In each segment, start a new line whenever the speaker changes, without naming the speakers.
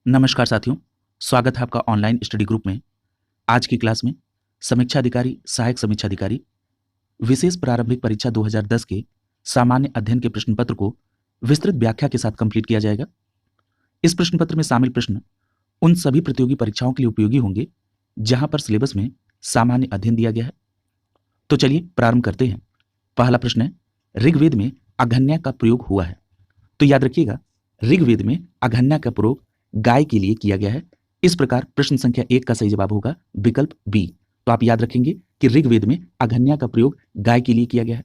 नमस्कार साथियों, स्वागत है आपका ऑनलाइन स्टडी ग्रुप में। आज की क्लास में समीक्षा अधिकारी, सहायक समीक्षा अधिकारी, विशेष प्रारंभिक परीक्षा 2010 के सामान्य अध्ययन के प्रश्न पत्र को विस्तृत व्याख्या के साथ कंप्लीट किया जाएगा। इस प्रश्न पत्र में शामिल प्रश्न उन सभी प्रतियोगी परीक्षाओं के लिए उपयोगी होंगे जहां पर सिलेबस में सामान्य अध्ययन दिया गया है। तो चलिए प्रारंभ करते हैं। पहला प्रश्न है, ऋग्वेद में अघन्या का प्रयोग हुआ है। तो याद रखिएगा, ऋग्वेद में अघन्या का प्रयोग गाय के लिए किया गया है। इस प्रकार प्रश्न संख्या 1 का सही जवाब होगा विकल्प बी। तो आप याद रखेंगे कि ऋग्वेद में अघन्या का प्रयोग गाय के लिए किया गया है।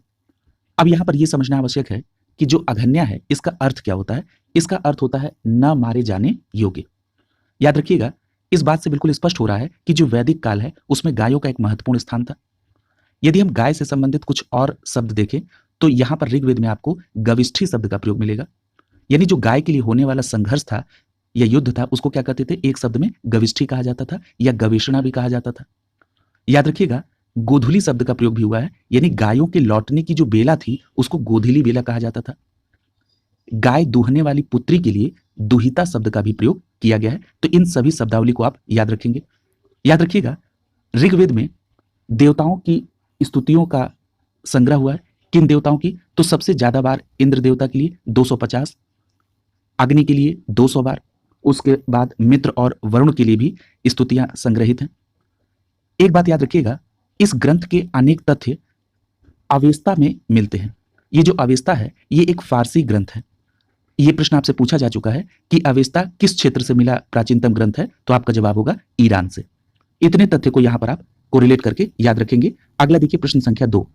अब यहां पर यह समझना आवश्यक है कि जो अघन्या है इसका अर्थ क्या होता है। इसका अर्थ होता है न मारे जाने योग्य। याद रखिएगा, इस बात से बिल्कुल स्पष्ट हो रहा है कि जो वैदिक काल है उसमें गायों का एक महत्वपूर्ण स्थान था। यदि हम गाय से संबंधित कुछ और शब्द देखें तो यहां पर ऋग्वेद में आपको गविष्ठी शब्द का प्रयोग मिलेगा। यानी जो गाय के लिए होने वाला संघर्ष था या युद्ध था उसको क्या कहते थे, एक शब्द में गविष्ठी कहा जाता था या गवेषणा भी कहा जाता था। याद रखिएगा, गोधुली शब्द का प्रयोग भी हुआ है, यानी गायों के लौटने की जो बेला थी उसको गोधुली बेला कहा जाता था। गाय दूहने वाली पुत्री के लिए दुहिता शब्द का भी प्रयोग किया गया है। तो इन सभी शब्दावली को आप याद रखेंगे। याद रखिएगा, ऋग्वेद में देवताओं की स्तुतियों का संग्रह हुआ है। किन देवताओं की? तो सबसे ज्यादा बार इंद्र देवता के लिए 250, अग्नि के लिए 200 बार, उसके बाद मित्र और वरुण के लिए भी स्तुतियां संग्रहित हैं। एक बात याद रखिएगा, इस ग्रंथ के अनेक तथ्य अवेस्ता में मिलते हैं। ये जो अवेस्ता है ये एक फारसी ग्रंथ है। ये प्रश्न आपसे पूछा जा चुका है कि अवेस्ता किस क्षेत्र से मिला प्राचीनतम ग्रंथ है, तो आपका जवाब होगा ईरान से। इतने तथ्य को यहां पर आप कोरिलेट करके याद रखेंगे। अगला देखिए प्रश्न संख्या 2।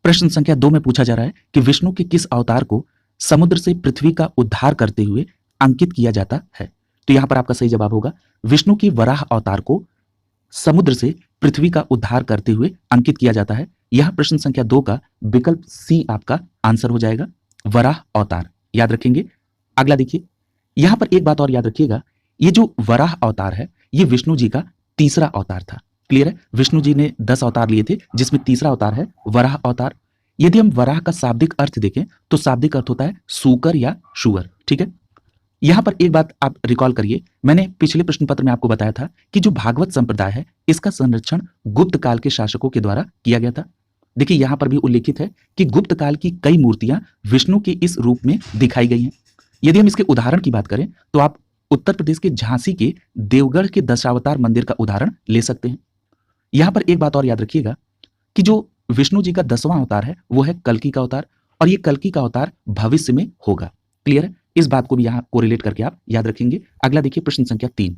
प्रश्न संख्या 2 में पूछा जा रहा है कि विष्णु के किस अवतार को समुद्र से पृथ्वी का उद्धार करते हुए अंकित किया जाता है। तो यहां पर आपका सही जवाब होगा विष्णु की वराह अवतार को समुद्र से पृथ्वी का उद्धार करते हुए अंकित किया जाता है। यह प्रश्न संख्या 2 का विकल्प सी आपका आंसर हो जाएगा, वराह अवतार। याद रखेंगे। अगला देखिए, यहां पर एक बात और याद रखिएगा, ये जो वराह अवतार है ये विष्णु जी का तीसरा अवतार था। क्लियर है? विष्णु जी ने 10 अवतार लिए थे जिसमें तीसरा अवतार है वराह अवतार। यदि हम वराह का शाब्दिक अर्थ देखें तो शाब्दिक अर्थ होता है सूकर या शुअर। ठीक है, यहां पर एक बात आप रिकॉल करिए, मैंने पिछले प्रश्न पत्र में आपको बताया था कि जो भागवत संप्रदाय है इसका संरक्षण गुप्त काल के शासकों के द्वारा किया गया था। देखिए यहां पर भी उल्लेखित है कि गुप्त काल की कई मूर्तियां विष्णु के इस रूप में दिखाई गई हैं। यदि हम इसके उदाहरण की बात करें तो आप उत्तर प्रदेश के झांसी के देवगढ़ के दशावतार मंदिर का उदाहरण ले सकते हैं। यहां पर एक बात और याद रखिएगा कि जो विष्णु जी का 10वां अवतार है वो है कल्कि का अवतार, और ये कल्कि का अवतार भविष्य में होगा। क्लियर है? इस बात को भी यहां कोरिलेट करके आप याद रखेंगे। अगला देखिए प्रश्न संख्या 3।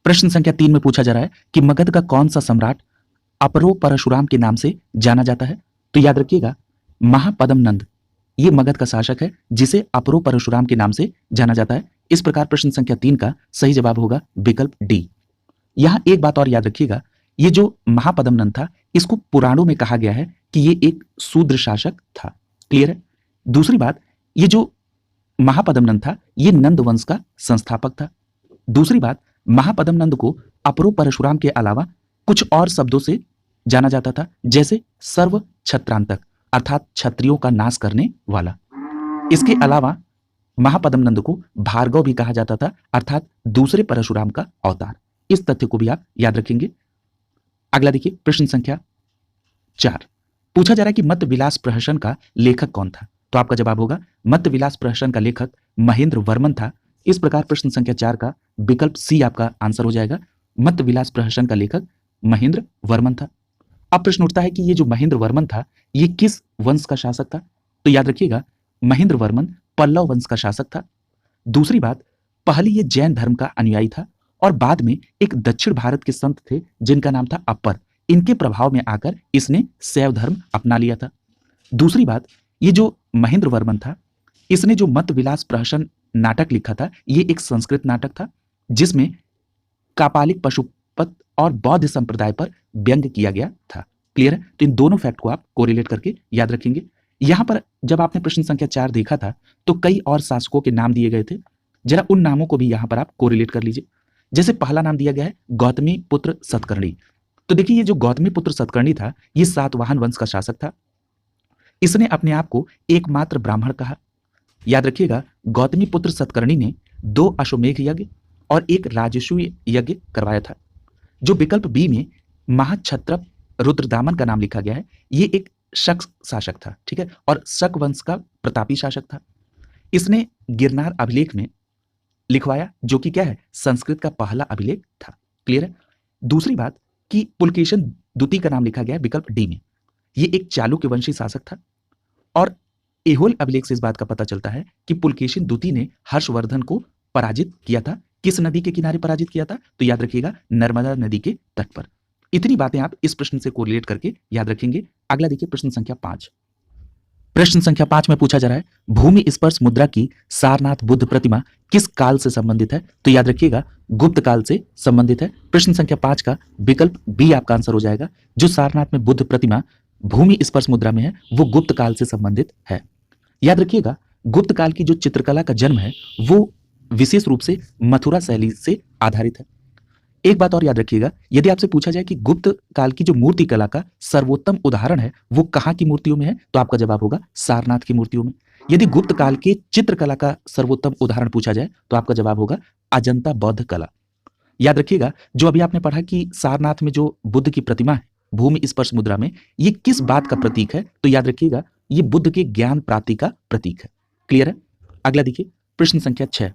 प्रश्न संख्या 3 में पूछा जा रहा है कि मगध का कौन सा सम्राट अपरो परशुराम के नाम से जाना जाता है। तो याद रखिएगा, महापद्म नंद ये मगध का शासक है जिसे अपरो परशुराम के नाम से जाना जाता है। इस प्रकार प्रश्न संख्या 3 का सही जवाब होगा विकल्प डी। यहां एक बात और याद रखिएगा, ये जो महापद्म नंद था इसको पुराणों में कहा गया है कि ये एक शूद्र शासक था। क्लियर है? दूसरी बात, ये जो महापद्म नंद था ये नंद वंश का संस्थापक था। दूसरी बात, महापद्म नंद को अपरो परशुराम के अलावा कुछ और शब्दों से जाना जाता था, जैसे सर्व छत्रांतक अर्थात क्षत्रियों का नाश करने वाला। इसके अलावा महापद्म नंद को भार्गव भी कहा जाता था अर्थात दूसरे परशुराम का अवतार। इस तथ्य को भी आप याद रखेंगे। अगला देखिए प्रश्न संख्या 4। पूछा जा रहा है कि मत्त विलास प्रहसन का लेखक कौन था। तो आपका जवाब होगा मत्त विलास प्रहसन का लेखक महेंद्र वर्मन था। इस प्रकार प्रश्न संख्या 4 का विकल्प सी आपका आंसर हो जाएगा, मत्त विलास प्रहसन का लेखक महेंद्र वर्मन था। अब प्रश्न उठता है कि ये जो महेंद्र वर्मन था ये किस वंश का शासक था। तो याद रखिएगा, महेंद्र वर्मन पल्लव वंश का शासक था। दूसरी बात, पहले ये जैन धर्म का अनुयायी था और बाद में एक दक्षिण भारत के संत थे जिनका नाम था अपर, इनके प्रभाव में आकर इसने शैव धर्म अपना लिया था। दूसरी बात, ये जो महेंद्र वर्मन था इसने जो मत्त विलास प्रहसन नाटक लिखा था ये एक संस्कृत नाटक था जिसमें कापालिक पशुपत और बौद्ध संप्रदाय पर व्यंग किया गया था। क्लियर है? तो इन दोनों फैक्ट को आप कोरिलेट करके याद रखेंगे। यहां पर जब आपने प्रश्न संख्या 4 देखा था तो कई और शासकों के नाम दिए गए थे, जरा उन नामों को भी यहां पर आप कोरिलेट कर लीजिए। जैसे पहला नाम दिया गया है गौतमी पुत्र सतकर्णी। तो देखिए ये जो गौतमी पुत्र सतकर्णी था ये सातवाहन वंश का शासक था। इसने अपने आप को एकमात्र ब्राह्मण कहा। याद रखिएगा, गौतमी पुत्र सतकर्णी ने 2 अश्वमेध यज्ञ और एक राजस्व यज्ञ करवाया था। जो विकल्प बी में महाक्षत्रप रुद्रदामन का नाम लिखा गया है, ये एक शक शासक था, ठीक है, और शक वंश का प्रतापी शासक था। इसने गिरनार अभिलेख में लिखवाया, जो कि क्या है, संस्कृत का पहला अभिलेख था। क्लियर है। दूसरी बात कि पुलकेशिन द्वितीय का नाम लिखा गया है विकल्प डी में, ये एक चालुक्य वंशी शासक था। और एहोल अभिलेख से इस बात का पता चलता है कि पुलकेशिन द्वितीय ने हर्षवर्धन को पराजित किया था। किस नदी के किनारे पराजित किया था? तो याद रखिएगा, नर्मदा नदी के तट पर। इतनी बातें आप इस प्रश्न से कोरिलेट करके याद रखेंगे। अगला देखिए प्रश्न संख्या 5। प्रश्न संख्या 5 में पूछा जा रहा है, भूमि स्पर्श मुद्रा की सारनाथ बुद्ध प्रतिमा किस काल से संबंधित है? तो याद रखिएगा, गुप्त काल से संबंधित है। प्रश्न संख्या 5 का विकल्प बी आपका आंसर हो जाएगा। जो सारनाथ में बुद्ध प्रतिमा भूमि स्पर्श मुद्रा में है, वो गुप्त काल से संबंधित है। याद रखिएगा, गुप्त काल की जो चित्रकला का जन्म है वो विशेष रूप से मथुरा शैली से आधारित है। एक बात और याद रखिएगा, यदि आपसे पूछा जाए कि गुप्त काल की जो मूर्ति कला का सर्वोत्तम उदाहरण है वो कहाँ की मूर्तियों में है, तो आपका जवाब होगा सारनाथ की मूर्तियों में। यदि गुप्त काल के चित्रकला का सर्वोत्तम उदाहरण पूछा जाए तो आपका जवाब होगा अजंता बौद्ध कला। याद रखिएगा, जो अभी आपने पढ़ा कि सारनाथ में जो बुद्ध की प्रतिमा है भूमि स्पर्श मुद्रा में, ये किस बात का प्रतीक है? तो याद रखिएगा, ये बुद्ध के ज्ञान प्राप्ति का प्रतीक है। क्लियर है। अगला देखिए प्रश्न संख्या 6।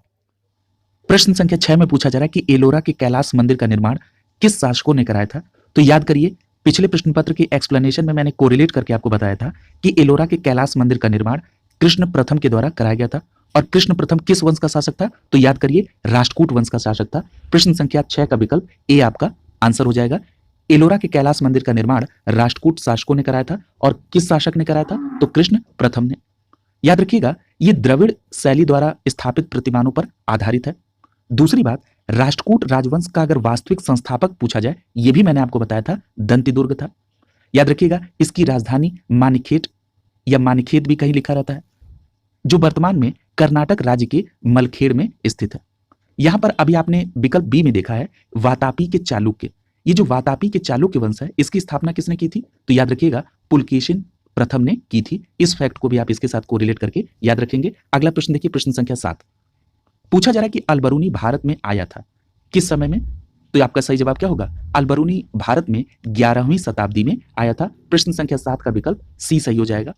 प्रश्न संख्या 6 में पूछा जा रहा है कि एलोरा के कैलाश मंदिर का निर्माण किस शासकों ने कराया था? तो याद करिए, पिछले प्रश्न पत्र के एक्सप्लेनेशन में मैंने कोरिलेट करके आपको बताया था कि एलोरा के कैलाश मंदिर का निर्माण कृष्ण प्रथम के द्वारा कराया गया था। और कृष्ण प्रथम किस वंश का शासक था? तो याद करिए, राष्ट्रकूट वंश का शासक था। प्रश्न संख्या 6 का विकल्प ए आपका आंसर हो जाएगा। एलोरा के कैलाश मंदिर का निर्माण राष्ट्रकूट शासकों ने कराया था। और किस शासक ने कराया था? तो कृष्ण प्रथम ने। याद रखिएगा, ये द्रविड़ शैली द्वारा स्थापित प्रतिमानों पर आधारित है। दूसरी बात, राष्ट्रकूट राजवंश का अगर वास्तविक संस्थापक पूछा जाए, यह भी मैंने आपको बताया था, दंतिदुर्ग था। याद रखिएगा, इसकी राजधानी मानिखेट या मानिखेत भी कहीं लिखा रहता है, जो वर्तमान में कर्नाटक राज्य के मलखेड़ में स्थित है। यहां पर अभी आपने विकल्प बी में देखा है वातापी के चालुक्य। ये जो वातापी के चालुक्य वंश है, इसकी स्थापना किसने की थी? तो याद रखिएगा, पुलकेशिन प्रथम ने की थी। इस फैक्ट को भी आप इसके साथ कोरिलेट करके याद रखेंगे। अगला प्रश्न देखिए, प्रश्न संख्या 7। पूछा जा रहा है कि अलबरूनी भारत में आया था किस समय में? तो आपका सही जवाब क्या होगा? अलबरूनी भारत में 11वीं शताब्दी में आया था। प्रश्न संख्या 7 का विकल्प सी सही हो जाएगा।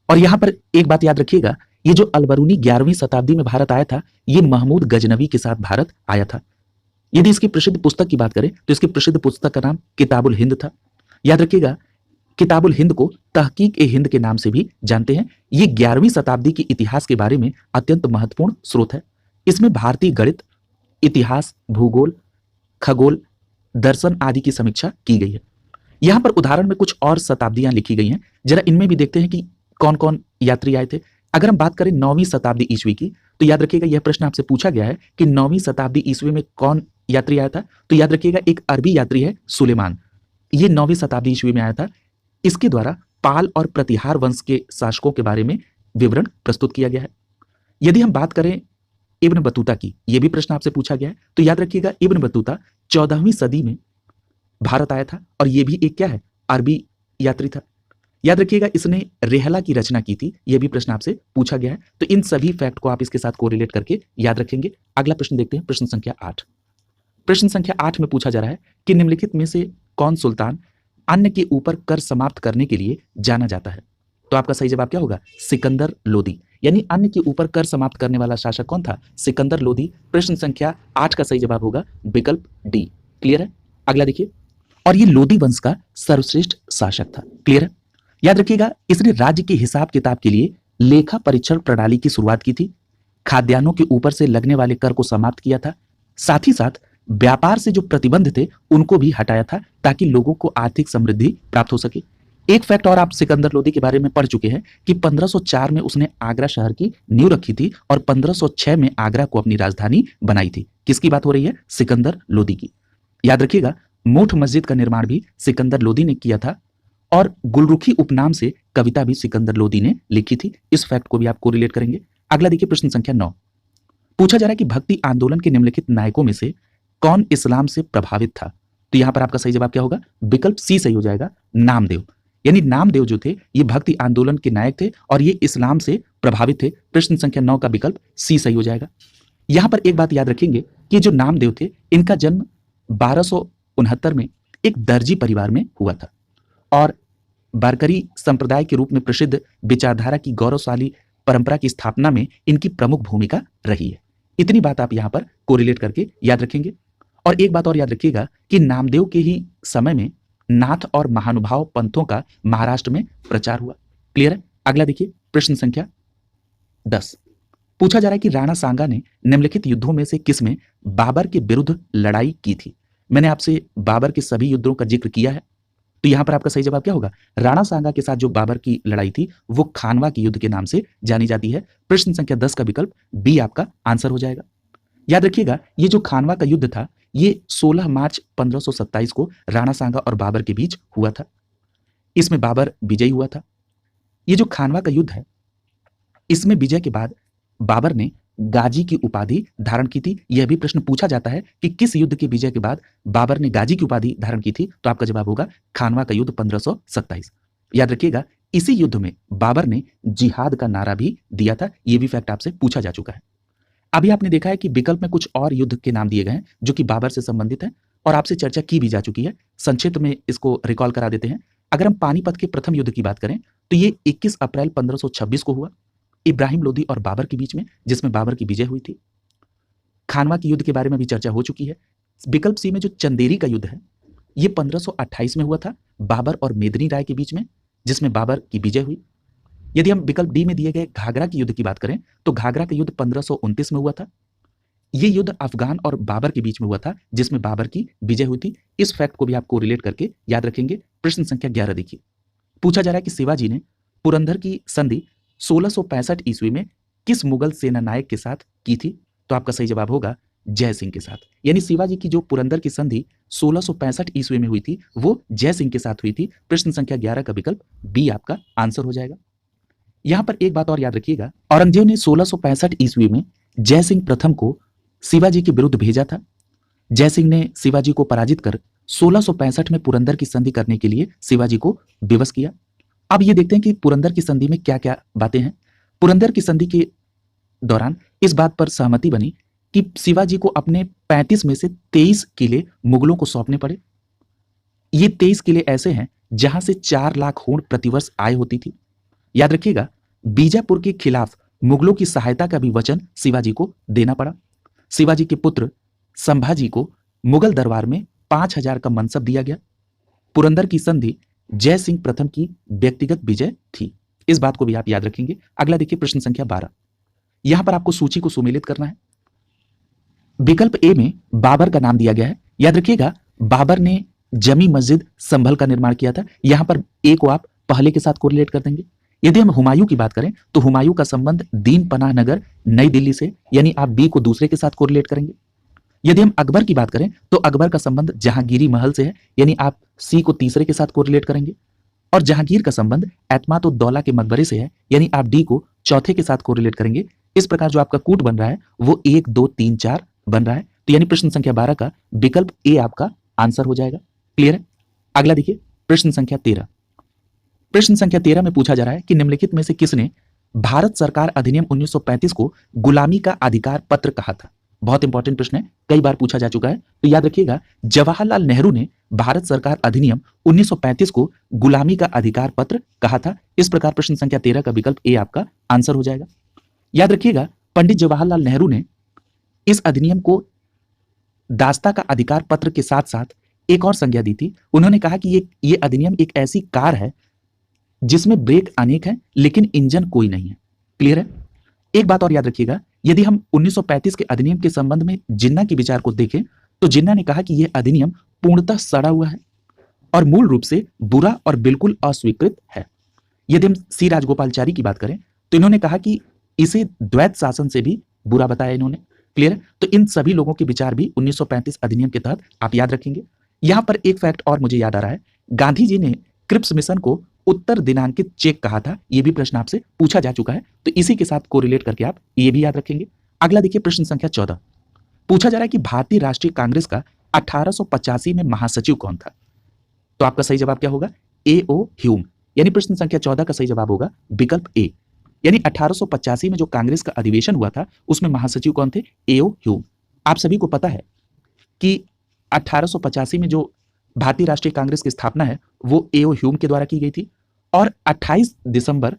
और यहां पर एक बात याद रखिएगा, ये जो अलबरूनी 11वीं शताब्दी में भारत आया था, ये महमूद गजनवी के साथ भारत आया था। यदि इसकी प्रसिद्ध पुस्तक की बात करें तो इसकी प्रसिद्ध पुस्तक का नाम किताबुल हिंद था। याद रखिएगा, किताबुल हिंद को तहकीक ए हिंद के नाम से भी जानते हैं। ये 11वीं शताब्दी के इतिहास के बारे में अत्यंत महत्वपूर्ण स्रोत है। इसमें भारतीय गणित, इतिहास, भूगोल, खगोल, दर्शन आदि की समीक्षा की गई है। यहां पर उदाहरण में कुछ और शताब्दियां लिखी गई हैं, जरा इनमें भी देखते हैं कि कौन कौन यात्री आए थे। अगर हम बात करें 9वीं शताब्दी ईस्वी की, तो याद रखिएगा, यह प्रश्न आपसे पूछा गया है कि 9वीं शताब्दी ईस्वी में कौन यात्री आया था? तो याद रखिएगा, एक अरबी यात्री है सुलेमान। ये 9वीं शताब्दी ईस्वी में आया था। इसके द्वारा पाल और प्रतिहार वंश के शासकों के बारे में विवरण प्रस्तुत किया गया है। यदि हम बात करें इब्न बतूता की, यह भी प्रश्न आपसे पूछा गया है, तो याद रखिएगा, इब्न बतूता 14वीं सदी में भारत आया था और यह भी एक क्या है? अरबी यात्री था। याद रखिएगा, इसने रेहला की रचना की थी। यह भी प्रश्न आपसे पूछा गया है। तो इन सभी फैक्ट को आप इसके साथ कोरिलेट करके याद रखेंगे। अगला प्रश्न देखते हैं, प्रश्न संख्या 8। प्रश्न संख्या 8 में पूछा जा रहा है कि निम्नलिखित में से कौन सुल्तान अन्य के ऊपर कर समाप्त करने के लिए जाना जाता है? तो आपका सही जवाब क्या होगा? सिकंदर लोदी। यानी अन्य के ऊपर कर समाप्त करने वाला शासक कौन था? सिकंदर लोदी। प्रश्न संख्या 8 का सही जवाब होगा विकल्प डी। क्लियर है। अगला देखिए, और ये लोदी वंश का सर्वश्रेष्ठ शासक था। क्लियर है। याद रखिएगा, इसने राज्य के हिसाब किताब के लिए लेखा परीक्षण प्रणाली की शुरुआत की थी, खाद्यान्नों के ऊपर से लगने वाले कर को समाप्त किया था, साथ ही साथ व्यापार से जो प्रतिबंध थे उनको भी हटाया था, ताकि लोगों को आर्थिक समृद्धि प्राप्त हो सके। एक फैक्ट और आप सिकंदर लोदी के बारे में पढ़ चुके हैं कि 1504 में उसने आगरा शहर की नींव रखी थी और 1506 में आगरा को अपनी राजधानी बनाई थी। किसकी बात हो रही है? सिकंदर लोदी की। याद रखिएगा, मूठ मस्जिद का निर्माण भी सिकंदर लोदी ने किया था और गुलरुखी उपनाम से कविता भी सिकंदर लोदी ने लिखी थी। इस फैक्ट को भी आप कोरिलेट करेंगे। अगला देखिए, प्रश्न संख्या 9। पूछा जा रहा है कि भक्ति आंदोलन के निम्नलिखित नायकों में से कौन इस्लाम से प्रभावित था? तो यहां पर आपका सही जवाब क्या होगा? विकल्प सी सही हो जाएगा, नामदेव। यानी नामदेव जो थे ये भक्ति आंदोलन के नायक थे और ये इस्लाम से प्रभावित थे। प्रश्न संख्या 9 का विकल्प सी सही हो जाएगा। यहां पर एक बात याद रखेंगे कि जो नामदेव थे इनका जन्म 1269 में एक दर्जी परिवार में हुआ था और वारकरी संप्रदाय के रूप में प्रसिद्ध विचारधारा की गौरवशाली परंपरा की स्थापना में इनकी प्रमुख भूमिका रही है। इतनी बात आप यहां पर कोरिलेट करके याद रखेंगे। और एक बात और याद रखिएगा कि नामदेव के ही समय में नाथ और महानुभाव पंथों का महाराष्ट्र में प्रचार हुआ। क्लियर है? अगला देखिए प्रश्न संख्या 10। पूछा जा रहा है कि राणा सांगा ने निम्नलिखित युद्धों में से किसमें बाबर के विरुद्ध लड़ाई की थी। मैंने आपसे बाबर के सभी युद्धों का जिक्र किया है, तो यहां पर आपका सही जवाब क्या होगा? राणा सांगा के साथ जो बाबर की लड़ाई थी वो खानवा के युद्ध के नाम से जानी जाती है। प्रश्न संख्या 10 का विकल्प बी आपका आंसर हो जाएगा। याद रखिएगा ये जो खानवा का युद्ध था ये 16 मार्च 1527 को राणा सांगा और बाबर के बीच हुआ था। इसमें बाबर विजयी हुआ था। ये जो खानवा का युद्ध है इसमें विजय के बाद बाबर ने गाजी की उपाधि धारण की थी। यह भी प्रश्न पूछा जाता है कि किस युद्ध की विजय के बाद बाबर ने गाजी की उपाधि धारण की थी, तो आपका जवाब होगा खानवा का युद्ध 1527। याद रखिएगा इसी युद्ध में बाबर ने जिहाद का नारा भी दिया था। यह भी फैक्ट आपसे पूछा जा चुका है। अभी आपने देखा है कि विकल्प में कुछ और युद्ध के नाम दिए गए हैं जो कि बाबर से संबंधित है और आपसे चर्चा की भी जा चुकी है। संक्षिप्त में इसको रिकॉल करा देते हैं। अगर हम पानीपत के प्रथम युद्ध की बात करें तो ये 21 अप्रैल 1526 को हुआ इब्राहिम लोदी और बाबर के बीच में, जिसमें बाबर की विजय हुई थी। खानवा के युद्ध के बारे में भी चर्चा हो चुकी है। विकल्प सी में जो चंदेरी का युद्ध है ये 1528 में हुआ था बाबर और मेदिनी राय के बीच में, जिसमें बाबर की विजय हुई। यदि हम विकल्प डी में दिए गए घाघरा के युद्ध की बात करें तो घाघरा का युद्ध 1529 में हुआ था। यह युद्ध अफगान और बाबर के बीच में हुआ था जिसमें बाबर की विजय हुई थी। इस फैक्ट को भी आपको रिलेट करके याद रखेंगे। प्रश्न संख्या 11 देखिए। पूछा जा रहा है कि शिवाजी ने पुरंदर की संधि 1665 ईस्वी में किस मुगल सेना नायक के साथ की थी, तो आपका सही जवाब होगा जय सिंह के साथ। यानी शिवाजी की जो पुरंदर की संधि 1665 ईस्वी में हुई थी वो जय सिंह के साथ हुई थी। प्रश्न संख्या 11 का विकल्प बी आपका आंसर हो जाएगा। यहां पर एक बात और याद रखिएगा, औरंगजेब ने 1665 ईस्वी में जय सिंह प्रथम को शिवाजी के विरुद्ध भेजा था। जय सिंह ने शिवाजी को पराजित कर 1665 में पुरंदर की संधि करने के लिए शिवाजी को विवश किया। अब ये देखते हैं कि पुरंदर की संधि में क्या क्या बातें हैं। पुरंदर की संधि के दौरान इस बात पर सहमति बनी कि शिवाजी को अपने 35 में से 23 किले मुगलों को सौंपने पड़े। ये 23 किले ऐसे हैं जहां से 4 लाख होड़ प्रतिवर्ष आय होती थी। याद रखिएगा बीजापुर के खिलाफ मुगलों की सहायता का भी वचन शिवाजी को देना पड़ा। शिवाजी के पुत्र संभाजी को मुगल दरबार में 5000 का मनसब दिया गया। पुरंदर की संधि जय सिंह प्रथम की व्यक्तिगत विजय थी। इस बात को भी आप याद रखेंगे। अगला देखिए प्रश्न संख्या 12। यहां पर आपको सूची को सुमेलित करना है। विकल्प ए में बाबर का नाम दिया गया है। याद रखिएगा बाबर ने जमी मस्जिद संभल का निर्माण किया था। यहां पर ए को आप पहले के साथ कोरिलेट कर देंगे। यदि हम हुमायूं की बात करें तो हुमायूं का संबंध दीन पनाह नगर नई दिल्ली से, यानी आप बी को दूसरे के साथ कोरिलेट करेंगे। यदि हम अकबर की बात करें तो अकबर का संबंध जहांगीरी महल से है, यानी आप सी को तीसरे के साथ कोरिलेट करेंगे। और जहांगीर का संबंध एतमात उद दौला के मकबरे से है, यानी आप डी को चौथे के साथ कोरिलेट करेंगे। इस प्रकार जो आपका कूट बन रहा है वो 1 2 3 4 बन रहा है। तो यानी प्रश्न संख्या 12 का विकल्प ए आपका आंसर हो जाएगा। क्लियर है? अगला देखिए प्रश्न संख्या 13। प्रश्न संख्या 13 में पूछा जा रहा है कि निम्नलिखित में से किसने भारत सरकार अधिनियम 1935 को गुलामी का अधिकार पत्र कहा था। बहुत इंपॉर्टेंट प्रश्न है, कई बार पूछा जा चुका है। तो याद रखिएगा जवाहरलाल नेहरू ने भारत सरकार अधिनियम 1935 को गुलामी का अधिकार पत्र कहा था। इस प्रकार प्रश्न संख्या 13 का विकल्प ए आपका आंसर हो जाएगा। याद रखिएगा पंडित जवाहरलाल नेहरू ने इस अधिनियम को दास्ता का अधिकार पत्र के साथ साथ एक और संज्ञा दी थी। उन्होंने कहा कि ये अधिनियम एक ऐसी कार है जिसमें ब्रेक अनेक है लेकिन इंजन कोई नहीं है। क्लियर है? एक बात और याद रखिएगा, यदि हम 1935 के अधिनियम के संबंध में जिन्ना के विचार को देखें तो जिन्ना ने कहा कि यह अधिनियम पूर्णतः सड़ा हुआ है और मूल रूप से बुरा और बिल्कुल अस्वीकृत है। यदि हम सी राजगोपालचारी की बात करें तो इन्होंने कहा कि इसे द्वैत शासन से भी बुरा बताया इन्होंने। क्लियर है? तो इन सभी लोगों के विचार भी 1935 अधिनियम के तहत आप याद रखेंगे। यहां पर एक फैक्ट और मुझे याद आ रहा है, गांधी जी ने क्रिप्स मिशन को उत्तर दिनांकित चेक कहा था। यह भी प्रश्न आपसे पूछा जा चुका है, तो इसी के साथ कोरिलेट करके आप ये भी याद रखेंगे। अगला देखिए प्रश्न संख्या 14। पूछा जा रहा है कि भारतीय राष्ट्रीय कांग्रेस का 1885 में महासचिव कौन था, तो आपका सही जवाब क्या होगा? A.O. ह्यूम। यानी प्रश्न संख्या 14 का सही जवाब होगा विकल्प ए। यानी 1885 में जो कांग्रेस का अधिवेशन हुआ था उसमें महासचिव कौन थे? A.O. ह्यूम। आप सभी को पता है कि 1885 में जो भारतीय राष्ट्रीय कांग्रेस की स्थापना है वो एओ ह्यूम के द्वारा की गई थी और 28 दिसंबर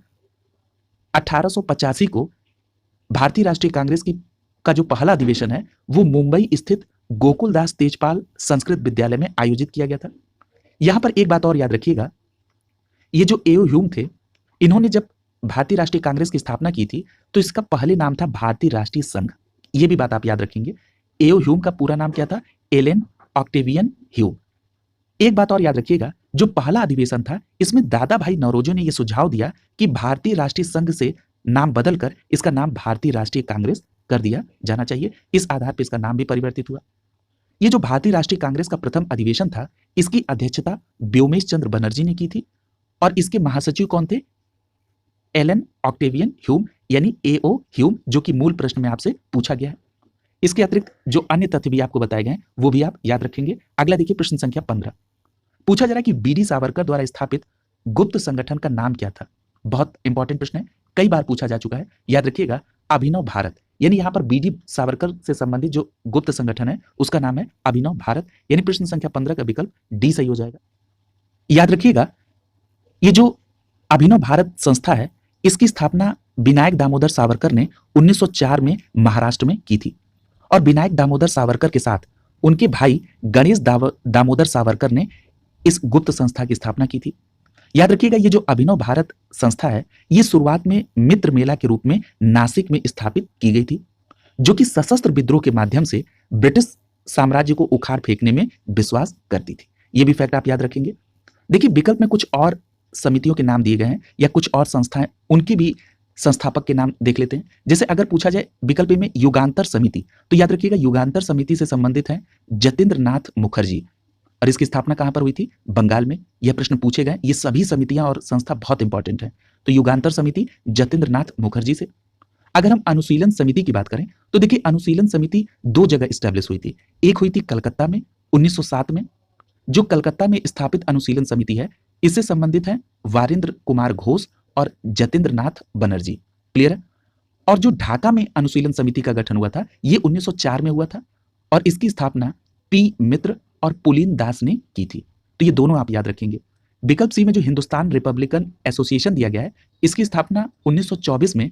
1885 को भारतीय राष्ट्रीय कांग्रेस की का जो पहला अधिवेशन है वो मुंबई स्थित गोकुलदास तेजपाल संस्कृत विद्यालय में आयोजित किया गया था। यहां पर एक बात और याद रखिएगा, ये जो एओ ह्यूम थे, इन्होंने जब भारतीय राष्ट्रीय कांग्रेस की स्थापना की थी तो इसका पहले नाम था भारतीय राष्ट्रीय संघ। ये भी बात आप याद रखेंगे। एओ ह्यूम का पूरा नाम क्या था? Allan Octavian Hume. एक बात और याद रखिएगा, जो पहला अधिवेशन था इसमें दादा भाई नौरोजी ने यह सुझाव दिया कि भारतीय राष्ट्रीय संघ से नाम बदलकर इसका नाम भारतीय राष्ट्रीय कांग्रेस कर दिया जाना चाहिए। इस आधार पर इसका नाम भी परिवर्तित हुआ। यह जो भारतीय राष्ट्रीय कांग्रेस का प्रथम अधिवेशन था इसकी अध्यक्षता व्योमेश चंद्र बनर्जी ने की थी और इसके महासचिव कौन थे? एलन ऑक्टेवियन ह्यूम यानी एओ ह्यूम, जो कि मूल प्रश्न में आपसे पूछा गया है। इसके अतिरिक्त जो अन्य तथ्य भी आपको बताए गए वो भी आप याद रखेंगे। अगला देखिए प्रश्न संख्या 15। पूछा जा रहा है कि बीडी सावरकर द्वारा स्थापित गुप्त संगठन का नाम क्या था? बहुत इंपॉर्टेंट प्रश्न है, कई बार पूछा जा चुका है। याद रखिएगा, अभिनव भारत, यानी यहां पर बीडी सावरकर से संबंधित जो गुप्त संगठन है उसका नाम है अभिनव भारत, यानी प्रश्न संख्या 15 का विकल्प डी सही हो जाएगा। याद रखिएगा, ये जो अभिनव भारत संस्था है इसकी स्थापना विनायक दामोदर सावरकर ने 1904 में महाराष्ट्र में की थी और विनायक दामोदर सावरकर के साथ उनके भाई गणेश दामोदर सावरकर ने इस गुप्त संस्था की स्थापना की थी। याद रखिएगा, ये जो अभिनव भारत संस्था है ये शुरुआत में मित्र मेला के रूप में नासिक में स्थापित की गई थी, जो कि सशस्त्र विद्रोह के माध्यम से ब्रिटिश साम्राज्य को उखाड़ फेंकने में विश्वास करती थी। ये भी फैक्ट आप याद रखेंगे। देखिए, विकल्प में कुछ और समितियों के नाम दिए गए हैं या कुछ और संस्थाएं, उनकी भी संस्थापक के नाम देख लेते हैं। जैसे अगर पूछा जाए विकल्प में युगांतर समिति, तो याद रखिएगा युगांतर समिति से संबंधित है जतेंद्र नाथ मुखर्जी और इसकी स्थापना कहां पर हुई थी? बंगाल में। यह प्रश्न पूछे गए। ये सभी समितियां और संस्था बहुत इंपॉर्टेंट है। तो युगांतर समिति जतेंद्र नाथ मुखर्जी से। अगर हम अनुशीलन समिति की बात करें तो देखिए, अनुशीलन समिति दो जगह स्टैब्लिश हुई थी। एक हुई थी कलकत्ता में 1907 में। जो कलकत्ता में स्थापित अनुशीलन समिति है इससे संबंधित है वारिंद्र कुमार घोष और जतेंद्र नाथ बनर्जी। क्लियर है? और जो ढाका में अनुशीलन समिति का गठन हुआ था ये 1904 में हुआ था और इसकी स्थापना पी मित्र और पुलिन दास ने की थी। तो ये दोनों आप याद रखेंगे। विकल्प सी में जो हिंदुस्तान रिपब्लिकन एसोसिएशन दिया गया है इसकी स्थापना 1924 में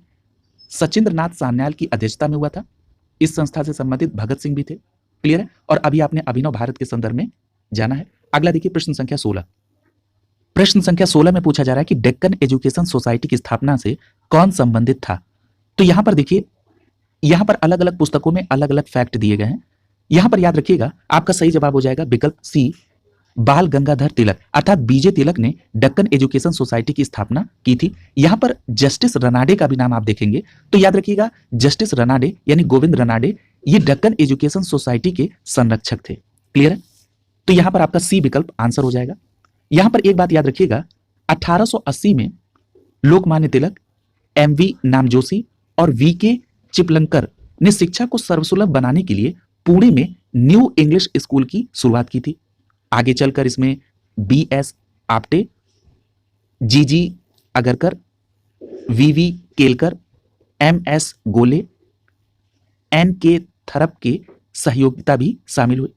सचिंद्र नाथ सान्याल की अध्यक्षता में हुआ था। इस संस्था से संबंधित भगत सिंह भी थे। क्लियर है? और अभी आपने अभिनव भारत के संदर्भ में जाना है। अगला देखिए प्रश्न संख्या 16। प्रश्न संख्या 16 में पूछा जा रहा है कि डेक्कन एजुकेशन सोसाइटी की स्थापना से कौन संबंधित था? तो यहां पर देखिए, यहां पर अलग अलग पुस्तकों में अलग अलग फैक्ट दिए गए हैं। यहां पर याद रखिएगा, आपका सही जवाब हो जाएगा विकल्प सी, बाल गंगाधर तिलक अर्थात बीजे तिलक ने डेक्कन एजुकेशन सोसाइटी की स्थापना की थी। यहां पर जस्टिस रनाडे का भी नाम आप देखेंगे तो याद रखिएगा, जस्टिस रनाडे यानी गोविंद रनाडे ये डेक्कन एजुकेशन सोसाइटी के संरक्षक थे। क्लियर है? तो यहां पर आपका सी विकल्प आंसर हो जाएगा। यहां पर एक बात याद रखिएगा, 1880 में लोकमान्य तिलक, एमवी नामजोशी और वीके चिपलंकर ने शिक्षा को सर्वसुलभ बनाने के लिए पुणे में न्यू इंग्लिश स्कूल की शुरुआत की थी। आगे चलकर इसमें बीएस आप्टे, जीजी अगरकर, वीवी केलकर, एमएस गोले, एनके थरप के सहयोगिता भी शामिल हुए।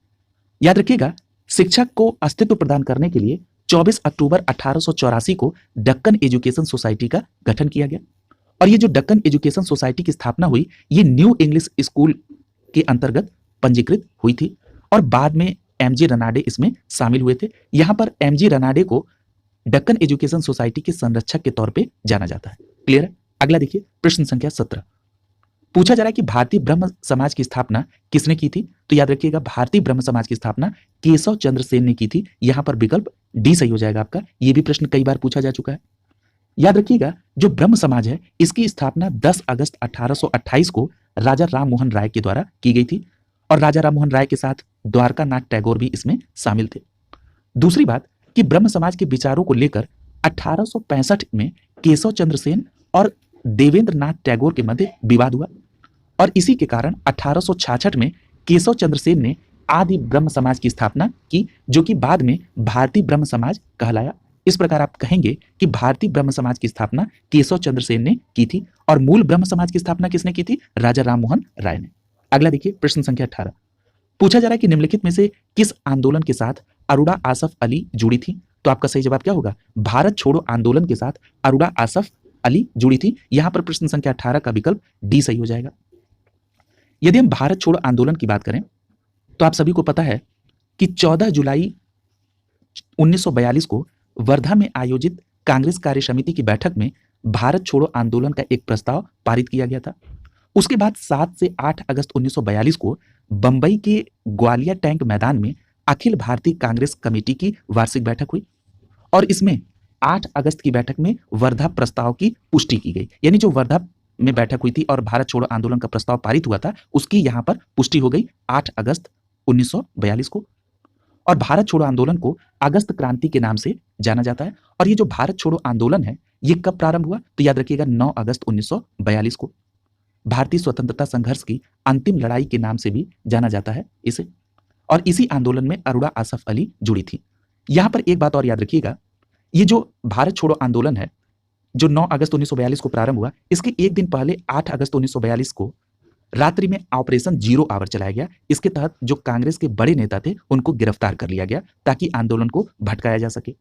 याद रखिएगा, शिक्षक को अस्तित्व प्रदान करने के लिए 24 अक्टूबर 1884 को डक्कन एजुकेशन सोसाइटी का गठन किया गया और ये जो डक्कन एजुकेशन सोसाइटी की स्थापना हुई ये न्यू इंग्लिश स्कूल के अंतर्गत पंजीकृत हुई थी और बाद में एमजी रनाडे इसमें शामिल हुए थे। यहां पर एमजी रनाडे को डक्कन एजुकेशन सोसाइटी के संरक्षक के तौर पे जाना जाता है। क्लियर है? अगला देखिए प्रश्न संख्या 17। पूछा जा रहा है कि भारतीय ब्रह्म समाज की स्थापना किसने की थी? तो याद रखिएगा, भारतीय ब्रह्म समाज की स्थापना केशव चंद्र सेन ने की थी। यहां पर विकल्प डी सही हो जाएगा आपका। यह भी प्रश्न कई बार पूछा जा चुका है। याद रखिएगा, जो ब्रह्म समाज है इसकी स्थापना 10 अगस्त 1828 को राजा राम मोहन राय के द्वारा की गई थी और राजा राम मोहन राय के साथ द्वारका नाथ टैगोर भी इसमें शामिल थे। दूसरी बात कि ब्रह्म समाज के विचारों को लेकर 1865 में केशव चंद्र सेन और देवेंद्र नाथ टैगोर के मध्य विवाद हुआ और इसी के कारण 1866 में केशव चंद्र सेन ने आदि ब्रह्म समाज की स्थापना की, जो कि बाद में भारतीय ब्रह्म समाज कहलाया। इस प्रकार आप कहेंगे कि भारतीय ब्रह्म समाज की स्थापना केशव चंद्र सेन ने की थी और मूल ब्रह्म समाज की स्थापना किसने की थी? राजा राम मोहन राय ने। अगला देखिए प्रश्न संख्या 18, पूछा जा रहा है कि निम्नलिखित में से किस आंदोलन के साथ अरुणा आसफ अली जुड़ी थी? तो आपका सही जवाब क्या होगा? भारत छोड़ो आंदोलन के साथ अरुणा आसफ अली जुड़ी थी। यहां पर प्रश्न संख्या 18 का विकल्प डी सही हो जाएगा। यदि हम भारत छोड़ो आंदोलन की बात करें तो आप सभी को पता है कि 14 जुलाई 1942 को वर्धा में आयोजित कांग्रेस कार्य समिति की बैठक में भारत छोड़ो आंदोलन का एक प्रस्ताव पारित किया गया था। उसके बाद 7 से 8 अगस्त 1942 को बंबई के ग्वालिया टैंक मैदान में अखिल भारतीय कांग्रेस कमेटी की वार्षिक बैठक हुई और इसमें 8 अगस्त की बैठक में वर्धा प्रस्ताव की पुष्टि की गई। यानी जो वर्धा में बैठक हुई थी और भारत छोड़ो आंदोलन का प्रस्ताव पारित हुआ था, उसकी यहां पर पुष्टि हो गई 8 अगस्त 1942 को। और भारत छोड़ो आंदोलन को अगस्त क्रांति के नाम से जाना जाता है। और ये जो भारत छोड़ो आंदोलन है, ये कब प्रारंभ हुआ? तो याद रखिएगा 9 अगस्त 1942 को। भारतीय स्वतंत्रता संघर्ष की अंतिम लड़ाई के नाम से भी जाना जाता है इसे। और इसी आंदोलन में अरुणा आसफ अली जुड़ी थी। यहां पर एक बात और याद रखिएगा, ये जो भारत छोड़ो आंदोलन है जो 9 अगस्त 1942 को प्रारंभ हुआ, इसके एक दिन पहले 8 अगस्त 1942 को रात्रि में ऑपरेशन जीरो आवर चलाया गया। इसके तहत जो कांग्रेस के बड़े नेता थे उनको गिरफ्तार कर लिया गया ताकि आंदोलन को भटकाया जा सके।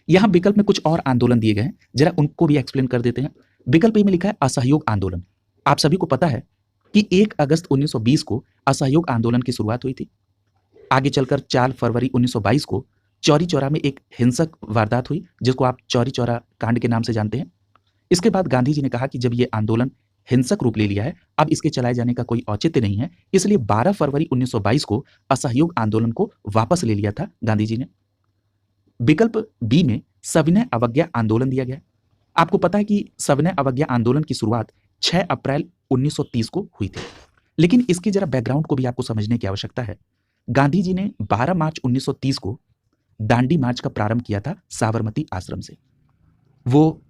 यहां विकल्प में कुछ और आंदोलन दिए गए हैं, जरा उनको भी एक्सप्लेन कर देते हैं। विकल्प ए में लिखा है असहयोग आंदोलन। आप सभी को पता है कि 1 अगस्त 1920 को असहयोग आंदोलन की शुरुआत हुई थी। आगे चलकर 4 फरवरी 1922 को चौरी चौरा में एक हिंसक वारदात हुई जिसको आप चौरी चौरा कांड के नाम से जानते हैं। इसके बाद गांधी जी ने कहा कि जब ये आंदोलन हिंसक रूप ले लिया है, अब इसके चलाए जाने का कोई औचित्य नहीं है, इसलिए 12 फरवरी 1922 को असहयोग आंदोलन को वापस ले लिया था गांधी जी ने। विकल्प बी में सविनय अवज्ञा आंदोलन दिया गया। आपको पता है कि सविनय अवज्ञा आंदोलन की शुरुआत 6 अप्रैल 1930 को हुई थी, लेकिन इसकी जरा बैकग्राउंड को भी आपको समझने की आवश्यकता है। गांधी जी ने 12 मार्च 1930 को दांडी मार्च का प्रारंभ किया था साबरमती आश्रम से। वो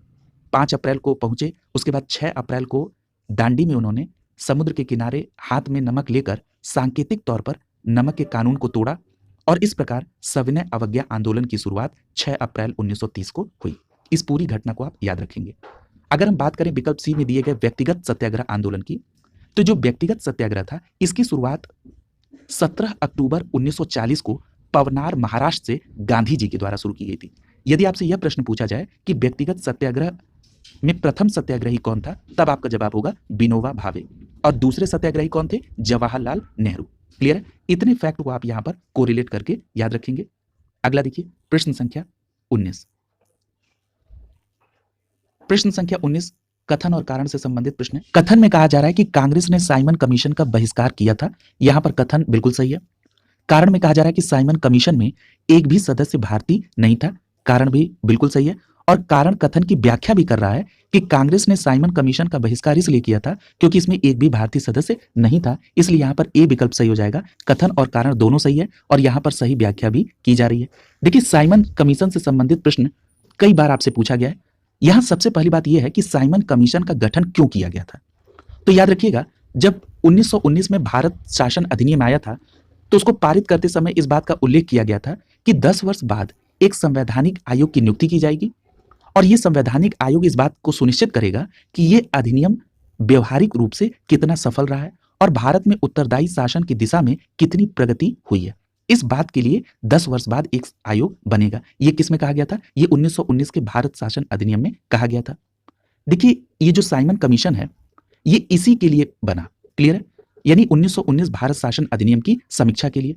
5 अप्रैल को पहुंचे, उसके बाद 6 अप्रैल को दांडी में उन्होंने समुद्र के किनारे हाथ में नमक लेकर सांकेतिक तौर पर नमक के कानून को तोड़ा और इस प्रकार सविनय अवज्ञा आंदोलन की शुरुआत 6 अप्रैल 1930 को हुई। इस पूरी घटना को आप याद रखेंगे। अगर हम बात करें विकल्प सी में दिए गए व्यक्तिगत सत्याग्रह आंदोलन की, तो जो व्यक्तिगत सत्याग्रह था इसकी शुरुआत 17 अक्टूबर 1940 को पवनार महाराष्ट्र से गांधी जी के द्वारा शुरू की गई थी। यदि आपसे यह प्रश्न पूछा जाए कि व्यक्तिगत सत्याग्रह में प्रथम सत्याग्रही कौन था, तब आपका जवाब होगा विनोबा भावे। और दूसरे सत्याग्रही कौन थे? जवाहरलाल नेहरू। क्लियर है? इतने फैक्ट को आप यहां पर कोरिलेट करके याद रखेंगे। अगला देखिए प्रश्न संख्या 19। प्रश्न संख्या 19 कथन और कारण से संबंधित प्रश्न है। कथन में कहा जा रहा है कि कांग्रेस ने साइमन कमीशन का बहिष्कार किया था। यहां पर कथन बिल्कुल सही है। कारण में कहा जा रहा है कि साइमन कमीशन में एक भी सदस्य भारतीय नहीं था। कारण भी बिल्कुल सही है। और कारण कथन की व्याख्या भी कर रहा है कि कांग्रेस ने साइमन कमीशन का बहिष्कार इसलिए किया था क्योंकि इसमें एक भी भारतीय सदस्य नहीं था, इसलिए यहां पर ए विकल्प सही हो जाएगा। कथन और कारण दोनों सही है और यहां पर सही व्याख्या भी की जा रही है। देखिए, साइमन कमीशन से संबंधित प्रश्न कई बार आपसे पूछा गया है। यहां सबसे पहली बात यह है कि साइमन कमीशन का गठन क्यों किया गया था। तो याद रखिएगा, जब 1919 में भारत शासन अधिनियम आया था तो उसको पारित करते समय इस बात का उल्लेख किया गया था कि 10 वर्ष बाद एक संवैधानिक आयोग की नियुक्ति की जाएगी और यह संवैधानिक आयोग इस बात को सुनिश्चित करेगा कि यह अधिनियम व्यवहारिक रूप से कितना सफल रहा है और भारत में उत्तरदायी शासन की दिशा में कितनी प्रगति हुई है। इस बात के लिए 10 वर्ष बाद एक आयोग बनेगा। यह किस में कहा गया था? यह 1919 के भारत शासन अधिनियम में कहा गया था। देखिए, ये जो साइमन कमीशन है ये इसी के लिए बना। क्लियर है? यानी 1919 भारत शासन अधिनियम की समीक्षा के लिए।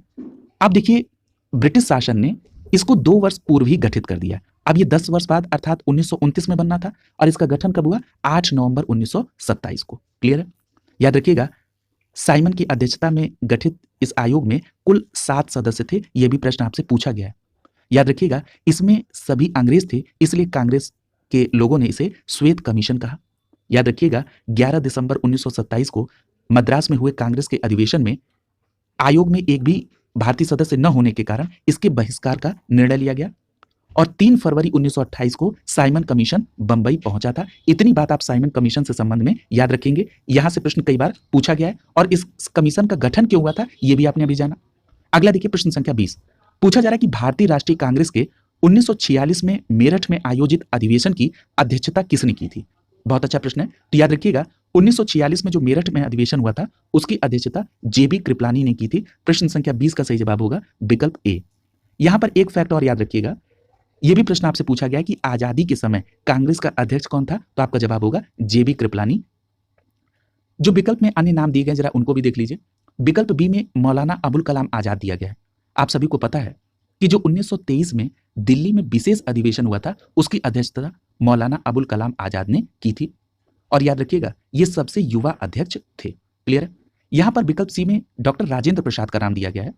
अब देखिए, ब्रिटिश शासन ने इसको 2 वर्ष पूर्व ही गठित कर दिया। अब ये 10 वर्ष बाद अर्थात 1929 में बनना था और इसका गठन कब हुआ? 8 नवंबर 1927 को। क्लियर है? याद रखिएगा, साइमन की अध्यक्षता में गठित इस आयोग में कुल 7 सदस्य थे। यह भी प्रश्न आपसे पूछा गया है। याद रखिएगा, इसमें सभी अंग्रेज थे, इसलिए कांग्रेस के लोगों ने इसे श्वेत कमीशन कहा। याद रखिएगा, 11 दिसंबर 1927 को मद्रास में हुए कांग्रेस के अधिवेशन में आयोग में एक भी भारतीय सदस्य न होने के कारण इसके बहिष्कार का निर्णय लिया गया और 3 फरवरी 1928 को साइमन कमीशन बंबई पहुंचा था। इतनी बात आप साइमन कमीशन से संबंध में याद रखेंगे। यहां से प्रश्न कई बार पूछा गया है और इस कमीशन का गठन क्यों हुआ था यह भी आपने अभी जाना। अगला देखिए प्रश्न संख्या 20। पूछा जा रहा है कि भारतीय राष्ट्रीय कांग्रेस के 1946 में मेरठ में आयोजित अधिवेशन की अध्यक्षता किसने की थी। बहुत अच्छा प्रश्न है। तो याद रखिएगा, 1946 में जो मेरठ में अधिवेशन हुआ था उसकी अध्यक्षता जेबी कृपलानी ने की थी। प्रश्न संख्या 20 का सही जवाब होगा विकल्प ए। यहां पर एक फैक्ट और याद रखिएगा, यह भी प्रश्न आपसे पूछा गया कि आजादी के समय कांग्रेस का अध्यक्ष कौन था, तो आपका जवाब होगा जेबी कृपलानी। जो विकल्प में अन्य नाम दिए गए जरा उनको भी देख लीजिए। विकल्प बी में मौलाना अबुल कलाम आजाद दिया गया है। आप सभी को पता है कि जो 1923 में दिल्ली में विशेष अधिवेशन हुआ था उसकी अध्यक्षता मौलाना अबुल कलाम आजाद ने की थी। और याद रखिएगा ये सबसे युवा अध्यक्ष थे। क्लियर है। यहां पर विकल्प सी में डॉक्टर राजेंद्र प्रसाद का नाम दिया गया है।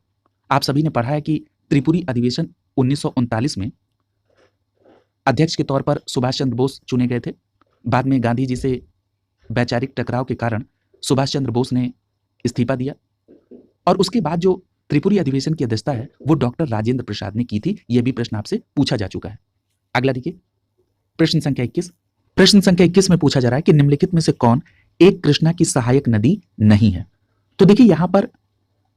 आप सभी ने पढ़ा है कि त्रिपुरी अधिवेशन 1939 में अध्यक्ष के तौर पर सुभाष चंद्र बोस चुने गए थे। बाद में गांधी जी से वैचारिक टकराव के कारण सुभाष चंद्र बोस ने इस्तीफा दिया और उसके बाद जो त्रिपुरी अधिवेशन की अध्यक्षता है वो डॉक्टर राजेंद्र प्रसाद ने की थी। यह भी प्रश्न आपसे पूछा जा चुका है। अगला देखिए प्रश्न संख्या 21। प्रश्न संख्या 21 में पूछा जा रहा है कि निम्नलिखित में से कौन एक कृष्णा की सहायक नदी नहीं है। तो देखिए यहां पर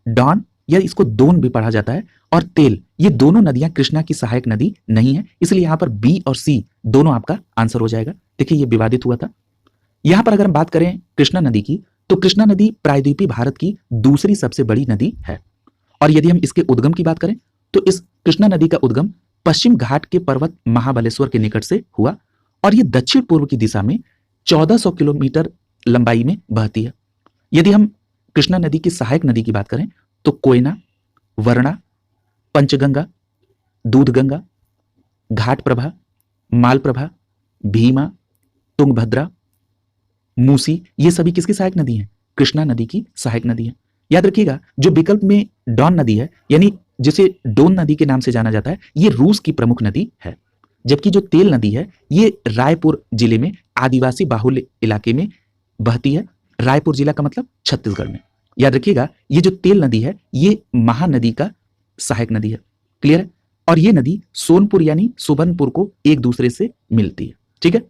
डॉन या इसको दोन भी पढ़ा जाता है और तेल, ये दोनों नदियां कृष्णा की सहायक नदी नहीं है, इसलिए यहां पर बी और सी दोनों आपका आंसर हो जाएगा। देखिए ये विवादित हुआ था। यहां पर अगर हम बात करें कृष्णा नदी की तो कृष्णा नदी प्रायद्वीपीय भारत की दूसरी सबसे बड़ी नदी है। और यदि हम इसके उद्गम की बात करें तो इस कृष्णा नदी का उद्गम पश्चिम घाट के पर्वत महाबलेश्वर के निकट से हुआ और यह दक्षिण पूर्व की दिशा में 1400 किलोमीटर लंबाई में बहती है। यदि हम कृष्णा नदी की सहायक नदी की बात करें तो कोयना, वरुणा, पंचगंगा, दूधगंगा, घाटप्रभा, मालप्रभा, भीमा, तुंगभद्रा, मूसी, ये सभी किसकी सहायक नदी है? कृष्णा नदी की सहायक नदी है। याद रखिएगा जो विकल्प में डॉन नदी है यानी जिसे डोन नदी के नाम से जाना जाता है, ये रूस की प्रमुख नदी है, जबकि जो तेल नदी है ये रायपुर जिले में आदिवासी बाहुल्य इलाके में बहती है। रायपुर जिला का मतलब छत्तीसगढ़ में। याद रखिएगा ये जो तेल नदी है ये महानदी का सहायक नदी है। क्लियर है। और ये नदी सोनपुर यानी सुबर्णपुर को एक दूसरे से मिलती है। ठीक है,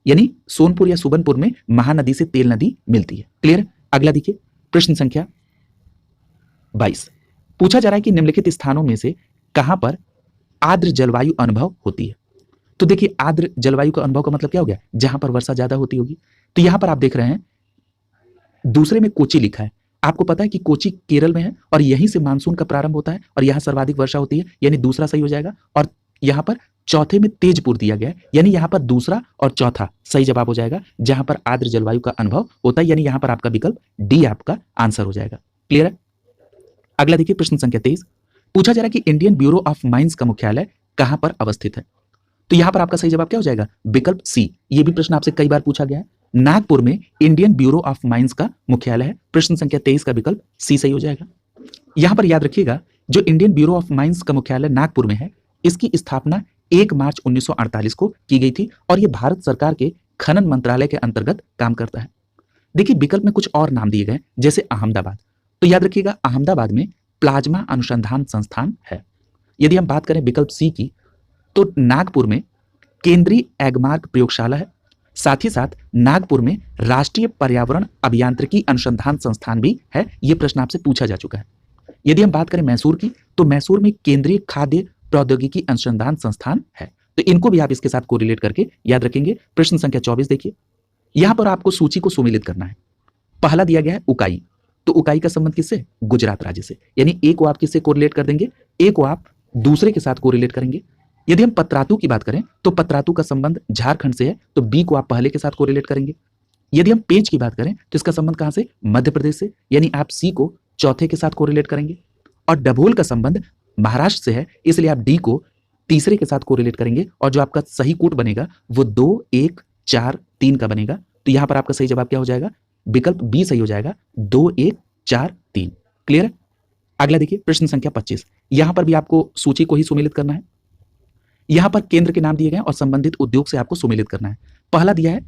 यानी सोनपुर या सुबर्णपुर में महानदी से तेल नदी मिलती है। क्लियर है। अगला देखिए प्रश्न संख्या 22। पूछा जा रहा है कि निम्नलिखित स्थानों में से कहां पर आर्द्र जलवायु अनुभव होती है। तो देखिए आर्द्र जलवायु का अनुभव का मतलब क्या हो गया? जहां पर वर्षा ज्यादा होती होगी। तो यहां पर आप देख रहे हैं दूसरे में कोची लिखा है। आपको पता है कि कोची केरल में है और यहीं से मानसून का प्रारंभ होता है और यहां सर्वाधिक वर्षा होती है, यानी दूसरा सही हो जाएगा। और यहां पर चौथे में तेजपुर दिया गया है, यानी यहां पर दूसरा और चौथा सही जवाब हो जाएगा, जहां पर आर्द्र जलवायु का अनुभव होता है, यानी यहां पर आपका विकल्प डी आपका आंसर हो जाएगा। क्लियर है। अगला देखिए प्रश्न संख्या 23। पूछा जा रहा है कि इंडियन ब्यूरो ऑफ माइंस का मुख्यालय कहां पर अवस्थित है। तो यहां पर आपका सही जवाब क्या हो जाएगा? विकल्प सी। ये भी प्रश्न आपसे कई बार पूछा गया है। नागपुर में इंडियन ब्यूरो ऑफ माइंस का मुख्यालय है। प्रश्न संख्या 23 का विकल्प सी सही हो जाएगा। यहां पर याद रखिएगा जो इंडियन ब्यूरो ऑफ माइंस का मुख्यालय नागपुर में है, इसकी स्थापना 1 मार्च 1948 को की गई थी और यह भारत सरकार के खनन मंत्रालय के अंतर्गत काम करता है। देखिए विकल्प में कुछ और नाम दिए गए जैसे अहमदाबाद। तो याद रखिएगा अहमदाबाद में प्लाज्मा अनुसंधान संस्थान है। यदि हम बात करें विकल्प सी की तो नागपुर में केंद्रीय एगमार्क प्रयोगशाला है। साथ ही साथ नागपुर में राष्ट्रीय पर्यावरण अभियांत्रिकी अनुसंधान संस्थान भी है। यह प्रश्न आपसे पूछा जा चुका है। यदि हम बात करें मैसूर की तो मैसूर में केंद्रीय खाद्य प्रौद्योगिकी अनुसंधान संस्थान है। तो इनको भी आप इसके साथ कोरिलेट करके याद रखेंगे। प्रश्न संख्या 24 देखिए, यहां पर आपको सूची को सुमेलित करना है। पहला दिया गया है उकाई। तो उकाई का संबंध किससे? गुजरात राज्य से, यानी एक को आप किससे कोरिलेट कर देंगे? एक को आप दूसरे के साथ कोरिलेट करेंगे। यदि हम पतरातू की बात करें तो पतरातू का संबंध झारखंड से है, तो बी को आप पहले के साथ कोरिलेट करेंगे। यदि हम पेंच की बात करें तो इसका संबंध कहां से? मध्य प्रदेश से, यानी आप सी को चौथे के साथ कोरिलेट करेंगे। और डभोल का संबंध महाराष्ट्र से है, इसलिए आप डी को तीसरे के साथ कोरिलेट करेंगे और जो आपका सही कूट बनेगा वो 2 1 4 3 का बनेगा। तो यहां पर आपका सही जवाब क्या हो जाएगा? विकल्प बी सही हो जाएगा, 2 1 4 3। क्लियर है। अगला देखिए प्रश्न संख्या 25। यहां पर भी आपको सूची को ही सुमेलित करना है। यहां पर केंद्र के नाम दिए गए और संबंधित उद्योग से आपको सुमेलित करना है। पहला दिया है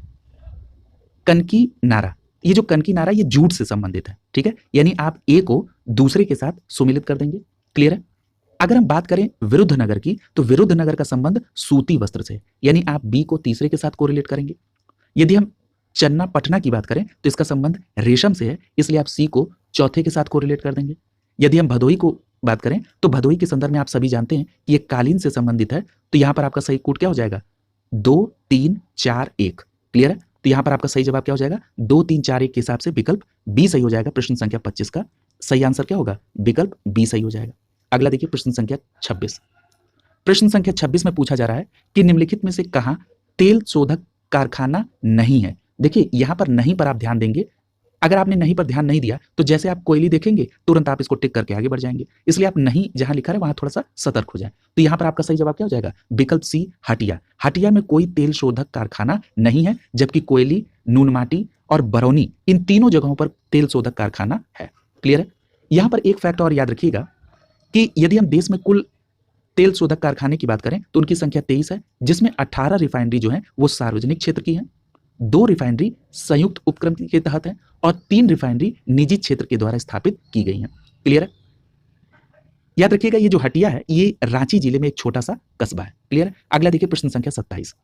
कनकी नारा। ये जो कनकी नारा ये जूट से संबंधित है। ठीक है, यानी आप ए को दूसरे के साथ सुमेलित कर देंगे। क्लियर है। अगर हम बात करें विरुद्धनगर की तो विरुद्धनगर का संबंध सूती वस्त्र से, यानी आप बी को तीसरे के साथ कोरिलेट करेंगे। यदि हम चन्ना पटना की बात करें तो इसका संबंध रेशम से है, इसलिए आप सी को चौथे के साथ कोरिलेट कर देंगे। यदि हम भदोई को बात करें तो भदोई के संदर्भ में आप सभी जानते हैं कि ये कालीन से संबंधित है, तो यहां पर आपका सही कूट क्या हो जाएगा? 2 3 4 1। क्लियर है। तो तो यहाँ पर आपका सही जवाब क्या हो जाएगा? 2 3 4 1 के हिसाब से विकल्प बी सही हो जाएगा। प्रश्न संख्या 25 का सही आंसर क्या होगा? विकल्प बी सही हो जाएगा। अगला देखिए प्रश्न संख्या 26। प्रश्न संख्या 26 में पूछा जा रहा है कि निम्नलिखित में से कहां तेल शोधक कारखाना नहीं है। देखिए यहां पर नहीं पर आप ध्यान देंगे, अगर आपने नहीं पर ध्यान नहीं दिया तो जैसे आप कोयली देखेंगे तुरंत आप इसको टिक करके आगे बढ़ जाएंगे, इसलिए आप नहीं जहां लिखा है वहां थोड़ा सा सतर्क हो जाए। तो यहां पर आपका सही जवाब क्या हो जाएगा? विकल्प सी हटिया। हटिया में कोई तेल शोधक कारखाना नहीं है, जबकि कोयली, नून माटी और बरौनी इन तीनों जगहों पर तेल शोधक कारखाना है। क्लियर है? यहां पर एक फैक्ट और याद रखिएगा कि यदि हम देश में कुल तेल शोधक कारखाने की बात करें तो उनकी संख्या 23 है, जिसमें 18 रिफाइनरी जो है वो सार्वजनिक क्षेत्र की है, 2 रिफाइनरी संयुक्त उपक्रम के तहत है और 3 रिफाइनरी निजी क्षेत्र के द्वारा स्थापित की गई हैं। क्लियर है? याद रखिएगा ये जो हटिया है ये रांची जिले में एक छोटा सा कस्बा है। क्लियर है? अगला देखिए प्रश्न संख्या 27।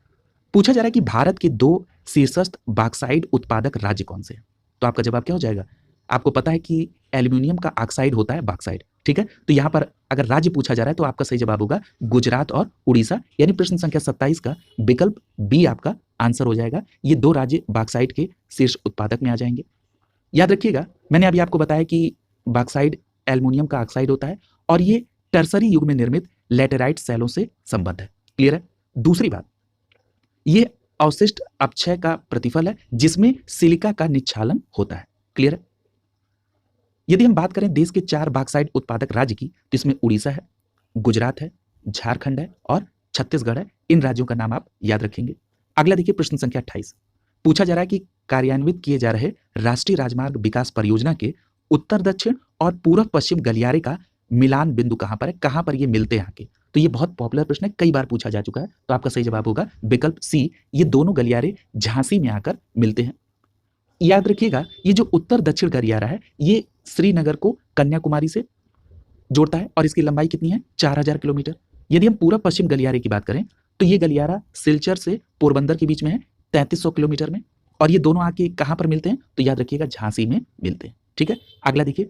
पूछा जा रहा है कि भारत के 2 शीर्षस्थ बॉक्साइट उत्पादक राज्य कौन से हैं? तो आपका जवाब क्या हो जाएगा? आपको पता है कि एल्यूमिनियम का ऑक्साइड होता है बॉक्साइट, ठीक है? तो यहां पर अगर राज्य पूछा जा रहा है तो आपका सही जवाब होगा गुजरात और उड़ीसा, यानी प्रश्न संख्या 27 का विकल्प बी आपका आंसर हो जाएगा। ये 2 राज्य बॉक्साइट के शीर्ष उत्पादक में आ जाएंगे। याद रखिएगा मैंने अभी आपको बताया कि बॉक्साइट एल्युमिनियम का ऑक्साइड होता है और ये टर्सरी युग में निर्मित लैटेराइट सेलों से संबद्ध है। क्लियर है? दूसरी बात, ये अवशिष्ट अपक्षय का प्रतिफल है जिसमें सिलिका का निक्षालन होता है। क्लियर है? यदि हम बात करें देश के 4 बॉक्साइट उत्पादक राज्य की तो इसमें उड़ीसा है, गुजरात है, झारखंड है और छत्तीसगढ़ है। इन राज्यों का नाम आप याद रखेंगे। अगला देखिए प्रश्न संख्या 28। पूछा जा रहा है कि कार्यान्वित किए जा रहे राष्ट्रीय राजमार्ग विकास परियोजना के उत्तर दक्षिण और पूर्व पश्चिम गलियारे का मिलान बिंदु कहां पर है? कहां पर ये मिलते हैं आके? तो ये बहुत पॉपुलर प्रश्न है, कई बार पूछा जा चुका है। तो आपका सही जवाब होगा विकल्प सी, ये दोनों गलियारे झांसी में आकर मिलते हैं। याद रखिएगा ये जो उत्तर दक्षिण गलियारा है ये श्रीनगर को कन्याकुमारी से जोड़ता है और इसकी लंबाई कितनी है? 4000 किलोमीटर। यदि हम पूर्व पश्चिम गलियारे की बात करें तो ये गलियारा सिलचर से पोरबंदर के बीच में है 3300 किलोमीटर में, और ये दोनों आके कहां पर मिलते हैं? तो याद रखिएगा झांसी में मिलते हैं। ठीक है? अगला देखिए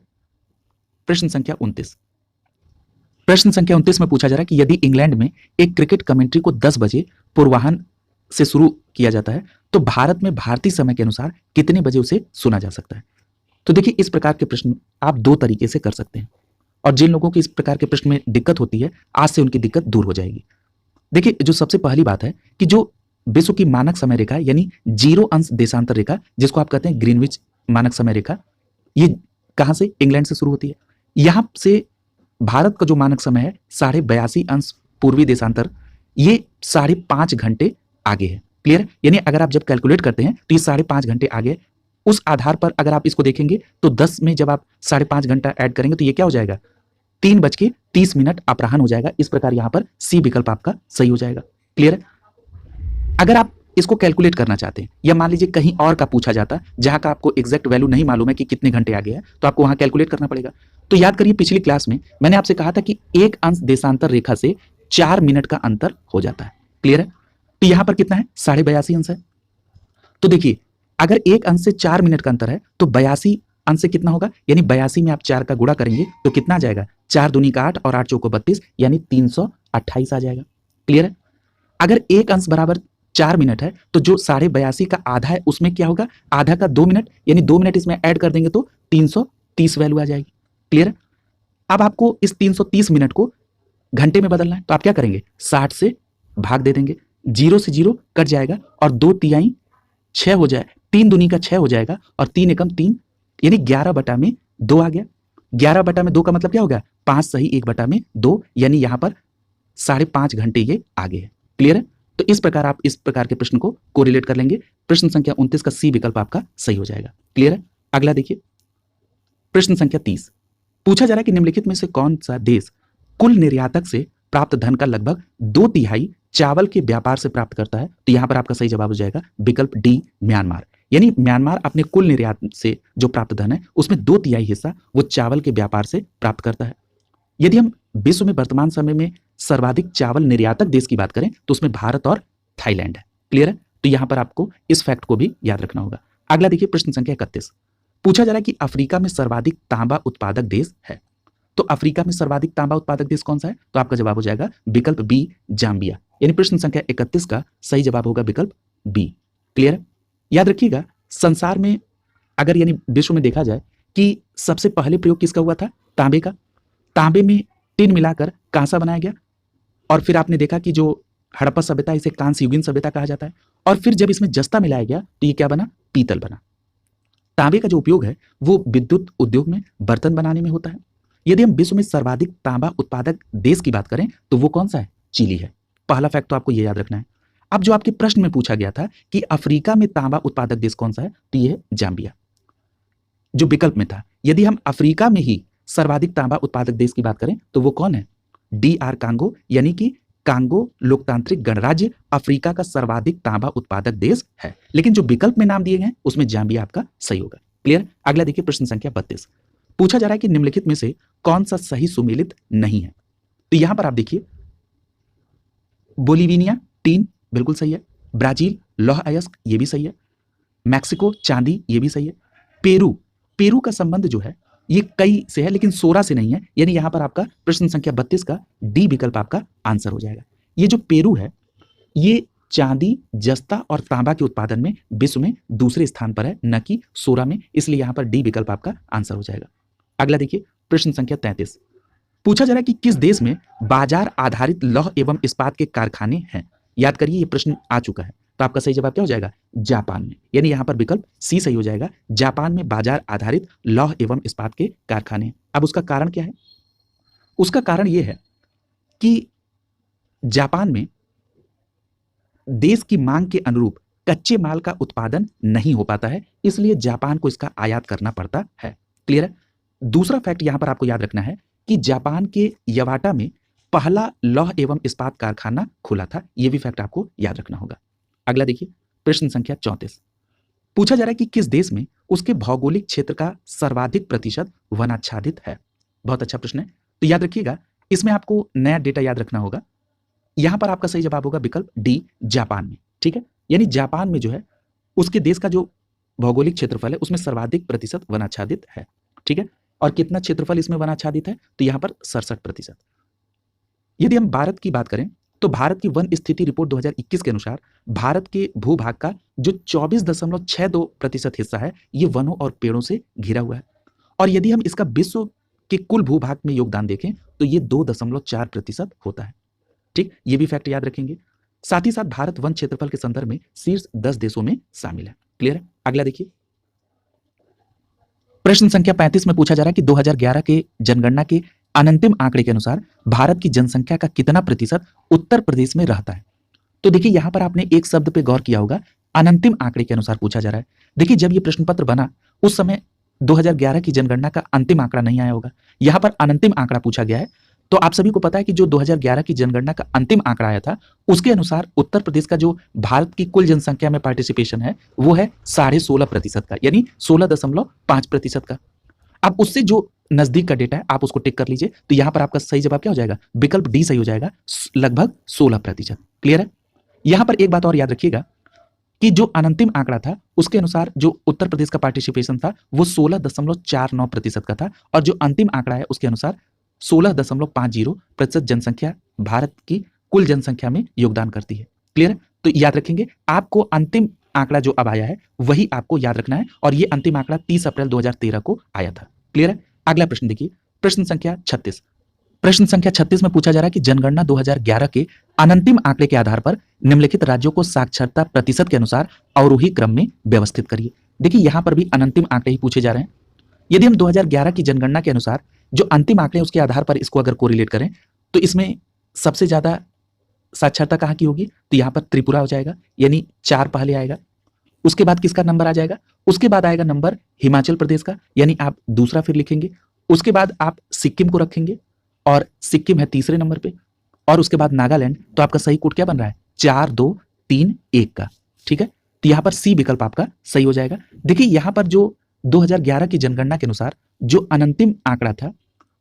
प्रश्न संख्या 29। प्रश्न संख्या 29 में पूछा जा रहा है कि यदि इंग्लैंड में एक क्रिकेट कमेंट्री को 10 बजे पूर्वाह्न से शुरू किया जाता है तो भारत में भारतीय समय के अनुसार कितने बजे उसे सुना जा सकता है? तो देखिए इस प्रकार के प्रश्न आप 2 तरीके से कर सकते हैं, और जिन लोगों की इस प्रकार के प्रश्न में दिक्कत होती है आज से उनकी दिक्कत दूर हो जाएगी। देखिए जो सबसे पहली बात है कि जो विश्व की मानक समय रेखा यानी 0 अंश देशांतर रेखा जिसको आप कहते हैं ग्रीनविच मानक समय रेखा, ये कहां से? इंग्लैंड से शुरू होती है। यहां से भारत का जो मानक समय है 82.5 अंश पूर्वी देशांतर, ये 5.5 घंटे आगे है। क्लियर है? यानी अगर आप जब कैलकुलेट करते हैं तो ये 5.5 घंटे आगे, उस आधार पर अगर आप इसको देखेंगे तो 10 में जब आप 5.5 घंटा ऐड करेंगे तो ये क्या हो जाएगा? 3:30 अपराह्न हो जाएगा। इस प्रकार यहां पर सी विकल्प आपका सही हो जाएगा। क्लियर है? अगर आप इसको कैलकुलेट करना चाहते हैं या मान लीजिए कहीं और का पूछा जाता जहां का आपको एग्जैक्ट वैल्यू नहीं मालूम है कि कितने घंटे आगे है, तो आपको वहां कैलकुलेट करना पड़ेगा। तो याद करिए पिछली क्लास में मैंने आपसे कहा था कि 1 अंश देशांतर रेखा से 4 मिनट का अंतर हो जाता है। क्लियर है? तो यहां पर कितना है? 82.5 अंश है। तो देखिए अगर 1 अंश से 4 मिनट का अंतर है तो 82 अंश से कितना होगा? यानी 82 में आप 4 का गुणा करेंगे तो कितना आ जाएगा? 4 दूनी का 8 और 8 चौको 32 यानी 328 आ जाएगा। क्लियर है? अगर 1 अंश बराबर 4 मिनट है तो जो 82.5 का आधा है उसमें क्या होगा? आधा का 2 मिनट, यानी 2 मिनट इसमें ऐड कर देंगे तो 330 वैल्यू आ जाएगी। क्लियर है? अब आपको इस 330 मिनट को घंटे में बदलना है तो आप क्या करेंगे? 60 से भाग दे देंगे, 0 से 0 कट जाएगा और 2 तिहाई 6 हो जाए, 3 दूनी का 6 हो जाएगा और 3 एकम 3 यानी 11/2 आ गया। 11/2 का मतलब क्या हो गया? 5 सही 1/2 यानी यहां पर 5.5 घंटे ये आगे है। क्लियर है? तो इस प्रकार आप इस प्रकार के प्रश्न को कोरिलेट कर लेंगे। प्रश्न संख्या 29 का सी विकल्प आपका सही हो जाएगा। क्लियर है? अगला देखिए प्रश्न संख्या 30। पूछा जा रहा है कि निम्नलिखित में से कौन सा देश कुल निर्यातक से प्राप्त धन का लगभग 2/3 चावल के व्यापार से प्राप्त करता है? तो यहां पर आपका सही जवाब हो जाएगा विकल्प डी, म्यांमार। यानी म्यांमार अपने कुल निर्यात से जो प्राप्त धन है उसमें 2/3 हिस्सा वो चावल के व्यापार से प्राप्त करता है। यदि हम विश्व में वर्तमान समय में सर्वाधिक चावल निर्यातक देश की बात करें तो उसमें भारत और थाईलैंड है। क्लियर है? तो यहां पर आपको इस फैक्ट को भी याद रखना होगा। अगला देखिए प्रश्न संख्या 31। पूछा जा रहा है कि अफ्रीका में सर्वाधिक तांबा उत्पादक देश है, तो अफ्रीका में सर्वाधिक तांबा उत्पादक देश कौन सा है? तो आपका जवाब हो जाएगा विकल्प बी, जाम्बिया। यानी प्रश्न संख्या 31 का सही जवाब होगा विकल्प बी। क्लियर है? याद रखिएगा, संसार में अगर यानी विश्व में देखा जाए कि सबसे पहले प्रयोग किसका हुआ था? तांबे का। तांबे में टिन मिलाकर कांसा बनाया गया और फिर आपने देखा कि जो हड़प्पा सभ्यता, इसे कांस्य युगीन सभ्यता कहा जाता है। और फिर जब इसमें जस्ता मिलाया गया तो ये क्या बना? पीतल बना। तांबे का जो उपयोग है वो विद्युत उद्योग में, बर्तन बनाने में होता है। यदि हम विश्व में सर्वाधिक तांबा उत्पादक देश की बात करें तो वो कौन सा है? चिली है। पहला फैक्ट तो आपको ये याद रखना है। अब जो आपके प्रश्न में पूछा गया था कि अफ्रीका में तांबा उत्पादक देश कौन सा है, तो ये है जाम्बिया। जो विकल्प में था, यदि हम अफ्रीका में ही सर्वाधिक तांबा उत्पादक देश की बात करें तो वो कौन है? DR कांगो, यानी कि कांगो लोकतांत्रिक गणराज्य अफ्रीका का सर्वाधिक तांबा उत्पादक देश है। लेकिन जो विकल्प में नाम दिए गए उसमें जाम्बिया आपका सही होगा। क्लियर? अगला देखिए प्रश्न संख्या 32। पूछा जा रहा है कि निम्नलिखित में से कौन सा सही सुमेलित नहीं है। तो यहां पर आप देखिए, बोलिविया टीन बिल्कुल सही है, ब्राजील लौह अयस्क ये भी सही है, मैक्सिको चांदी ये भी सही है, पेरू का संबंध जो है ये कई से है लेकिन सोरा से नहीं है, यानी यहां पर आपका प्रश्न संख्या 32 का डी विकल्प आपका आंसर हो जाएगा। ये जो पेरू है ये चांदी, जस्ता और तांबा के उत्पादन में विश्व में दूसरे स्थान पर है, न कि सोरा में, इसलिए यहां पर डी विकल्प आपका आंसर हो जाएगा। अगला देखिए प्रश्न संख्या 33। पूछा जा रहा है कि किस देश में बाजार आधारित लौह एवं इस्पात के कारखाने हैं। याद करिए ये प्रश्न आ चुका है, तो आपका सही जवाब क्या हो जाएगा? जापान में, यानी यहां पर विकल्प सी सही हो जाएगा। जापान में बाजार आधारित लौह एवं इस्पात के कारखाने। अब उसका कारण क्या है? उसका कारण यह है कि जापान में देश की मांग के अनुरूप कच्चे माल का उत्पादन नहीं हो पाता है, इसलिए जापान को इसका आयात करना पड़ता है। क्लियर है? दूसरा फैक्ट यहां पर आपको याद रखना है कि जापान के यवाटा में पहला लौह एवं इस्पात कारखाना खुला था, यह भी फैक्ट आपको याद रखना होगा। अगला देखिए प्रश्न संख्या 34। पूछा जा रहा है कि किस देश में उसके भौगोलिक क्षेत्र का सर्वाधिक प्रतिशत वनाच्छादित है। बहुत अच्छा प्रश्न है, तो याद रखिएगा इसमें आपको नया डेटा याद रखना होगा। यहां पर आपका सही जवाब होगा विकल्प डी, जापान में। ठीक है, यानी जापान में जो है उसके देश का जो भौगोलिक क्षेत्रफल है उसमें सर्वाधिक प्रतिशत वनाच्छादित है। ठीक है, और कितना क्षेत्रफल इसमें वनाच्छादित है? तो यहां पर 67%। यदि हम भारत की बात करें तो भारत की वन स्थिति रिपोर्ट 2021 के अनुसार भारत के भूभाग का जो 24.62% हिस्सा है ये वनों और पेड़ों से घिरा हुआ है। और यदि हम इसका विश्व के कुल भूभाग में योगदान देखें तो ये 2.4% होता है। ठीक, ये भी फैक्ट याद रखेंगे। साथ ही साथ भारत वन क्षेत्रफल के संदर्भ में शीर्ष 10 देशों में शामिल है। क्लियर है? अगला देखिए प्रश्न संख्या 35 में पूछा जा रहा है कि 2011 के जनगणना के अनंतिम आंकड़े के अनुसार भारत की जनसंख्या का कितना प्रतिशत उत्तर प्रदेश में रहता है। तो देखिए यहां पर आपने एक शब्द पे गौर किया होगा, अनंतिम आंकड़े के अनुसार पूछा जा रहा है। देखिए जब ये प्रश्न पत्र बना उस समय 2011 की जनगणना का अंतिम आंकड़ा नहीं आया होगा, यहां पर अनंतिम आंकड़ा पूछा गया है। तो आप सभी को पता है कि जो 2011 की जनगणना का अंतिम आंकड़ा आया था उसके अनुसार उत्तर प्रदेश का जो भारत की कुल जनसंख्या में पार्टिसिपेशन है वो है 16.5% का, यानी 16.5% का। अब उससे जो नजदीक का डेटा है आप उसको टिक कर लीजिए, तो यहां पर आपका सही जवाब क्या हो जाएगा? विकल्प डी सही हो जाएगा, लगभग 16%। क्लियर है? यहां पर एक बात और याद रखिएगा कि जो अनंतिम आंकड़ा था उसके अनुसार जो उत्तर प्रदेश का पार्टिसिपेशन था वो 16.49% का था, और जो अंतिम आंकड़ा है उसके अनुसार 16.50% जनसंख्या भारत की कुल जनसंख्या में योगदान करती है। क्लियर है? तो याद रखेंगे, आपको अंतिम आंकड़ा जो अब आया है वही आपको याद रखना है, और ये अंतिम आंकड़ा 30 अप्रैल 2013 को आया था। क्लियर है? अगला प्रश्न देखिए प्रश्न संख्या 36। प्रश्न संख्या 36 में पूछा जा रहा है कि जनगणना 2011 के अनंतिम आंकड़े के आधार पर निम्नलिखित राज्यों को साक्षरता प्रतिशत के अनुसार अवरोही क्रम में व्यवस्थित करिए। देखिए यहां पर भी अनंतिम आंकड़े ही पूछे जा रहे हैं। यदि हम 2011 की जनगणना के अनुसार जो अंतिम आंकड़े उसके आधार पर इसको अगर कोरिलेट करें तो इसमें सबसे ज्यादा साक्षरता कहां की होगी? तो यहां पर त्रिपुरा हो जाएगा, यानी 4 पहले आएगा। उसके बाद किसका नंबर आ जाएगा? उसके बाद आएगा नंबर हिमाचल प्रदेश का, यानी आप दूसरा फिर लिखेंगे। उसके बाद आप सिक्किम को रखेंगे और सिक्किम है तीसरे नंबर पे, और उसके बाद नागालैंड। तो आपका सही कोड क्या बन रहा है? 4 2 3 1 का। ठीक है, तो यहां पर सी विकल्प आपका सही हो जाएगा। देखिए यहां पर जो 2011 की जनगणना के अनुसार जो अनंतिम आंकड़ा था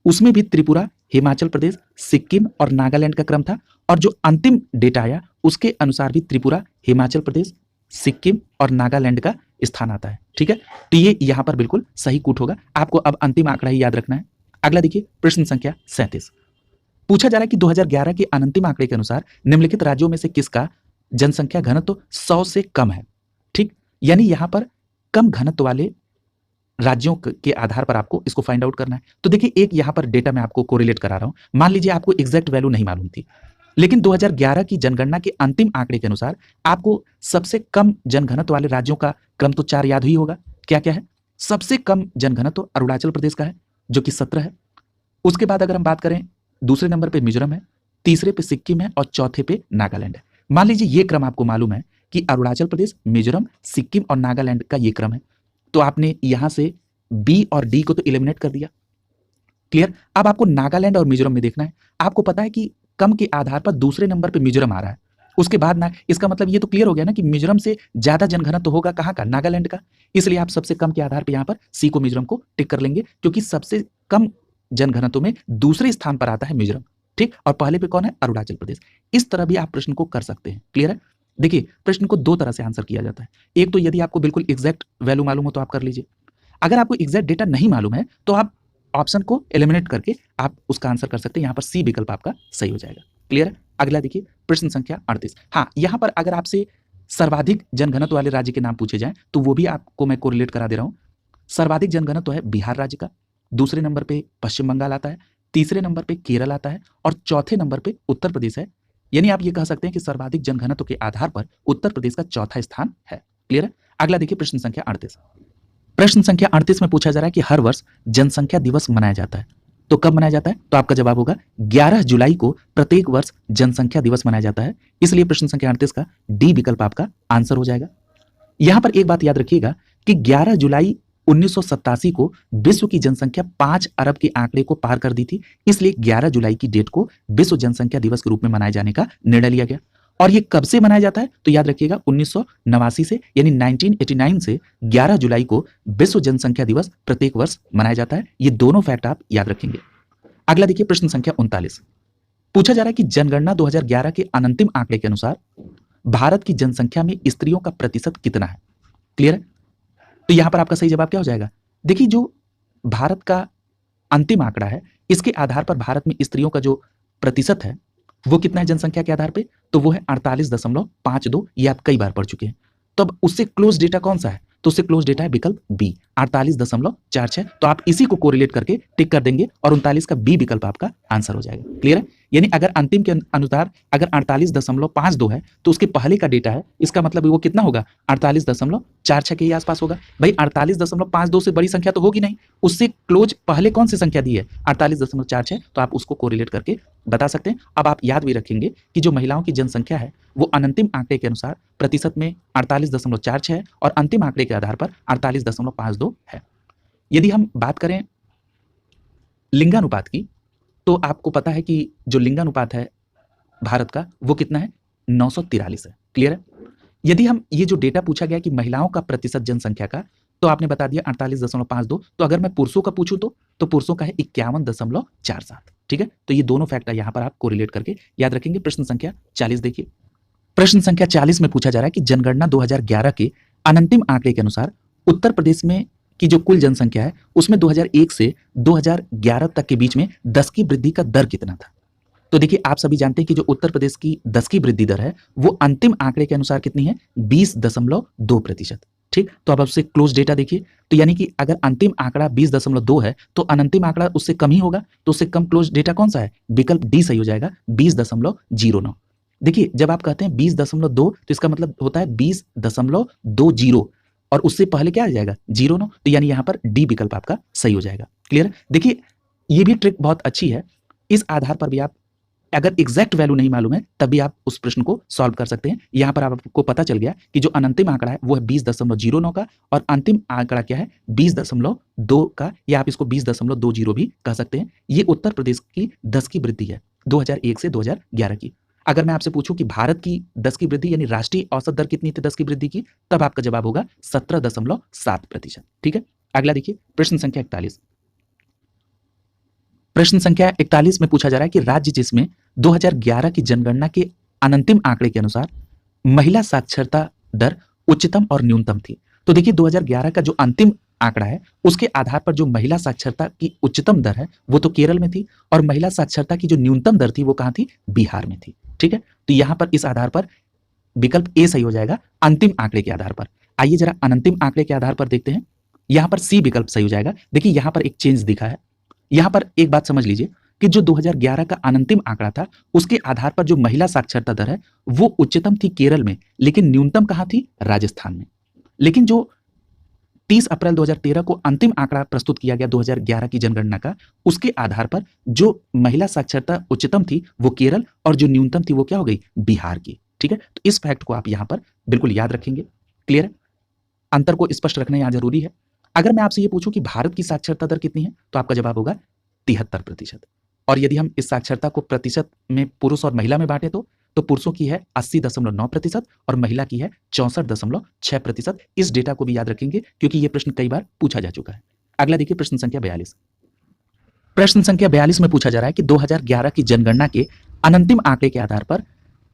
उसमें भी त्रिपुरा, हिमाचल प्रदेश, सिक्किम और नागालैंड का क्रम था, और जो अंतिम डेटा आया उसके अनुसार भी त्रिपुरा, हिमाचल प्रदेश, सिक्किम और नागालैंड का स्थान आता है। ठीक है, तो ये यहां पर बिल्कुल सही कूट होगा। आपको अब अंतिम आंकड़ा ही याद रखना है। अगला देखिए प्रश्न संख्या 37। पूछा जा रहा है कि 2011 के अनंतिम आंकड़े के अनुसार निम्नलिखित राज्यों में से किसका जनसंख्या घनत्व 100 से कम है। ठीक, यानी यहां पर कम घनत्व वाले राज्यों के आधार पर आपको इसको फाइंड आउट करना है। तो देखिए, एक यहां पर डेटा मैं आपको कोरिलेट करा रहा हूं। मान लीजिए आपको एग्जैक्ट वैल्यू नहीं मालूम थी, लेकिन 2011 की जनगणना के अंतिम आंकड़े के अनुसार आपको सबसे कम जनघनत्व वाले राज्यों का क्रम तो 4 याद ही होगा। क्या क्या है? सबसे कम जनघनत्व अरुणाचल प्रदेश का है, जो कि 17 है। उसके बाद अगर हम बात करें, दूसरे नंबर पे मिजोरम है, तीसरे पे सिक्किम है और चौथे पे नागालैंड है। मान लीजिए ये क्रम आपको मालूम है कि अरुणाचल प्रदेश, मिजोरम, सिक्किम और नागालैंड का ये क्रम है, तो आपने यहां से बी और डी को तो इलिमिनेट कर दिया। क्लियर? अब आपको नागालैंड और मिजोरम में देखना है। आपको पता है कि कम के आधार पर दूसरे नंबर पे मिजोरम आ रहा है, उसके बाद ना, इसका मतलब ये तो क्लियर हो गया ना कि मिजोरम से ज्यादा जनघनत्व होगा कहां का? नागालैंड का। इसलिए आप सबसे कम के आधार पर यहां पर सी को, मिजोरम को टिक कर लेंगे, क्योंकि सबसे कम जनघनत्व में दूसरे स्थान पर आता है मिजोरम। ठीक, और पहले पे कौन है? अरुणाचल प्रदेश। इस तरह भी आप प्रश्न को कर सकते हैं। क्लियर है? देखिए, प्रश्न को दो तरह से आंसर किया जाता है। एक तो यदि आपको बिल्कुल एग्जैक्ट वैल्यू मालूम हो तो आप कर लीजिए। अगर आपको एग्जैक्ट डेटा नहीं मालूम है तो आप ऑप्शन को एलिमिनेट करके आप उसका आंसर कर सकते हैं। यहां पर सी विकल्प आपका सही हो जाएगा। क्लियर है? अगला देखिए, प्रश्न संख्या 38। हाँ, यहां पर अगर आपसे सर्वाधिक जनघनत्व वाले राज्य के नाम पूछे जाएं तो वो भी आपको मैं कोरिलेट करा दे रहा हूं। सर्वाधिक जनघनत्व है बिहार राज्य का, दूसरे नंबर पे पश्चिम बंगाल आता है, तीसरे नंबर पे केरल आता है और चौथे नंबर पे उत्तर प्रदेश है। यानी आप ये कह सकते हैं कि सर्वाधिक जनघनत्व के आधार पर उत्तर प्रदेश का चौथा स्थान है। क्लियर है? अगला देखिए, प्रश्न संख्या 38। प्रश्न संख्या 38 में पूछा जा रहा है कि हर वर्ष जनसंख्या दिवस मनाया जाता है, तो कब मनाया जाता है? तो आपका जवाब होगा 11 जुलाई को प्रत्येक वर्ष जनसंख्या दिवस मनाया जाता है। इसलिए प्रश्न संख्या 38 का डी विकल्प आपका आंसर हो जाएगा। यहां पर एक बात याद रखिएगा कि 11 जुलाई 1987 को विश्व की जनसंख्या 5 अरब के आंकड़े को पार कर दी थी, इसलिए 11 जुलाई की डेट को विश्व जनसंख्या दिवस के रूप में मनाए जाने का निर्णय लिया गया। और ये कब से मनाया जाता है? तो याद रखिएगा 1989 से, यानी 1989 से 11 जुलाई को विश्व जनसंख्या दिवस प्रत्येक वर्ष मनाया जाता है। ये दोनों फैक्ट आप याद रखेंगे। अगला देखिए, प्रश्न संख्या 39। पूछा जा रहा है कि जनगणना 2011 के अनंतिम आंकड़े के अनुसार भारत की जनसंख्या में स्त्रियों का प्रतिशत कितना है? क्लियर है? तो यहां पर आपका सही जवाब क्या हो जाएगा? देखिए, जो भारत का अंतिम आंकड़ा है, इसके आधार पर भारत में स्त्रियों का जो प्रतिशत है वो कितना है जनसंख्या के आधार पे? तो वो है 48.52। ये आप कई बार पढ़ चुके हैं। तो अब उससे क्लोज डेटा कौन सा है? तो उससे क्लोज डेटा है विकल्प बी, 48.46। तो आप इसी को कोरिलेट करके टिक कर देंगे और 39 का बी विकल्प आपका आंसर हो जाएगा। क्लियर है? यानी अगर अंतिम के अनुसार अगर 48.52 है तो उसके पहले का डेटा है, इसका मतलब वो कितना होगा? 48.46 के आसपास होगा। भाई 48.52 से बड़ी संख्या तो होगी नहीं, उससे क्लोज पहले कौन सी संख्या दी है? 48.46। तो आप उसको कोरिलेट करके बता सकते हैं। अब आप याद भी रखेंगे कि जो महिलाओं की जनसंख्या है वो अनंतिम आंकड़े के अनुसार प्रतिशत में 48.46 है और अंतिम आंकड़े के आधार पर 48.52 है। यदि हम बात करें लिंगानुपात की, तो आपको पता है कि जो लिंगानुपात है भारत का वो कितना है? 943 है। क्लियर है? यदि हम ये जो डेटा पूछा गया कि महिलाओं का प्रतिशत जनसंख्या का, तो आपने बता दिया 48.52। तो अगर मैं पुरुषों का पूछूं तो पुरुषों का है 51.47। ठीक है? तो ये दोनों फैक्टर यहां पर आप कोरिलेट करके याद रखेंगे। प्रश्न संख्या 40 देखिए। प्रश्न संख्या 40 में पूछा जा रहा है कि जनगणना 2011 के अनंतिम आंकड़े के अनुसार उत्तर प्रदेश में की जो कुल जनसंख्या है उसमें 2001 से 2011 तक के बीच में 10 की वृद्धि का दर कितना था? तो देखिए, आप सभी जानते हैं कि जो उत्तर प्रदेश की 10 की वृद्धि दर है वो अंतिम आंकड़े के अनुसार कितनी है? 20.2%। ठीक, तो अब उससे क्लोज डेटा देखिए। तो यानी कि अगर अंतिम आंकड़ा 20.2 है तो अनंतिम आंकड़ा उससे कम ही होगा, तो उससे कम क्लोज डेटा कौन सा है? विकल्प डी सही हो जाएगा, 20.09। देखिए, जब आप कहते हैं 20.2 तो इसका मतलब होता है 20.20 और उससे पहले क्या आ जाएगा? 09। तो यानी यहां पर डी विकल्प आपका सही हो जाएगा। क्लियर? देखिए, ये भी ट्रिक बहुत अच्छी है। इस आधार पर भी आप अगर एग्जैक्ट वैल्यू नहीं मालूम है तब भी आप उस प्रश्न को सॉल्व कर सकते हैं। यहां पर आपको पता चल गया कि जो अनंतिम आंकड़ा है वो है 20.09 का और अंतिम आंकड़ा क्या है? 20.2 का, या आप इसको 20.20 भी कह सकते हैं। ये उत्तर प्रदेश की 10 की वृद्धि है 2001 से 2011 की। अगर मैं आपसे पूछूं कि भारत की 10 की वृद्धि यानी राष्ट्रीय औसत दर कितनी थी 10 की वृद्धि की, तब आपका जवाब होगा 17.7%। ठीक है? अगला देखिए, प्रश्न संख्या 41। प्रश्न संख्या 41 में पूछा जा रहा है कि राज्य जिसमें 2011 की जनगणना के अनंतिम आंकड़े के अनुसार महिला साक्षरता दर उच्चतम और न्यूनतम थी। तो देखिए, 2011 का जो अंतिम आंकड़ा है उसके आधार पर जो महिला साक्षरता की उच्चतम दर है वो तो केरल में थी और महिला साक्षरता की जो न्यूनतम दर थी वो कहां थी? बिहार में थी। ठीक है? तो यहां पर इस आधार पर विकल्प ए सही हो जाएगा अंतिम आंकड़े के आधार पर। आइए जरा अनंतिम आंकड़े के आधार पर देखते हैं। यहां पर सी विकल्प सही हो जाएगा। देखिए यहां पर एक चेंज दिखा है। यहां पर एक बात समझ लीजिए कि जो 2011 का अनंतिम आंकड़ा था, उसके आधार पर जो महिला साक्षरता दर है वो उच्चतम थी केरल में, लेकिन न्यूनतम कहां थी? राजस्थान में। लेकिन जो 30 अप्रैल 2013 को अंतिम आंकड़ा प्रस्तुत किया गया 2011 की जनगणना का, उसके आधार पर जो महिला साक्षरता उच्चतम थी वो केरल और जो न्यूनतम थी वो क्या हो गई? बिहार की। ठीक है, तो इस फैक्ट को आप यहां पर बिल्कुल याद रखेंगे। क्लियर है? अंतर को स्पष्ट रखना यहां जरूरी है। अगर मैं आपसे ये पूछूं कि भारत की साक्षरता दर कितनी है, तो आपका जवाब होगा 73%। और यदि हम इस साक्षरता को प्रतिशत में पुरुष और महिला में बांटे तो पुरुषों की है 80.9% और महिला की है 64.6%। इस डेटा को भी याद रखेंगे क्योंकि यह प्रश्न कई बार पूछा जा चुका है। अगला देखिए प्रश्न संख्या 42। प्रश्न संख्या 42 में पूछा जा रहा है कि 2011 की जनगणना के अनंतिम आंकड़े के आधार पर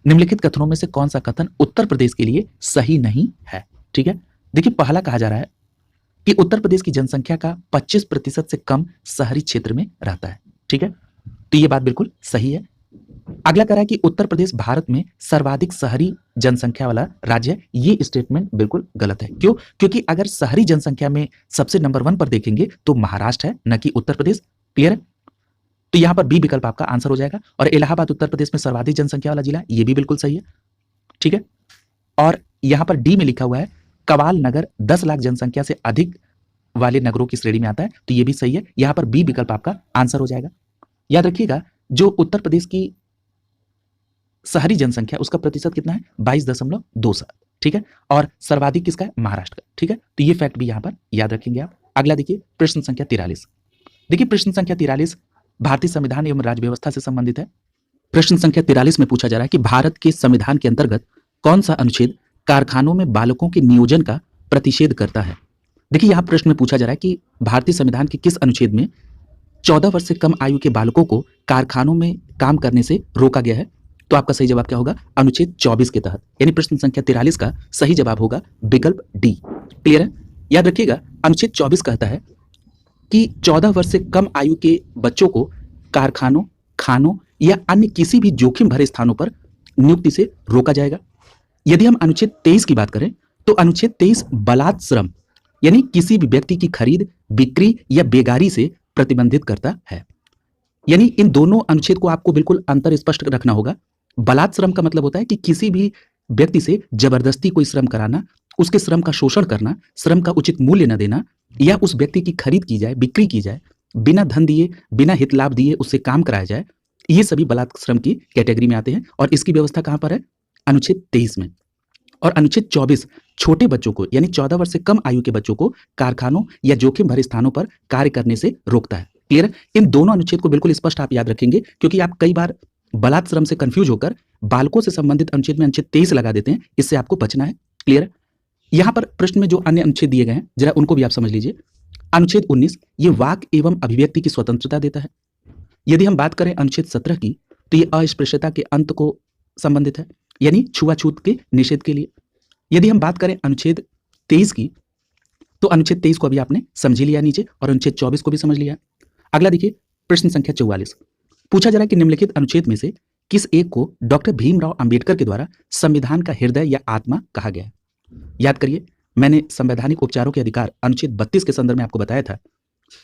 निम्नलिखित कथनों में से कौन सा कथन उत्तर प्रदेश के लिए सही नहीं है। ठीक है, देखिए पहला कहा जा रहा है कि उत्तर प्रदेश की जनसंख्या का 25% से कम शहरी क्षेत्र में रहता है। ठीक है, तो यह बात बिल्कुल सही है। अगला कह रहा है कि उत्तर प्रदेश भारत में सर्वाधिक शहरी जनसंख्या वाला राज्य है। ये स्टेटमेंट बिल्कुल गलत है। क्यों? क्योंकि अगर शहरी जनसंख्या में सबसे नंबर 1 पर देखेंगे तो महाराष्ट्र है, न कि उत्तर प्रदेश। क्लियर है? तो यहां पर बी विकल्प आपका आंसर हो जाएगा। और इलाहाबाद उत्तर प्रदेश में सर्वाधिक जनसंख्या वाला जिला, ये भी बिल्कुल सही है। ठीक है, और यहां पर डी में लिखा हुआ है कवाल नगर 10 लाख जनसंख्या से अधिक वाले नगरों की श्रेणी में आता है, तो यह भी सही है। यहां पर बी विकल्प आपका आंसर हो जाएगा। याद रखिएगा जो उत्तर प्रदेश की शहरी जनसंख्या उसका प्रतिशत कितना है? 22.27। ठीक है, और सर्वाधिक किसका है? महाराष्ट्र का। ठीक है, तो ये फैक्ट भी यहां पर याद रखेंगे आप। अगला देखिए प्रश्न संख्या 43। देखिए प्रश्न संख्या 43 भारतीय संविधान एवं राज्य व्यवस्था से संबंधित है। प्रश्न संख्या 43 में पूछा जा रहा है कि भारत के संविधान के अंतर्गत कौन सा अनुच्छेद कारखानों में बालकों के नियोजन का प्रतिषेध करता है। देखिए यहां प्रश्न में पूछा जा रहा है कि भारतीय संविधान के किस अनुच्छेद में 14 वर्ष से कम आयु के बालकों को कारखानों में काम करने से रोका गया है। तो आपका सही जवाब क्या होगा? अनुच्छेद 24 के तहत। यानी प्रश्न संख्या 43 का सही जवाब होगा विकल्प डी। क्लियर है? याद रखिएगा अनुच्छेद 24 कहता है कि 14 वर्ष से कम आयु के बच्चों को कारखानों, खानों या अन्य किसी भी जोखिम भरे स्थानों पर नियुक्ति से रोका जाएगा। यदि हम अनुच्छेद 23 की बात करें तो अनुच्छेद 23 बलात् श्रम यानी किसी भी व्यक्ति की खरीद, बिक्री या बेगारी से प्रतिबंधित करता है। यानी इन दोनों अनुच्छेद को आपको बिल्कुल अंतर स्पष्ट रखना होगा। बलात् श्रम का मतलब होता है कि किसी भी व्यक्ति से जबरदस्ती कोई श्रम कराना, उसके श्रम का शोषण करना, श्रम का उचित मूल्य न देना या उस व्यक्ति की खरीद की जाए, बिक्री की जाए, बिना धन दिए, बिना हित लाभ दिए उससे काम कराया जाए, ये सभी बलात् श्रम की कैटेगरी में आते हैं। और इसकी व्यवस्था कहां पर है? अनुच्छेद 23 में। और अनुच्छेद 24 छोटे बच्चों को यानी 14 वर्ष से कम आयु के बच्चों को कारखानों या जोखिम भरे स्थानों पर कार्य करने से रोकता है। क्लियर है? इन दोनों अनुच्छेद को बिल्कुल स्पष्ट आप याद रखेंगे क्योंकि आप कई बार बलात् श्रम से कंफ्यूज होकर बालकों से संबंधित अनुच्छेद में अनुच्छेद 23 लगा देते हैं। इससे आपको बचना है। क्लियर है? यहां पर प्रश्न में जो अन्य अनुच्छेद दिए गए हैं जरा उनको भी आप समझ लीजिए। अनुच्छेद 19 ये वाक एवं अभिव्यक्ति की स्वतंत्रता देता है। यदि हम बात करें अनुच्छेद 17 की तो ये अस्पृश्यता के अंत को संबंधित है यानी छुआछूत के निषेध के लिए। यदि हम बात करें अनुच्छेद 23 की तो अनुच्छेद 23 को अभी आपने समझ लिया नीचे और अनुच्छेद 24 को भी समझ लिया। अगला देखिए प्रश्न संख्या 44। पूछा जा रहा है कि निम्नलिखित अनुच्छेद में से किस एक को डॉक्टर भीमराव अंबेडकर के द्वारा संविधान का हृदय या आत्मा कहा गया है। याद करिए मैंने संवैधानिक उपचारों के अधिकार अनुच्छेद 32 के संदर्भ में आपको बताया था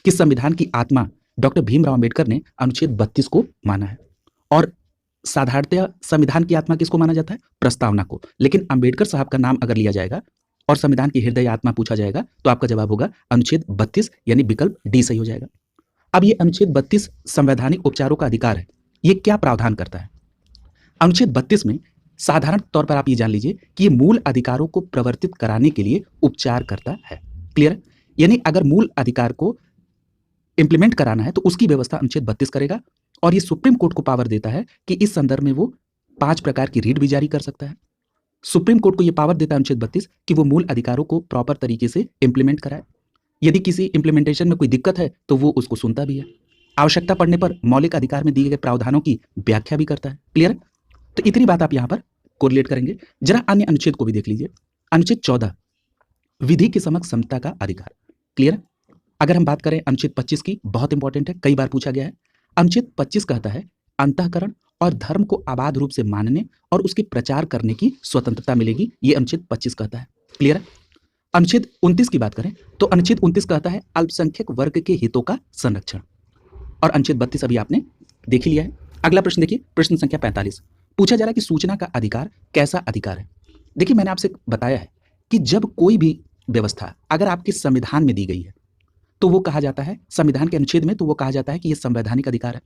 कि संविधान की आत्मा डॉक्टर भीमराव अंबेडकर ने अनुच्छेद 32 को माना है। और साधारणतः संविधान की आत्मा किसको माना जाता है? प्रस्तावना को। लेकिन अंबेडकर साहब का नाम अगर लिया जाएगा और संविधान की हृदय आत्मा पूछा जाएगा तो आपका जवाब होगा अनुच्छेद 32 यानी विकल्प डी सही हो जाएगा। अब ये अनुच्छेद 32 संवैधानिक उपचारों का अधिकार है, ये क्या प्रावधान करता है? अनुच्छेद 32 में साधारण तौर पर आप ये जान लीजिए कि ये मूल अधिकारों को प्रवर्तित कराने के लिए उपचार करता है। क्लियर? यानी अगर मूल अधिकार को इंप्लीमेंट कराना है तो उसकी व्यवस्था अनुच्छेद 32 करेगा। और ये सुप्रीम कोर्ट को पावर देता है कि इस संदर्भ में वो 5 प्रकार की रीट भी जारी कर सकता है। सुप्रीम कोर्ट को ये पावर देता है अनुच्छेद 32 कि वो मूल अधिकारों को प्रॉपर तरीके से इंप्लीमेंट कराए। यदि किसी इंप्लीमेंटेशन में कोई दिक्कत है तो वो उसको सुनता भी है। आवश्यकता पड़ने पर मौलिक अधिकार में दिए गए प्रावधानों की व्याख्या भी करता है। क्लियर? तो इतनी बात आप यहां पर कोरिलेट करेंगे। जरा अन्य अनुच्छेद को भी देख लीजिए। अनुच्छेद 14 विधि के समक्ष समता का अधिकार। क्लियर? अगर हम बात करें अनुच्छेद 25 की, बहुत इंपॉर्टेंट है, कई बार पूछा गया है। अनुच्छेद 25 कहता है अंतःकरण और धर्म को अबाध रूप से मानने और उसके प्रचार करने की स्वतंत्रता मिलेगी। ये अनुच्छेद 25 कहता है। क्लियर है? अनुच्छेद 29 की बात करें तो अनुच्छेद 29 कहता है अल्पसंख्यक वर्ग के हितों का संरक्षण, और अनुच्छेद 32 अभी आपने देख ही लिया है। अगला प्रश्न देखिए, प्रश्न संख्या 45 पूछा जा रहा है कि सूचना का अधिकार कैसा अधिकार है। देखिए, मैंने आपसे बताया है कि जब कोई भी व्यवस्था अगर आपके संविधान में दी गई है तो वो कहा जाता है, संविधान के अनुच्छेद में, तो वो कहा जाता है कि ये संवैधानिक अधिकार है।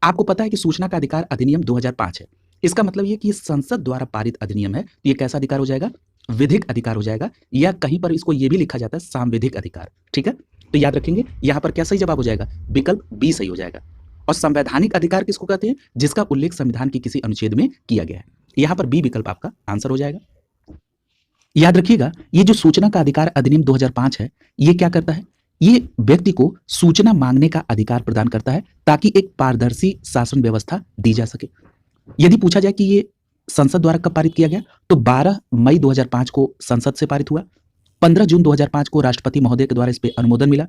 आपको पता है कि सूचना का अधिकार अधिनियम 2005 है। इसका मतलब ये कि ये संसद द्वारा पारित अधिनियम है, तो ये कैसा अधिकार हो जाएगा? विधिक अधिकार हो जाएगा, या कहीं पर इसको ये भी लिखा जाता है सांविधिक अधिकार। ठीक है, तो याद रखेंगे यहां पर क्या सही जवाब हो जाएगा? विकल्प बी सही हो जाएगा। और संवैधानिक अधिकार किसको कहते हैं? जिसका उल्लेख संविधान के किसी अनुच्छेद में किया गया है। यहां पर बी विकल्प आपका आंसर हो जाएगा। याद रखिएगा, ये जो सूचना का अधिकार अधिनियम 2005 है, ये क्या करता है? ये व्यक्ति को सूचना मांगने का अधिकार प्रदान करता है ताकि एक पारदर्शी शासन व्यवस्था दी जा सके। यदि पूछा जाए कि ये संसद द्वारा कब पारित किया गया, तो 12 मई 2005 को संसद से पारित हुआ, 15 जून 2005 को राष्ट्रपति महोदय के द्वारा इस पर अनुमोदन मिला,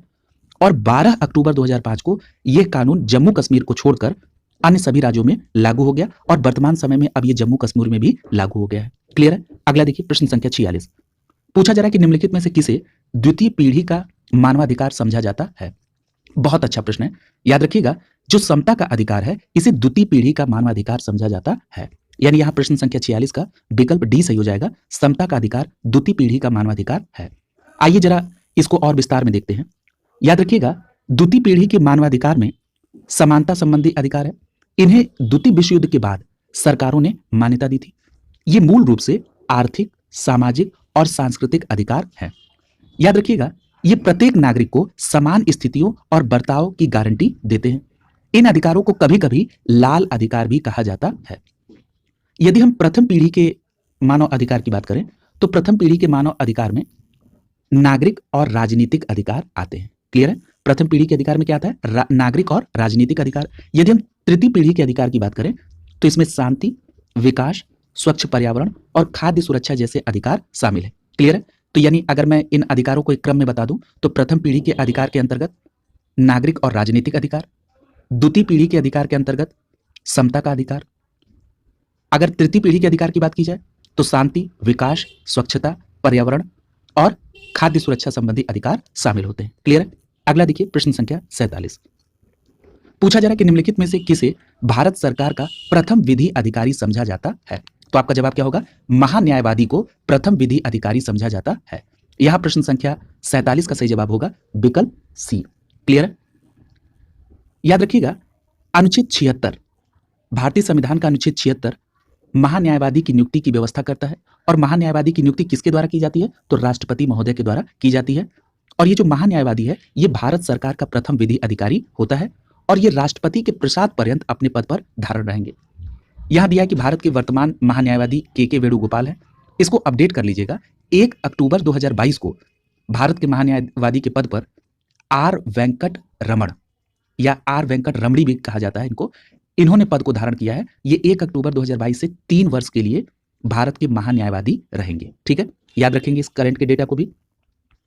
और 12 अक्टूबर 2005 को यह कानून जम्मू कश्मीर को छोड़कर अन्य सभी राज्यों में लागू हो गया, और वर्तमान समय में अब ये जम्मू कश्मीर में भी लागू हो गया है। क्लियर है? अगला देखिए, प्रश्न संख्या 46 पूछा जा रहा है कि निम्नलिखित में से किसे द्वितीय पीढ़ी का मानवाधिकार समझा जाता है। बहुत अच्छा प्रश्न है। याद रखिएगा, जो समता का अधिकार है इसे द्वितीय पीढ़ी का मानवाधिकार समझा जाता है। यानी यहां प्रश्न संख्या 46 का विकल्प डी सही हो जाएगा। समता का अधिकार द्वितीय पीढ़ी का मानवाधिकार है। आइए जरा इसको और विस्तार में देखते हैं। याद रखिएगा, द्वितीय पीढ़ी के मानवाधिकार में समानता संबंधी अधिकार है। इन्हें द्वितीय विश्व युद्ध के बाद सरकारों ने मान्यता दी थी। ये मूल रूप से आर्थिक, सामाजिक और सांस्कृतिक अधिकार है। याद रखिएगा, ये प्रत्येक नागरिक को समान स्थितियों और बर्ताव की गारंटी देते हैं। इन अधिकारों को कभी कभी लाल अधिकार भी कहा जाता है। यदि हम प्रथम पीढ़ी के मानव अधिकार की बात करें तो प्रथम पीढ़ी के मानव अधिकार में नागरिक और राजनीतिक अधिकार आते हैं। क्लियर है? प्रथम पीढ़ी के अधिकार में क्या आता है? नागरिक और राजनीतिक अधिकार। यदि हम तृतीय पीढ़ी के अधिकार की बात करें तो इसमें शांति, विकास, स्वच्छ पर्यावरण और खाद्य सुरक्षा जैसे अधिकार शामिल है। क्लियर है? तो यानी अगर मैं इन अधिकारों को एक क्रम में बता दूं तो प्रथम पीढ़ी के अधिकार के अंतर्गत नागरिक और राजनीतिक अधिकार, द्वितीय पीढ़ी के अधिकार के अंतर्गत समता का अधिकार, अगर तृतीय पीढ़ी के अधिकार की बात की जाए तो शांति, विकास, स्वच्छता, पर्यावरण और खाद्य सुरक्षा संबंधी अधिकार शामिल होते हैं। क्लियर है? अगला देखिए, प्रश्न संख्या 47 पूछा जा रहा है कि निम्नलिखित में से किसे भारत सरकार का प्रथम विधि अधिकारी समझा जाता है। तो आपका जवाब क्या होगा? महान्यायवादी को प्रथम विधि अधिकारी समझा जाता है। यहां प्रश्न संख्या 47 का सही जवाब होगा विकल्प सी। क्लियर है? याद रखिएगा, अनुच्छेद 76, भारतीय संविधान का अनुच्छेद 76 महान्यायवादी की नियुक्ति की व्यवस्था करता है। और महान्यायवादी की नियुक्ति किसके द्वारा की जाती है? तो राष्ट्रपति महोदय के द्वारा की जाती है। और ये जो महान्यायवादी है ये भारत सरकार का प्रथम विधि अधिकारी होता है, और ये राष्ट्रपति के प्रसाद पर्यंत अपने पद पर धारण रहेंगे। यहां दिया है कि भारत के वर्तमान महान्यायवादी के वेणुगोपाल है। इसको अपडेट कर लीजिएगा। 1 अक्टूबर 2022 को भारत के महान्यायवादी के पद पर आर वेंकट रमण, या आर वेंकट रमणी भी कहा जाता है इनको, इन्होंने पद को धारण किया है। ये 1 अक्टूबर 2022 से 3 वर्ष के लिए भारत के महान्यायवादी रहेंगे। ठीक है, याद रखेंगे इस करंट के डेटा को भी।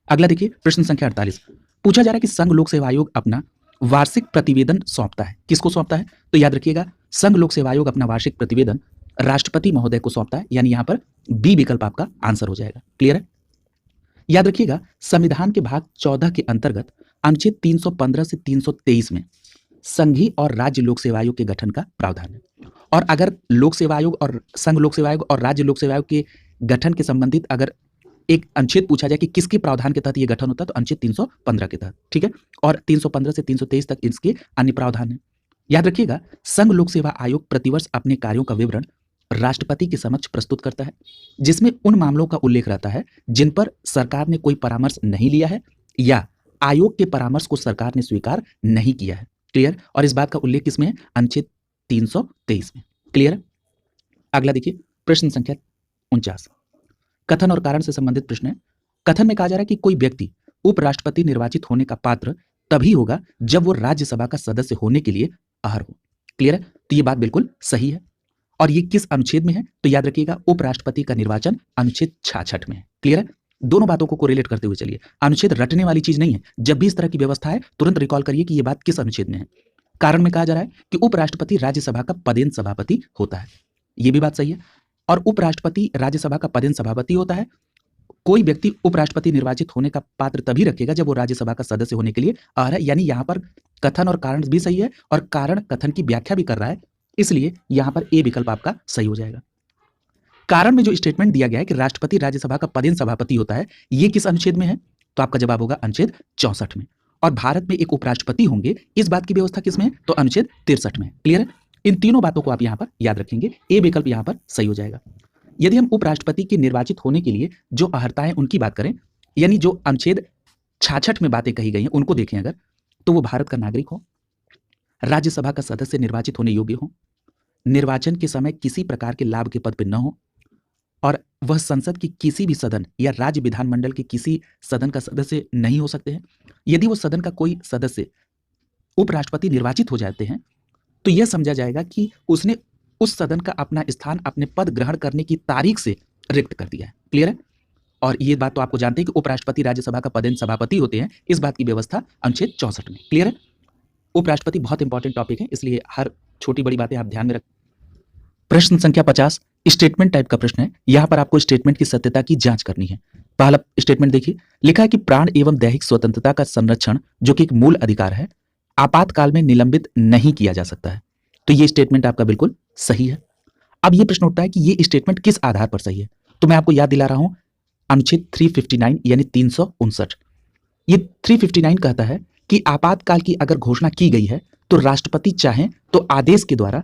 अगला देखिए, प्रश्न संख्या 48 पूछा जा रहा है कि संघ लोक सेवा आयोग अपना वार्षिक प्रतिवेदन सौंपता है। किसको सौंपता है? तो याद रखिएगा, संघ लोक सेवा आयोग अपना वार्षिक प्रतिवेदन राष्ट्रपति महोदय को सौंपता है। यानी यहां पर बी विकल्प आपका आंसर हो जाएगा। क्लियर है? याद रखिएगा, संविधान के भाग 14 के अंतर्गत अनुच्छेद 315 से 323 में संघीय और राज्य लोक सेवा आयोग के गठन का प्रावधान है। और अगर लोक सेवा आयोग और संघ लोक सेवा आयोग और राज्य लोक सेवा आयोग के गठन के संबंधित अगर एक अनुच्छेद पूछा जाए कि किसके प्रावधान के तहत यह गठन होता है, तो अनुच्छेद 315 के तहत। ठीक है, और 315 से 323 तक इसके अन्य प्रावधान है। याद रखिएगा, संघ लोक सेवा आयोग प्रतिवर्ष अपने कार्यों का विवरण राष्ट्रपति के समक्ष प्रस्तुत करता है, जिसमें उन मामलों का उल्लेख रहता है जिन पर सरकार ने कोई परामर्श नहीं लिया है या आयोग के परामर्श को सरकार ने स्वीकार नहीं किया है। क्लियर? और इस बात का उल्लेख किसमें है? अनुच्छेद 323 में। क्लियर? अगला देखिए, प्रश्न संख्या 49 कथन और कारण से संबंधित प्रश्न है। कथन में कहा जा रहा है कि कोई व्यक्ति उपराष्ट्रपति निर्वाचित होने का पात्र तभी होगा जब वो राज्यसभा का सदस्य होने के लिए अहर हो। क्लियर है? तो ये बात बिल्कुल सही है। और ये किस अनुच्छेद में है? तो याद रखिएगा, उपराष्ट्रपति का निर्वाचन अनुच्छेद 66 में है। क्लियर है? दोनों बातों को कोरिलेट करते हुए चलिए। अनुच्छेद रटने वाली चीज नहीं है। जब भी इस तरह की व्यवस्था है तुरंत रिकॉल करिए कि यह बात किस अनुच्छेद में है। कारण में कहा जा रहा है कि उपराष्ट्रपति राज्यसभा का पदेन सभापति होता है। यह भी बात सही है। और उपराष्ट्रपति राज्यसभा का पदेन सभापति होता है, कोई व्यक्ति उपराष्ट्रपति निर्वाचित होने का पात्र तभी रखेगा जब वो राज्यसभा का सदस्य होने के लिए अर्ह है। यानी यहां पर कथन और कारण भी सही है और कारण कथन की व्याख्या भी कर रहा है, इसलिए यहां पर ए विकल्प आपका सही हो जाएगा। कारण में जो स्टेटमेंट दिया गया है कि राष्ट्रपति राज्यसभा का पदेन सभापति होता है, ये किस अनुच्छेद में है? तो आपका जवाब होगा अनुच्छेद 64 में। और भारत में एक उपराष्ट्रपति होंगे, इस बात की व्यवस्था किसमें है? तो अनुच्छेद 63 में। क्लियर है? इन तीनों बातों को आप यहां पर याद रखेंगे, ए विकल्प यहां पर सही हो जाएगा। यदि हम उपराष्ट्रपति के निर्वाचित होने के लिए जो अर्हताएं उनकी बात करें, यानी जो अनुच्छेद 66 में बातें कही गई हैं उनको देखें अगर, तो वो भारत का नागरिक हो, राज्यसभा का सदस्य निर्वाचित होने योग्य हो, निर्वाचन के समय किसी प्रकार के लाभ के पद पर न हो, और वह संसद की किसी भी सदन या राज्य विधानमंडल के किसी सदन का सदस्य नहीं हो सकते हैं। यदि वो सदन का कोई सदस्य उपराष्ट्रपति निर्वाचित हो जाते हैं तो यह समझा जाएगा कि उसने उस सदन का अपना स्थान अपने पद ग्रहण करने की तारीख से रिक्त कर दिया है। क्लियर है? और ये बात तो आपको जानते हैं कि उपराष्ट्रपति राज्यसभा का पदेन सभापति होते हैं, इस बात की व्यवस्था अनुच्छेद 64 में। क्लियर है? उपराष्ट्रपति बहुत इंपॉर्टेंट टॉपिक है, इसलिए हर छोटी बड़ी बातें आप ध्यान में रखें। प्रश्न संख्या 50 स्टेटमेंट टाइप का प्रश्न है। यहां पर आपको स्टेटमेंट की सत्यता की जांच करनी है। पहला स्टेटमेंट देखिए, लिखा है कि प्राण एवं दैहिक स्वतंत्रता का संरक्षण जो कि एक मूल अधिकार है, आपातकाल में निलंबित नहीं किया जा सकता है। तो ये स्टेटमेंट आपका बिल्कुल सही है। अब ये प्रश्न उठता है कि ये स्टेटमेंट किस आधार पर सही है? तो मैं आपको याद दिला रहा हूं अनुच्छेद 359 यानी 359। ये 359 कहता है कि आपातकाल की अगर घोषणा की गई है तो राष्ट्रपति चाहें तो आदेश के द्वारा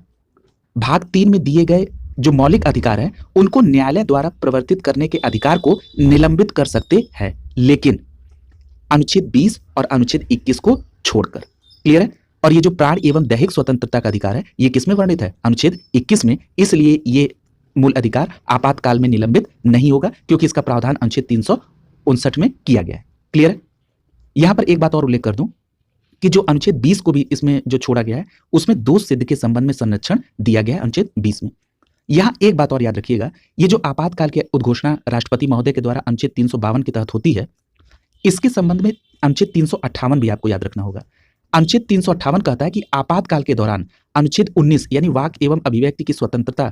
भाग 3 में दिए गए जो मौलिक अधिकार है उनको न्यायालय द्वारा प्रवर्तित करने के अधिकार को निलंबित कर सकते हैं, लेकिन अनुच्छेद 20 और अनुच्छेद 21 को छोड़कर। क्लियर है? और ये जो प्राण एवं दैहिक स्वतंत्रता का अधिकार है ये किसमें वर्णित है? अनुच्छेद 21 में। इसलिए ये मूल अधिकार आपातकाल में निलंबित नहीं होगा क्योंकि इसका प्रावधान अनुच्छेद 359 में किया गया है। क्लियर है? यहां पर एक बात और उल्लेख कर दूं कि जो अनुच्छेद 20 को भी इसमें जो छोड़ा गया है उसमें दोष सिद्ध के संबंध में संरक्षण दिया गया है अनुच्छेद 20 में। यहां एक बात और याद रखिएगा, ये जो आपातकाल की उद्घोषणा राष्ट्रपति महोदय के द्वारा अनुच्छेद 352 के तहत होती है, इसके संबंध में अनुच्छेद 358 भी आपको याद रखना होगा। अनुच्छेद 358 कहता है कि आपातकाल के दौरान अनुच्छेद 19 यानी वाक एवं अभिव्यक्ति की स्वतंत्रता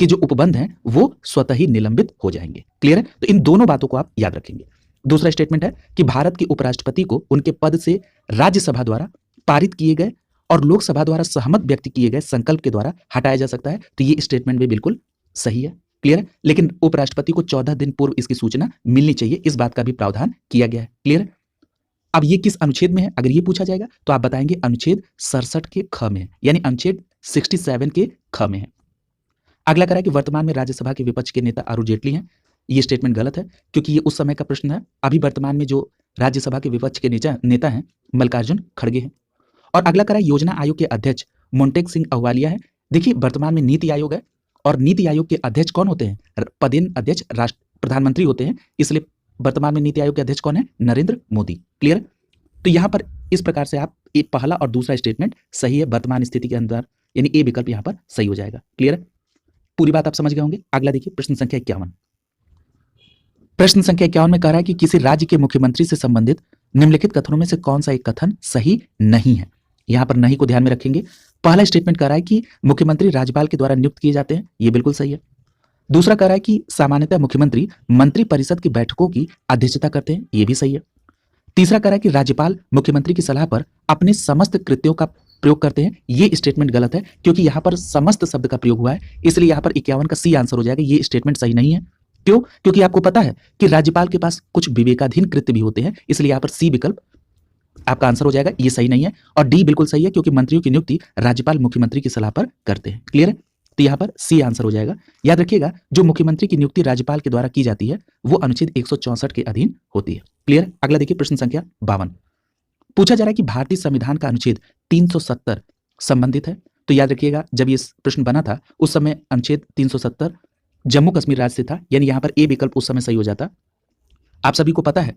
के जो उपबंध हैं वो स्वतः ही निलंबित हो जाएंगे। क्लियर है? तो इन दोनों बातों को आप याद रखेंगे। दूसरा स्टेटमेंट है कि भारत के उपराष्ट्रपति को उनके पद से राज्यसभा द्वारा पारित किए गए और लोकसभा द्वारा सहमत व्यक्त किए गए संकल्प के द्वारा हटाया जा सकता है। तो ये स्टेटमेंट भी बिल्कुल सही है। क्लियर है? लेकिन उपराष्ट्रपति को 14 दिन पूर्व इसकी सूचना मिलनी चाहिए, इस बात का भी प्रावधान किया गया है। क्लियर है? अब ये किस अनुच्छेद में है अगर ये पूछा जाएगा तो आप बताएंगे अनुच्छेद 67 के ख में है, यानी अनुच्छेद 67 के ख में है। अगला कह रहा है कि वर्तमान में राज्यसभा के विपक्ष के नेता अरुण जेटली हैं। ये स्टेटमेंट गलत है क्योंकि ये उस समय का प्रश्न है। अभी वर्तमान में जो राज्यसभा के विपक्ष के नेता हैं मल्लिकार्जुन खड़गे हैं। और अगला कह रहा है योजना आयोग के अध्यक्ष मोंटेक सिंह अहलुवालिया है। देखिए वर्तमान में नीति आयोग है और नीति आयोग के अध्यक्ष कौन होते हैं? पदेन अध्यक्ष प्रधानमंत्री होते हैं, इसलिए वर्तमान में नीति आयोग के अध्यक्ष कौन है? नरेंद्र मोदी। क्लियर? तो यहां पर इस प्रकार से आप एक पहला और दूसरा स्टेटमेंट सही है वर्तमान स्थिति के अंदर, यानी ए विकल्प यहां पर सही हो जाएगा। क्लियर है? पूरी बात आप समझ गए होंगे। अगला देखिए प्रश्न संख्या 51। प्रश्न संख्या 51 में कह रहा है कि किसी राज्य के मुख्यमंत्री से संबंधित निम्नलिखित कथनों में से कौन सा एक कथन सही नहीं है? यहां पर नहीं को ध्यान में रखेंगे। पहला स्टेटमेंट कह रहा है कि मुख्यमंत्री राज्यपाल के द्वारा नियुक्त किए जाते हैं, ये बिल्कुल सही है। दूसरा कह रहा है कि सामान्यतः मुख्यमंत्री मंत्री परिषद की बैठकों की अध्यक्षता करते हैं, ये भी सही है। तीसरा कह रहा है कि राज्यपाल मुख्यमंत्री की सलाह पर अपने समस्त कृत्यों का प्रयोग करते हैं, ये स्टेटमेंट गलत है क्योंकि यहां पर समस्त शब्द का प्रयोग हुआ है, इसलिए यहां पर 51 का सी आंसर हो जाएगा। ये स्टेटमेंट सही नहीं है। क्यों? क्योंकि आपको पता है कि राज्यपाल के पास कुछ विवेकाधीन कृत्य भी होते हैं, इसलिए यहां पर सी विकल्प आपका आंसर हो जाएगा, ये सही नहीं है। और डी बिल्कुल सही है क्योंकि मंत्रियों की नियुक्ति राज्यपाल मुख्यमंत्री की सलाह पर करते हैं। क्लियर है? तो यहां पर सी आंसर हो जाएगा। याद रखिएगा जो मुख्यमंत्री की नियुक्ति राज्यपाल के द्वारा की जाती है वो अनुच्छेद 164 के अधीन होती है। क्लियर? अगला देखिए प्रश्न संख्या 52। पूछा जा रहा है कि भारतीय संविधान का अनुच्छेद 370 संबंधित है। तो याद रखिएगा जब ये प्रश्न बना था उस समय अनुच्छेद 370 जम्मू कश्मीर राज्य से था, यानी यहां पर ए विकल्प उस समय सही हो जाता। आप सभी को पता है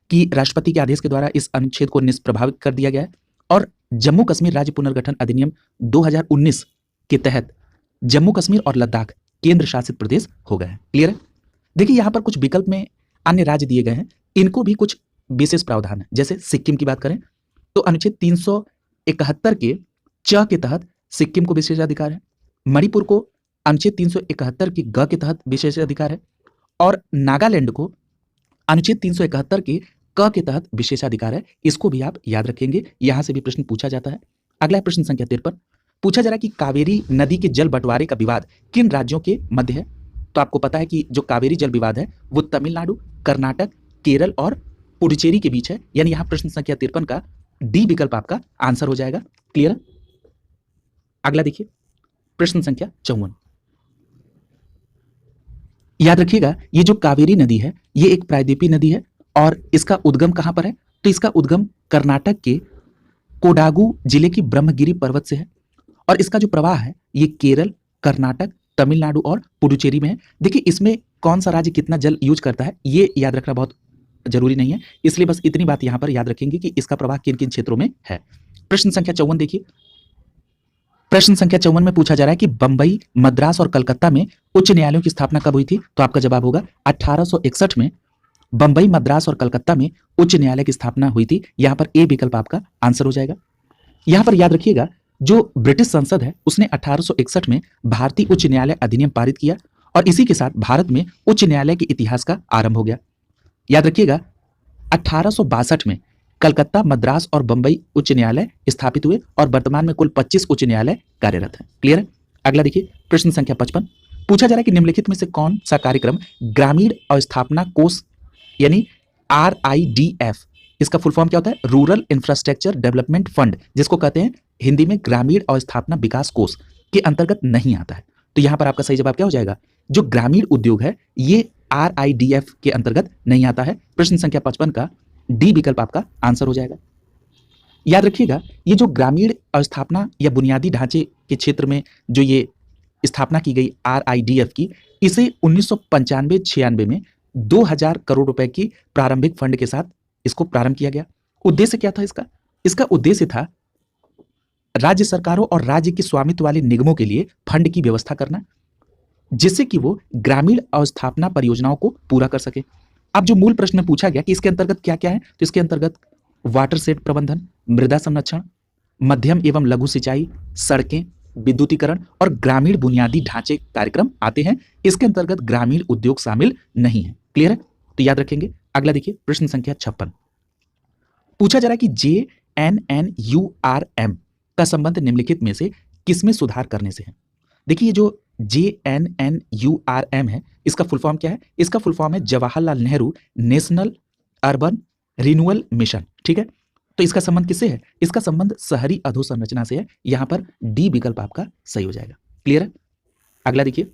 कि राष्ट्रपति के आदेश के द्वारा इस अनुच्छेद को निष्प्रभावित कर दिया गया है और जम्मू कश्मीर राज्य पुनर्गठन अधिनियम 2019 के तहत जम्मू कश्मीर और लद्दाख केंद्र शासित प्रदेश हो गए हैं। क्लियर है? देखिए यहां पर कुछ विकल्प में अन्य राज्य दिए गए हैं, इनको भी कुछ विशेष प्रावधान है। जैसे सिक्किम की बात करें तो अनुच्छेद 371 के च के तहत सिक्किम को विशेषाधिकार है। मणिपुर को अनुच्छेद 371 के ग के तहत विशेषाधिकार है और नागालैंड को अनुच्छेद 371 के क के तहत विशेषाधिकार है, इसको भी आप याद रखेंगे, यहां से भी प्रश्न पूछा जाता है। अगला है प्रश्न संख्या 53। पूछा जा रहा है कि कावेरी नदी के जल बंटवारे का विवाद किन राज्यों के मध्य है? तो आपको पता है कि जो कावेरी जल विवाद है वो तमिलनाडु, कर्नाटक, केरल और पुडुचेरी के बीच है, यानी यहां प्रश्न संख्या 53 का डी विकल्प आपका आंसर हो जाएगा। क्लियर है? अगला देखिए प्रश्न संख्या 54। याद रखिएगा, ये जो कावेरी नदी है ये एक प्रायद्वीपीय नदी है और इसका उद्गम कहां पर है? तो इसका उद्गम कर्नाटक के कोडागु जिले की ब्रह्मगिरी पर्वत से है और इसका जो प्रवाह है ये केरल, कर्नाटक, तमिलनाडु और पुडुचेरी में है। देखिए इसमें कौन सा राज्य कितना जल यूज करता है ये याद रखना बहुत जरूरी नहीं है, इसलिए बस इतनी बात यहां पर याद रखेंगे कि इसका प्रवाह किन किन क्षेत्रों में है। प्रश्न संख्या 54 देखिए। प्रश्न संख्या 54 में पूछा जा रहा है कि बंबई, मद्रास और कलकत्ता में उच्च न्यायालयों की स्थापना कब हुई थी? तो आपका जवाब होगा 1861 में बंबई, मद्रास और कलकत्ता में उच्च न्यायालय की स्थापना हुई थी। यहां पर ए विकल्प आपका आंसर हो जाएगा। यहां पर याद रखिएगा, जो ब्रिटिश संसद है उसने 1861 में भारतीय उच्च न्यायालय अधिनियम पारित किया और इसी के साथ भारत में उच्च न्यायालय के इतिहास का आरंभ हो गया। याद रखिएगा 1862 में कलकत्ता, मद्रास और बंबई उच्च न्यायालय स्थापित हुए और वर्तमान में कुल 25 उच्च न्यायालय कार्यरत हैं। क्लियर है? अगला देखिए प्रश्न संख्या 55। पूछा जा रहा है कि निम्नलिखित में से कौन सा कार्यक्रम ग्रामीण अवस्थापना कोष यानी RIDF, इसका फुल फॉर्म क्या होता है? रूरल इंफ्रास्ट्रक्चर डेवलपमेंट फंड, जिसको कहते हैं हिंदी में ग्रामीण अवस्थापना विकास कोष, के अंतर्गत नहीं आता है। तो यहां पर आपका सही जवाब क्या हो जाएगा? जो ग्रामीण उद्योग है ये RIDF के अंतर्गत नहीं आता है। प्रश्न संख्या 55 का डी विकल्प आपका आंसर हो जाएगा। याद रखिएगा, ये जो ग्रामीण अवस्थापना या बुनियादी ढांचे के क्षेत्र में जो ये स्थापना की गई RIDF की, इसे 1995-96 में 2000 करोड़ रुपए की प्रारंभिक फंड के साथ इसको प्रारंभ किया गया। उद्देश्य क्या था इसका? इसका उद्देश्य था राज्य सरकारों और राज्य के स्वामित्व वाले निगमों के लिए फंड की व्यवस्था करना, जिससे कि वो ग्रामीण अवस्थापना परियोजनाओं को पूरा कर सके। अब जो मूल प्रश्न में पूछा गया कि इसके अंतर्गत क्या क्या है, तो इसके अंतर्गत वाटर शेड प्रबंधन, मृदा संरक्षण, मध्यम एवं लघु सिंचाई, सड़कें, विद्युतीकरण और ग्रामीण बुनियादी ढांचे कार्यक्रम आते हैं। इसके अंतर्गत ग्रामीण उद्योग शामिल नहीं है। क्लियर है? तो याद रखेंगे। अगला देखिए प्रश्न संख्या 56। पूछा जा रहा है कि JNNURM का संबंध निम्नलिखित में से किसमें सुधार करने से है? देखिए ये जो JNNURM है इसका फुल फॉर्म क्या है? इसका फुल फॉर्म है Jawaharlal Nehru national urban renewal mission. ठीक है, तो इसका संबंध किससे है? इसका संबंध शहरी अधोसंरचना से है। यहां पर डी विकल्प आपका सही हो जाएगा। क्लियर है? अगला देखिए,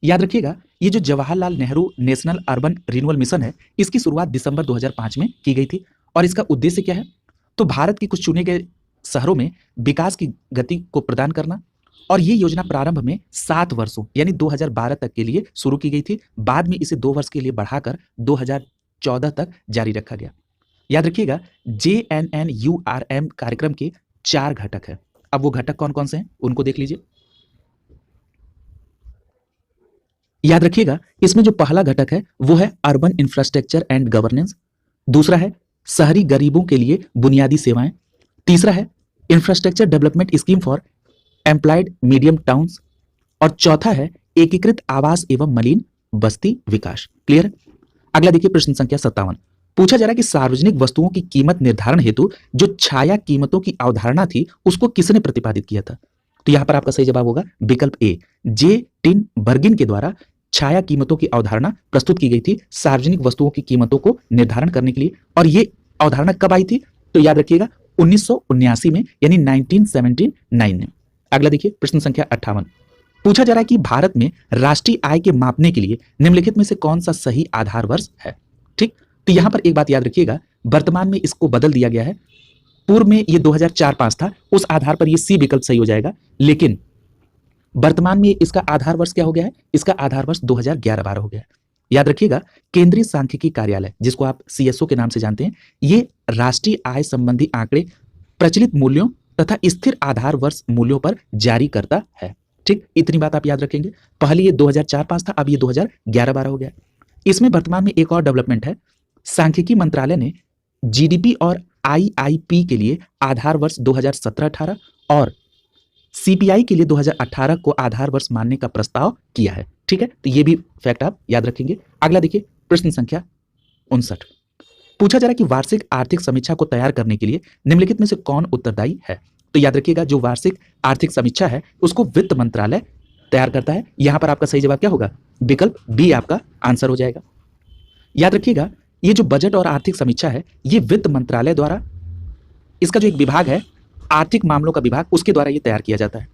याद रखिएगा, ये जो Jawaharlal Nehru national urban renewal mission है इसकी शुरुआत दिसंबर 2005 में की गई थी और इसका उद्देश्य क्या है? तो भारत के कुछ चुने गए शहरों में विकास की गति को प्रदान करना, और ये योजना प्रारंभ में 7 वर्षों यानी 2012 तक के लिए शुरू की गई थी। बाद में इसे 2 वर्ष के लिए बढ़ाकर 2014 तक जारी रखा गया। याद रखिएगा, JNNURM कार्यक्रम के 4 घटक हैं। अब वो घटक कौन कौन से हैं उनको देख लीजिए। याद रखिएगा, इसमें जो पहला घटक है वो है अर्बन इंफ्रास्ट्रक्चर एंड गवर्नेंस, दूसरा है शहरी गरीबों के लिए बुनियादी सेवाएं, तीसरा है infrastructure development scheme for employed medium towns और चौथा है एकीकृत आवास एवं मलिन बस्ती विकास। क्लियर? अगला देखिए प्रश्न संख्या 57। पूछा जा रहा है कि सार्वजनिक वस्तुओं की कीमत निर्धारण हेतु जो छाया कीमतों की अवधारणा थी उसको किसने प्रतिपादित किया था? तो यहां पर आपका सही जवाब होगा विकल्प ए, J.Tinbergen के द्वारा छाया कीमतों की अवधारणा प्रस्तुत की गई थी सार्वजनिक वस्तुओं की कीमतों को निर्धारण करने के लिए। और ये अवधारणा कब आई थी? तो याद रखिएगा 1979 में यानी 1979 में। अगला देखिए प्रश्न संख्या 58। पूछा जा रहा है कि भारत में राष्ट्रीय आय के मापने के लिए निम्नलिखित में से कौन सा सही आधार वर्ष है? ठीक, तो यहां पर एक बात याद रखिएगा, वर्तमान में इसको बदल दिया गया है। पूर्व में ये 2004-5 था, उस आधार पर ये सी विकल्प सही हो जाएगा, लेकिन वर्तमान में इसका आधार वर्ष क्या हो गया है? इसका आधार वर्ष 2011-12 हो गया है। याद रखिएगा, केंद्रीय सांख्यिकी कार्यालय जिसको आप CSO के नाम से जानते हैं, ये राष्ट्रीय आय संबंधी आंकड़े प्रचलित मूल्यों तथा स्थिर आधार वर्ष मूल्यों पर जारी करता है। ठीक, इतनी बात आप याद रखेंगे। पहले ये 2004-5 था, अब ये 2011-12 हो गया। इसमें वर्तमान में एक और डेवलपमेंट है, सांख्यिकी मंत्रालय ने GDP और IIP के लिए आधार वर्ष 2017-18 और CPI के लिए 2018 को आधार वर्ष मानने का प्रस्ताव किया है। ठीक है, तो ये भी फैक्ट आप याद रखेंगे। अगला देखिए प्रश्न संख्या 59। पूछा जा रहा है कि वार्षिक आर्थिक समीक्षा को तैयार करने के लिए निम्नलिखित में से कौन उत्तरदायी है। तो याद रखिएगा, जो वार्षिक आर्थिक समीक्षा है उसको वित्त मंत्रालय तैयार करता है। यहां पर आपका सही जवाब क्या होगा? विकल्प बी आपका आंसर हो जाएगा। याद रखिएगा, ये जो बजट और आर्थिक समीक्षा है ये वित्त मंत्रालय द्वारा, इसका जो एक विभाग है आर्थिक मामलों का विभाग, उसके द्वारा ये तैयार किया जाता है।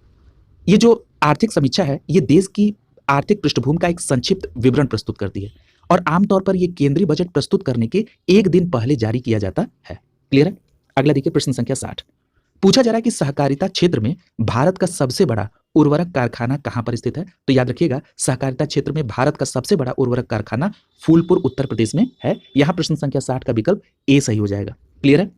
ये जो आर्थिक समीक्षा है ये देश की आर्थिक पृष्ठभूमि का एक संक्षिप्त विवरण प्रस्तुत करती है और आमतौर पर यह केंद्रीय बजट प्रस्तुत करने के एक दिन पहले जारी किया जाता है। क्लियर है? अगला देखिए प्रश्न संख्या 60। पूछा जा रहा है कि सहकारिता क्षेत्र में भारत का सबसे बड़ा उर्वरक कारखाना कहां पर स्थित है। तो याद रखिएगा, सहकारिता क्षेत्र में भारत का सबसे बड़ा उर्वरक कारखाना फूलपुर उत्तर प्रदेश में है। यहां प्रश्न संख्या 60 का विकल्प ए सही हो जाएगा। क्लियर है?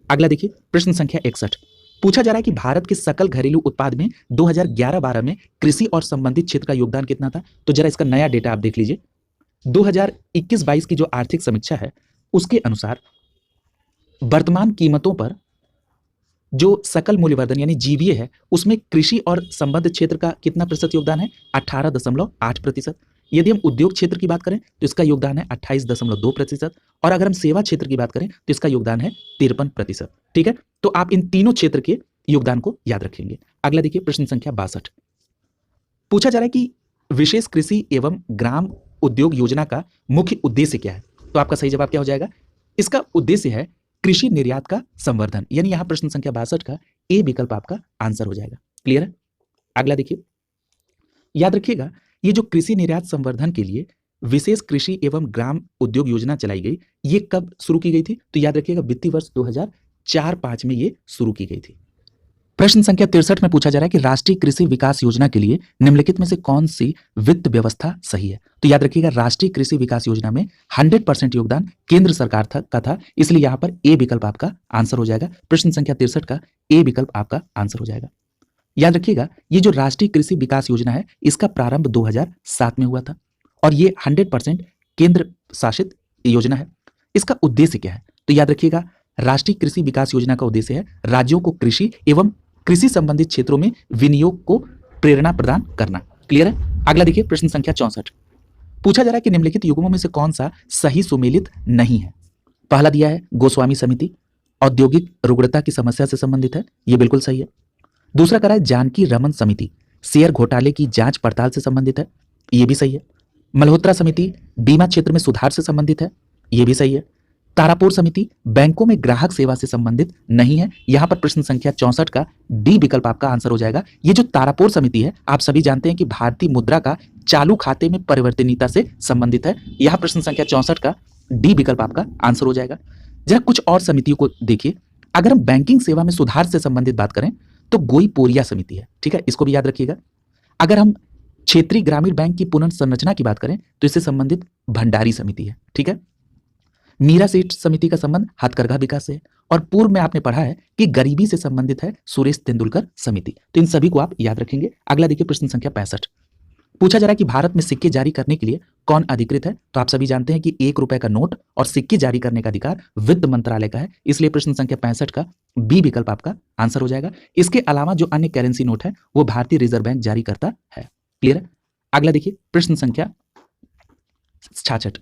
अगला देखिए प्रश्न संख्या 61। पूछा जा रहा है कि भारत के सकल घरेलू उत्पाद में 2011-12 में कृषि और संबंधित क्षेत्र का योगदान कितना था। तो जरा इसका नया डेटा आप देख लीजिए। 2021-22 की जो आर्थिक समीक्षा है उसके अनुसार वर्तमान कीमतों पर जो सकल मूल्यवर्धन यानी जीवीए है उसमें कृषि और संबद्ध क्षेत्र का कितना प्रतिशत योगदान है? 18.8%। यदि हम उद्योग क्षेत्र की बात करें तो इसका योगदान है 28.2% और अगर हम सेवा क्षेत्र की बात करें तो इसका योगदान है 53%। ठीक है, तो आप इन तीनों क्षेत्र के योगदान को याद रखेंगे। अगला देखिए प्रश्न संख्या 62। पूछा जा रहा है कि विशेष कृषि एवं ग्राम उद्योग योजना का मुख्य उद्देश्य क्या है। तो आपका सही जवाब क्या हो जाएगा? इसका उद्देश्य है कृषि निर्यात का संवर्धन, यानी यहां प्रश्न संख्या 62 का ए विकल्प आपका आंसर हो जाएगा। क्लियर है? अगला देखिए, याद रखिएगा ये जो कृषि निर्यात संवर्धन के लिए विशेष कृषि एवं ग्राम उद्योग योजना चलाई गई, ये कब शुरू की गई थी? तो याद रखिएगा वित्तीय वर्ष 2004-5 में ये शुरू की गई थी। प्रश्न संख्या 63 में पूछा जा रहा है कि राष्ट्रीय कृषि विकास योजना के लिए निम्नलिखित में से कौन सी वित्त व्यवस्था सही है। तो याद रखिएगा राष्ट्रीय कृषि विकास योजना में 100% योगदान केंद्र सरकार का था, इसलिए यहां पर ए विकल्प आपका आंसर हो जाएगा। प्रश्न संख्या 63 का ए विकल्प आपका आंसर हो जाएगा। याद रखिएगा ये जो राष्ट्रीय कृषि विकास योजना है इसका प्रारंभ 2007 में हुआ था और ये 100% केंद्र शासित योजना है। इसका उद्देश्य क्या है? तो याद रखिएगा राष्ट्रीय कृषि विकास योजना का उद्देश्य है राज्यों को कृषि एवं कृषि संबंधित क्षेत्रों में विनियोग को प्रेरणा प्रदान करना। क्लियर है? अगला देखिए प्रश्न संख्या 64। पूछा जा रहा है कि निम्नलिखित युग्मों में से कौन सा सही सुमेलित नहीं है। पहला दिया है गोस्वामी समिति औद्योगिक रुग्णता की समस्या से संबंधित है, यह बिल्कुल सही है। दूसरा करा है जानकी रमन समिति शेयर घोटाले की जांच पड़ताल से संबंधित है, यह भी सही है। मल्होत्रा समिति बीमा क्षेत्र में सुधार से संबंधित है, यह भी सही है। तारापुर समिति बैंकों में ग्राहक सेवा से संबंधित नहीं है। यहां पर प्रश्न संख्या 64 का डी विकल्प आपका आंसर हो जाएगा। ये जो तारापुर समिति है आप सभी जानते हैं कि भारतीय मुद्रा का चालू खाते में परिवर्तनीयता से संबंधित है। यहां प्रश्न संख्या 64 का डी विकल्प आपका आंसर हो जाएगा। जरा कुछ और समितियों को देखिए। अगर हम बैंकिंग सेवा में सुधार से संबंधित बात करें तो गोईपोरिया समिति है, ठीक है, इसको भी याद रखिएगा। अगर हम क्षेत्रीय ग्रामीण बैंक की पुनर्संरचना की बात करें तो इससे संबंधित भंडारी समिति है, ठीक है। मीरा सेठ समिति का संबंध हथकरघा विकास से है और पूर्व में आपने पढ़ा है कि गरीबी से संबंधित है सुरेश तेंदुलकर समिति। तो इन सभी को आप याद रखेंगे। अगला देखिए प्रश्न संख्या 65। पूछा जा रहा है कि भारत में सिक्के जारी करने के लिए कौन अधिकृत है। तो आप सभी जानते हैं कि 1 रुपए का नोट और सिक्के जारी करने का अधिकार वित्त मंत्रालय का है, इसलिए प्रश्न संख्या 65 का बी विकल्प आपका आंसर हो जाएगा। इसके अलावा जो अन्य करेंसी नोट है वो भारतीय रिजर्व बैंक जारी करता है। क्लियर है? अगला देखिए प्रश्न संख्या 66।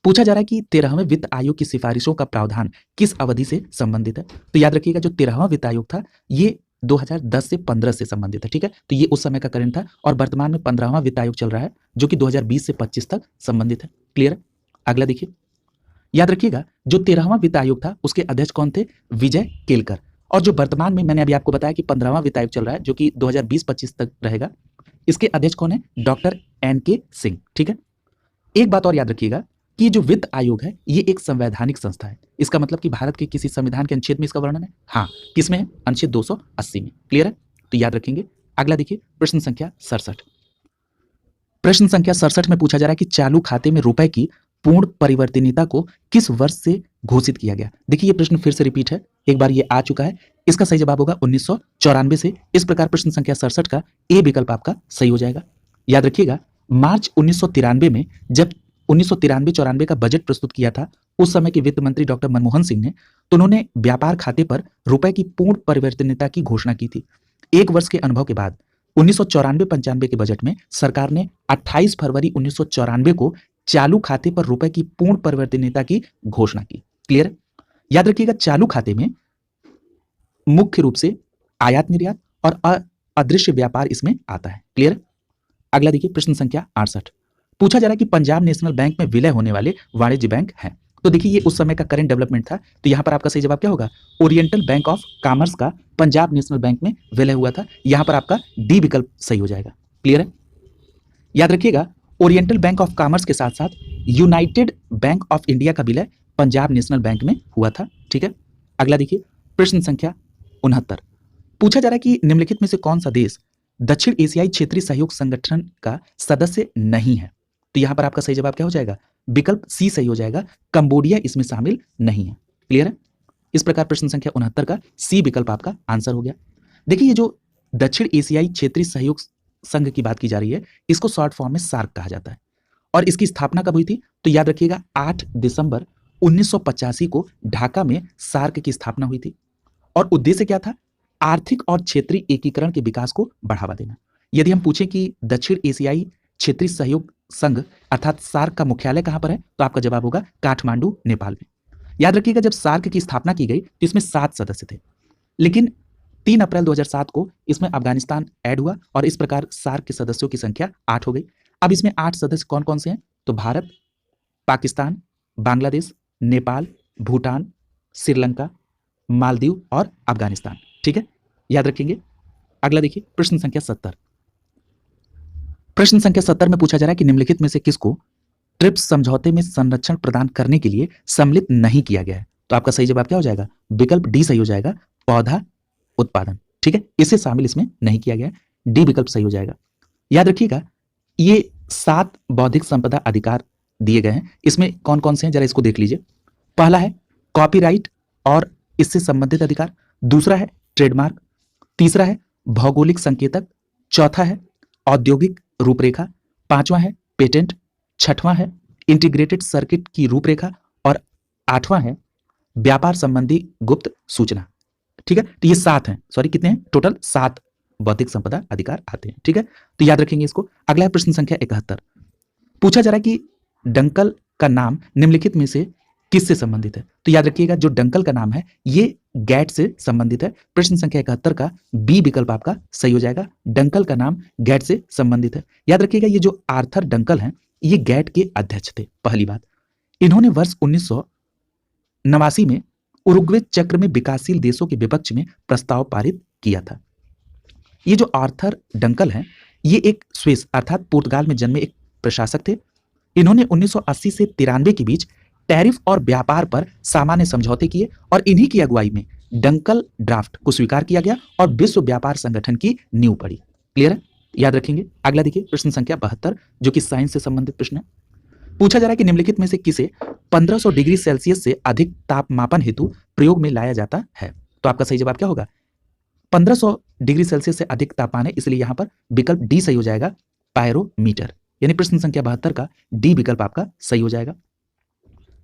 पूछा जा रहा है कि 13वें वित्त आयोग की सिफारिशों का प्रावधान किस अवधि से संबंधित है। तो याद रखिएगा जो 13वां वित्त आयोग था ये 2010 से 15 से संबंधित है, ठीक है। तो ये उस समय का करंट था और वर्तमान में 15वां वित्त आयोग चल रहा है जो कि 2020 से 25 तक संबंधित है। क्लियर है? अगला देखिए, याद रखिएगा जो 13वां वित्त आयोग था उसके अध्यक्ष कौन थे? विजय केलकर। और जो वर्तमान में मैंने अभी आपको बताया कि 15वां वित्त आयोग चल रहा है जो कि 2020-25 तक रहेगा, इसके अध्यक्ष कौन है? डॉक्टर NK सिंह, ठीक है। एक बात और याद रखिएगा कि जो वित्त आयोग है ये एक संवैधानिक संस्था है। इसका मतलब कि भारत के किसी संविधान के अनुच्छेद में इसका वर्णन है? हाँ, किसमें है? अनुच्छेद 280 में। क्लियर है? तो याद रखेंगे। अगला देखिए प्रश्न संख्या 67। प्रश्न संख्या 67 में पूछा जा रहा है कि चालू खाते में रुपए की पूर्ण परिवर्तनीयता को किस वर्ष से घोषित किया गया। देखिए ये प्रश्न फिर से रिपीट है, एक बार ये आ चुका है। इसका सही जवाब होगा 1994 से। इस प्रकार प्रश्न संख्या 67 का ए विकल्प आपका सही हो जाएगा। याद रखिएगा मार्च 1993 में जब 1993-94 का बजट प्रस्तुत किया था उस समय के वित्त मंत्री डॉक्टर मनमोहन सिंह ने, तो उन्होंने व्यापार खाते पर रुपए की पूर्ण परिवर्तनीयता की घोषणा की थी। 1 वर्ष के अनुभव के बाद 1994-95 के बजट में सरकार ने 28 फरवरी 1994 को चालू खाते पर रुपए की पूर्ण परिवर्तनीयता की घोषणा की। क्लियर है? याद रखिएगा, चालू खाते में मुख्य रूप से आयात निर्यात और अदृश्य व्यापार इसमें आता है। क्लियर है? अगला देखिए प्रश्न संख्या 68। पूछा जा रहा है कि पंजाब नेशनल बैंक में विलय होने वाले वाणिज्य बैंक हैं। तो देखिए ये उस समय का करंट डेवलपमेंट था, तो यहां पर आपका सही जवाब क्या होगा? ओरिएंटल बैंक ऑफ कॉमर्स का पंजाब नेशनल बैंक में विलय हुआ था। यहां पर आपका डी विकल्प सही हो जाएगा। क्लियर है? याद रखिएगा, ओरिएंटल बैंक ऑफ कॉमर्स के साथ साथ यूनाइटेड बैंक ऑफ इंडिया का विलय पंजाब नेशनल बैंक में हुआ था। ठीक है? अगला देखिए प्रश्न संख्या 69। पूछा जा रहा है कि निम्नलिखित में से कौन सा देश दक्षिण एशियाई क्षेत्रीय सहयोग संगठन का सदस्य नहीं है? तो यहां पर आपका सही जवाब क्या हो जाएगा? विकल्प सी सही हो जाएगा, कंबोडिया इसमें शामिल नहीं है। क्लियर है? इस प्रकार प्रश्न संख्या 69 का सी विकल्प आपका आंसर हो गया। देखिए ये जो दक्षिण एशियाई क्षेत्रीय सहयोग संघ की बात की जा रही है, इसको शॉर्ट फॉर्म में सार्क कहा जाता है। और इसकी स्थापना कब हुई थी? तो याद रखिएगा 8 दिसंबर 1985 को ढाका में सार्क की स्थापना हुई थी। और उद्देश्य क्या था? आर्थिक और क्षेत्रीय एकीकरण के विकास को बढ़ावा देना। यदि हम पूछें कि दक्षिण एशियाई क्षेत्रीय सहयोग संघ अर्थात सार्क का मुख्यालय कहां पर है, तो आपका जवाब होगा काठमांडू, नेपाल में। याद रखिएगा जब सार्क की स्थापना की गई तो इसमें 7 सदस्य थे, लेकिन 3 अप्रैल 2007 को इसमें अफगानिस्तान ऐड हुआ और इस प्रकार सार्क के सदस्यों की संख्या 8 हो गई। अब इसमें 8 सदस्य कौन कौन से हैं? तो भारत, पाकिस्तान, बांग्लादेश, नेपाल, भूटान, श्रीलंका, मालदीव और अफगानिस्तान। ठीक है, याद रखेंगे। अगला देखिए प्रश्न संख्या 70। प्रश्न संख्या 70 में पूछा जा रहा है कि निम्नलिखित में से किसको ट्रिप्स समझौते में संरक्षण प्रदान करने के लिए सम्मिलित नहीं किया गया है? तो आपका सही जवाब क्या हो जाएगा? विकल्प डी सही हो जाएगा, पौधा उत्पादन। ठीक है, इसे शामिल इसमें नहीं किया गया, डी विकल्प सही हो जाएगा। याद रखिएगा ये 7 बौद्धिक संपदा अधिकार दिए गए हैं। इसमें कौन कौन से हैं जरा इसको देख लीजिए। पहला है कॉपीराइट और इससे संबंधित अधिकार, दूसरा है ट्रेडमार्क, तीसरा है भौगोलिक संकेतक, चौथा है औद्योगिक रूपरेखा, पांचवा है पेटेंट, छठवां है इंटीग्रेटेड सर्किट की रूपरेखा और आठवां है व्यापार संबंधी गुप्त सूचना। ठीक है, तो ये 7 हैं, सॉरी कितने हैं? टोटल 7 बौद्धिक संपदा अधिकार आते हैं। ठीक है, तो याद रखेंगे इसको। अगला है प्रश्न संख्या 71। पूछा जा रहा है कि डंकल का नाम निम्नलिखित में से किससे संबंधित है? तो याद रखिएगा जो डंकल का नाम है ये गैट से संबंधित है। प्रश्न संख्या 71 का बी विकल्प आपका सही हो जाएगा, डंकल का नाम गैट से संबंधित है। याद रखिएगा ये जो आर्थर डंकल हैं ये गैट के अध्यक्ष थे। पहली बात, इन्होंने वर्ष 1989 में उरुग्वे चक्र में विकासशील देशों के विपक्ष में प्रस्ताव पारित किया था। ये जो आर्थर डंकल हैं ये एक स्विस अर्थात पुर्तगाल में जन्मे एक प्रशासक थे। इन्होंने 1980 से 93 के बीच टैरिफ और व्यापार पर सामान्य समझौते किए और इन्हीं की अगुवाई में डंकल ड्राफ्ट को स्वीकार किया गया और विश्व व्यापार संगठन की नींव पड़ी। क्लियर है, याद रखेंगे। अगला देखिए प्रश्न संख्या 72 जो कि साइंस से संबंधित प्रश्न है। पूछा जा रहा है कि निम्नलिखित में से किसे 1500 डिग्री सेल्सियस से अधिक तापमापन हेतु प्रयोग में लाया जाता है? तो आपका सही जवाब क्या होगा? 1500 डिग्री सेल्सियस से अधिक तापमान है, इसलिए यहां पर विकल्प डी सही हो जाएगा, पायरोमीटर। यानी प्रश्न संख्या 72 का डी विकल्प आपका सही हो जाएगा।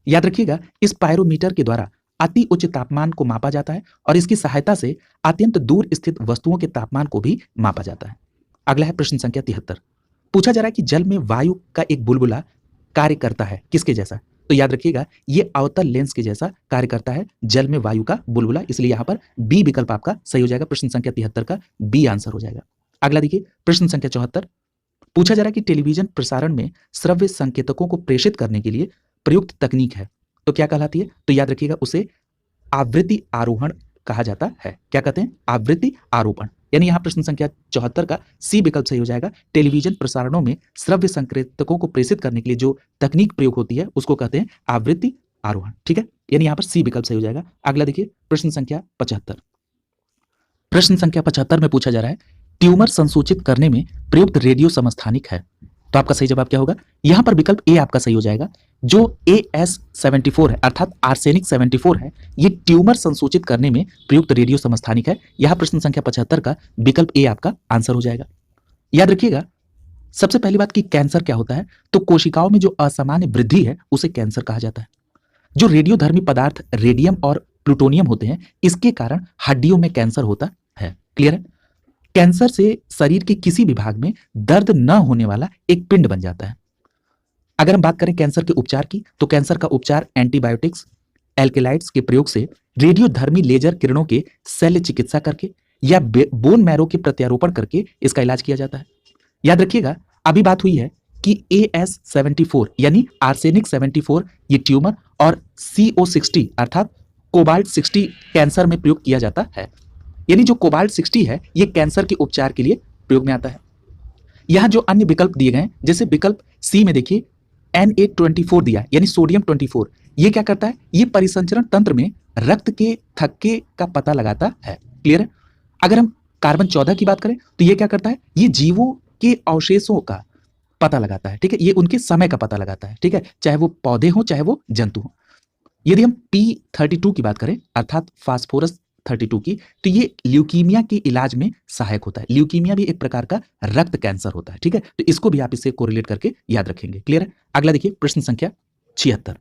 याद रखिएगा इस पायरोमीटर के द्वारा अति उच्च तापमान को मापा जाता है और इसकी सहायता से अत्यंत दूर स्थित वस्तुओं के तापमान को भी मापा जाता है। अगला है प्रश्न संख्या 73। पूछा जा रहा है कि जल में वायु का एक बुलबुला कार्य करता है किसके जैसा? तो याद रखिएगा ये अवतल लेंस के जैसा कार्य करता है जल में वायु का बुलबुला, इसलिए यहां पर बी विकल्प आपका सही हो जाएगा। प्रश्न संख्या 73 का बी आंसर हो जाएगा। अगला देखिए प्रश्न संख्या 74। पूछा जा रहा है कि टेलीविजन प्रसारण में श्रव्य संकेतकों को प्रेषित करने के लिए प्रयुक्त तकनीक है तो क्या कहलाती है? तो याद रखिएगा उसे आवृत्ति आरोहण कहा जाता है। क्या कहते हैं? आवृत्ति आरोपण। यानी यहां प्रश्न संख्या 74 का सी विकल्प सही हो जाएगा। टेलीविजन प्रसारणों में श्रव्य संकेतकों को प्रेषित करने के लिए जो तकनीक प्रयोग होती है उसको कहते हैं आवृत्ति आरोहण। ठीक है, यानी यहां पर सी विकल्प सही हो जाएगा। अगला देखिए प्रश्न संख्या 75। प्रश्न संख्या 75 में पूछा जा रहा है ट्यूमर संसूचित करने में प्रयुक्त रेडियो समस्थानिक है तो आपका सही जवाब क्या होगा? यहां पर विकल्प ए आपका सही हो जाएगा। जो AS74 है अर्थात आर्सेनिक 74 है ये ट्यूमर संसूचित करने में प्रयुक्त रेडियो समस्थानिक है। यहां प्रश्न संख्या 75 का विकल्प ए आपका आंसर हो जाएगा। याद रखिएगा सबसे पहली बात कि कैंसर क्या होता है? तो कोशिकाओं में जो असामान्य वृद्धि है उसे कैंसर कहा जाता है। जो रेडियोधर्मी पदार्थ रेडियम और प्लूटोनियम होते हैं इसके कारण हड्डियों में कैंसर होता है। क्लियर है? कैंसर से शरीर के किसी भी भाग में दर्द न होने वाला एक पिंड बन जाता है। अगर हम बात करें कैंसर के उपचार की, तो कैंसर का उपचार एंटीबायोटिक्स, एल्केलाइड्स के प्रयोग से, रेडियोधर्मी लेजर किरणों के शल्य चिकित्सा करके या बोन मैरो के प्रत्यारोपण करके इसका इलाज किया जाता है। याद रखिएगा, अभी बात हुई है कि AS74 यानी आर्सेनिक 74 ये ट्यूमर और CO60 अर्थात कोबाल्ट 60 कैंसर में प्रयोग किया जाता है। यानी जो कोबाल्ट 60 है ये कैंसर के उपचार के लिए प्रयोग में आता है। यहां जो अन्य विकल्प दिए गए हैं, जैसे विकल्प सी में देखिए Na24 दिया यानी सोडियम 24, ये क्या करता है, ये परिसंचरण तंत्र में रक्त के थक्के का पता लगाता है। क्लियर है। अगर हम कार्बन 14 की बात करें तो ये क्या करता है, ये जीवों के अवशेषों का पता लगाता है। ठीक है, ये उनके समय का पता लगाता है। ठीक है, चाहे वो पौधे हो चाहे वो जंतु हो। यदि हम P32 की बात करें अर्थात फास्फोरस 32 की, तो ये ल्यूकीमिया के इलाज में सहायक होता है। ल्यूकीमिया भी एक प्रकार का रक्त कैंसर होता है। ठीक है, तो इसको भी आप इससे कोरिलेट करके याद रखेंगे। क्लियर है। अगला देखिए प्रश्न संख्या 76।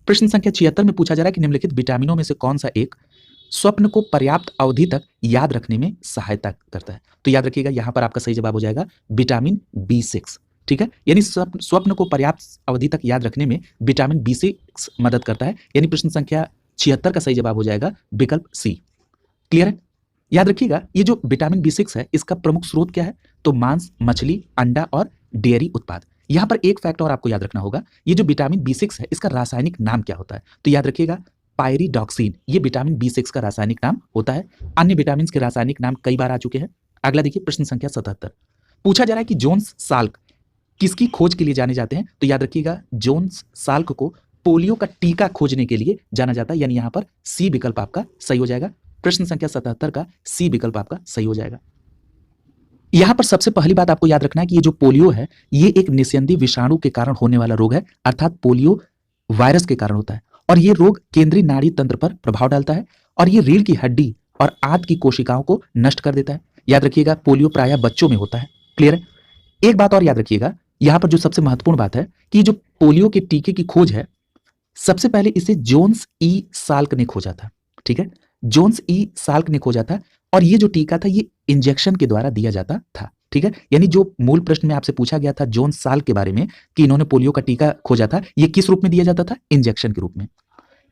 प्रश्न संख्या 76 में पूछा जा रहा है कि निम्नलिखित विटामिनों में से कौन सा एक स्वप्न को पर्याप्त अवधि तक याद रखने में सहायता करता है। तो याद रखिएगा, यहां पर आपका सही जवाब हो जाएगा विटामिन B6। ठीक है, यानी स्वप्न को पर्याप्त अवधि तक याद रखने में विटामिन B6 मदद करता है। यानी प्रश्न संख्या 76 का सही जवाब हो जाएगा विकल्प सी। क्लियर है। याद रखिएगा, ये जो विटामिन B6 है इसका प्रमुख स्रोत क्या है, तो मांस, मछली, अंडा और डेयरी उत्पाद। यहां पर एक फैक्ट और आपको याद रखना होगा, ये जो विटामिन B6 है इसका रासायनिक नाम क्या होता है, तो याद रखिएगा पायरिडॉक्सिन, ये विटामिन B6 का रासायनिक नाम होता है। अन्य विटामिन के रासायनिक नाम कई बार आ चुके हैं। अगला देखिए प्रश्न संख्या 77। पूछा जा रहा है कि जोन्स साल्क किसकी खोज के लिए जाने जाते हैं, तो याद रखिएगा जोन्स साल्क को पोलियो का टीका खोजने के लिए जाना जाता है। यानी यहां पर सी विकल्प आपका सही हो जाएगा। प्रश्न संख्या 77 का सी विकल्प आपका सही हो जाएगा। यहां पर सबसे पहली बात आपको याद रखना है कि ये जो पोलियो है ये एक निस्यंदी विषाणु के कारण होने वाला रोग है, अर्थात पोलियो वायरस के कारण होता है। और ये रोग केंद्रीय नाड़ी तंत्र पर प्रभाव डालता है और ये रीढ़ की हड्डी और आंत की कोशिकाओं को नष्ट कर देता है। याद रखिएगा, पोलियो प्रायः बच्चों में होता है। क्लियर है। एक बात और याद रखिएगा, यहां पर जो सबसे महत्वपूर्ण बात है कि जो पोलियो के टीके की खोज है, सबसे पहले इसे जोन्स ई साल्क ने खोजा था। ठीक है, जोन्स ई साल्क ने खोजा था और ये जो टीका था ये इंजेक्शन के द्वारा दिया जाता था। ठीक है, यानी जो मूल प्रश्न में आपसे पूछा गया था जोन्स साल्क के बारे में कि इन्होंने पोलियो का टीका खोजा था, ये किस रूप में दिया जाता था, इंजेक्शन के रूप में।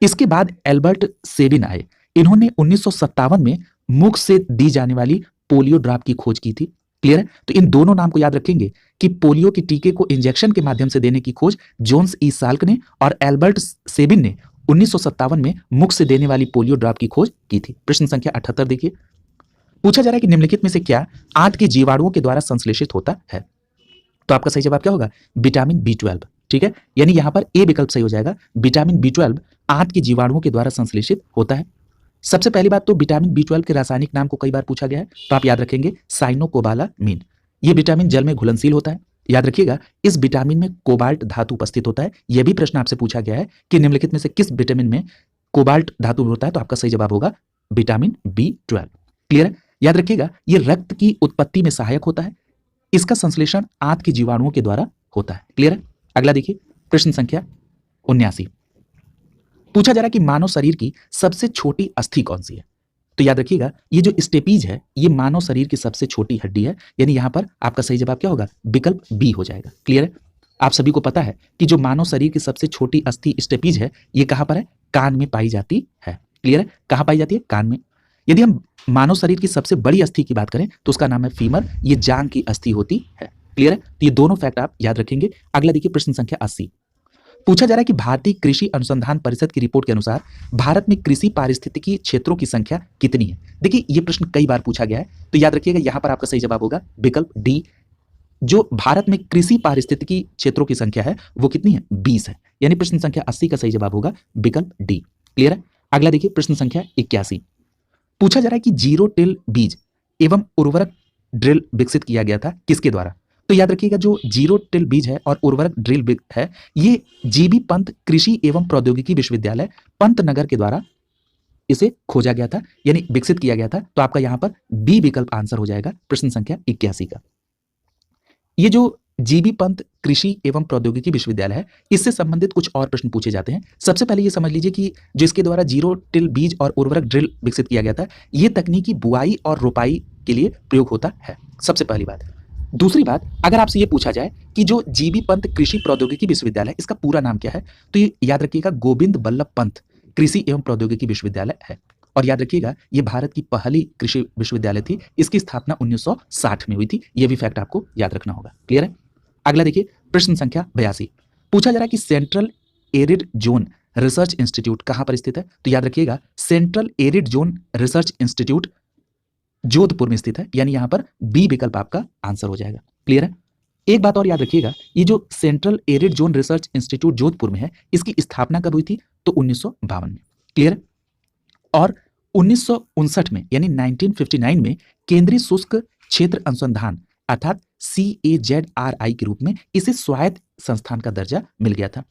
इसके बाद एल्बर्ट सेबिन आए, इन्होंने 1957 में मुख से दी जाने वाली पोलियो ड्रॉप की खोज की थी। क्लियर है। तो इन दोनों नाम को याद रखेंगे कि पोलियो के टीके को इंजेक्शन के माध्यम से देने की खोज जोन्स ई साल्क ने और एल्बर्ट सेबिन ने 1957 में मुख से देने वाली पोलियो ड्रॉप की खोज की थी। प्रश्न संख्या 78 देखिए, पूछा जा रहा है कि निम्नलिखित में से क्या आंत के जीवाणुओं के द्वारा संश्लेषित होता है, तो आपका सही जवाब क्या होगा, विटामिन B12। ठीक है, यानी यहां पर ए विकल्प सही हो जाएगा। विटामिन B12 आंत के जीवाणुओं के द्वारा संश्लेषित होता है। सबसे पहली बात तो विटामिन B12 के रासायनिक नाम को कई बार पूछा गया है, तो आप याद रखेंगे साइनोकोबालामीन। यह विटामिन जल में घुलनशील होता है। याद रखिएगा, इस विटामिन में कोबाल्ट धातु उपस्थित होता है। यह भी प्रश्न आपसे पूछा गया है कि निम्नलिखित में से किस विटामिन में कोबाल्ट धातु होता है, तो आपका सही जवाब होगा विटामिन B12। क्लियर है। याद रखिएगा, यह रक्त की उत्पत्ति में सहायक होता है। इसका संश्लेषण आंत के जीवाणुओं के द्वारा होता है। क्लियर है। अगला देखिए प्रश्न संख्या 79। पूछा जा रहा है कि मानव शरीर की सबसे छोटी अस्थि कौन सी है, तो याद रखिएगा ये जो स्टेपीज है ये मानव शरीर की सबसे छोटी हड्डी है। यानी यहां पर आपका सही जवाब क्या होगा, विकल्प बी हो जाएगा। क्लियर है। आप सभी को पता है कि जो मानव शरीर की सबसे छोटी अस्थि स्टेपीज है ये कहां पर है, कान में पाई जाती है। क्लियर है, कहां पाई जाती है, कान में। यदि हम मानव शरीर की सबसे बड़ी अस्थि की बात करें तो उसका नाम है फीमर, ये जांग की अस्थि होती है। क्लियर है, तो ये दोनों फैक्ट आप याद रखेंगे। अगला देखिए प्रश्न संख्या 80। पूछा जा रहा है कि भारतीय कृषि अनुसंधान परिषद की रिपोर्ट के अनुसार भारत में कृषि पारिस्थितिकी क्षेत्रों की संख्या कितनी है। देखिए ये प्रश्न कई बार पूछा गया है, तो याद रखिएगा यहां पर आपका सही जवाब होगा विकल्प डी। जो भारत में कृषि पारिस्थितिकी क्षेत्रों की संख्या है वो कितनी है, 20 है। यानी प्रश्न संख्या 80 का सही जवाब होगा विकल्प डी। क्लियर है। अगला देखिए प्रश्न संख्या 81। पूछा जा रहा है कि जीरो टिल बीज एवं उर्वरक ड्रिल विकसित किया गया था किसके द्वारा, तो याद रखिएगा जो जीरो टिल बीज है और उर्वरक ड्रिल है ये जीबी पंत कृषि एवं प्रौद्योगिकी विश्वविद्यालय पंतनगर के द्वारा इसे खोजा गया था, यानी विकसित किया गया था। तो आपका यहां पर बी विकल्प आंसर हो जाएगा प्रश्न संख्या 81 का। ये जो जीबी पंत कृषि एवं प्रौद्योगिकी विश्वविद्यालय है इससे संबंधित कुछ और प्रश्न पूछे जाते हैं। सबसे पहले ये समझ लीजिए कि जिसके द्वारा जीरो टिल बीज और उर्वरक ड्रिल विकसित किया गया था ये तकनीकी बुआई और रोपाई के लिए प्रयोग होता है। सबसे पहली बात। दूसरी बात, अगर आपसे ये पूछा जाए कि जो जीबी पंत कृषि प्रौद्योगिकी विश्वविद्यालय, इसका पूरा नाम क्या है, तो ये याद रखिएगा गोविंद बल्लभ पंत कृषि एवं प्रौद्योगिकी विश्वविद्यालय है। और याद रखिएगा ये भारत की पहली कृषि विश्वविद्यालय थी। इसकी स्थापना 1960 में हुई थी। ये भी फैक्ट आपको याद रखना होगा। क्लियर है? अगला देखिए, प्रश्न संख्या 82 पूछा जा रहा है कि central arid zone research institute कहां पर स्थित है, तो याद रखिएगा central arid zone research institute Jodhpur में स्थित है, यानी यहां पर बी विकल्प आपका आंसर हो जाएगा। क्लियर है? एक बात और याद रखिएगा, ये जो central arid zone research institute Jodhpur में है, इसकी स्थापना कब हुई थी, तो 1952 में। क्लियर है? और 1959 में यानी 1959 में केंद्रीय शुष्क क्षेत्र अनुसंधान अर्थात CAZRI के रूप में इसे स्वायत्त संस्थान का दर्जा मिल गया था।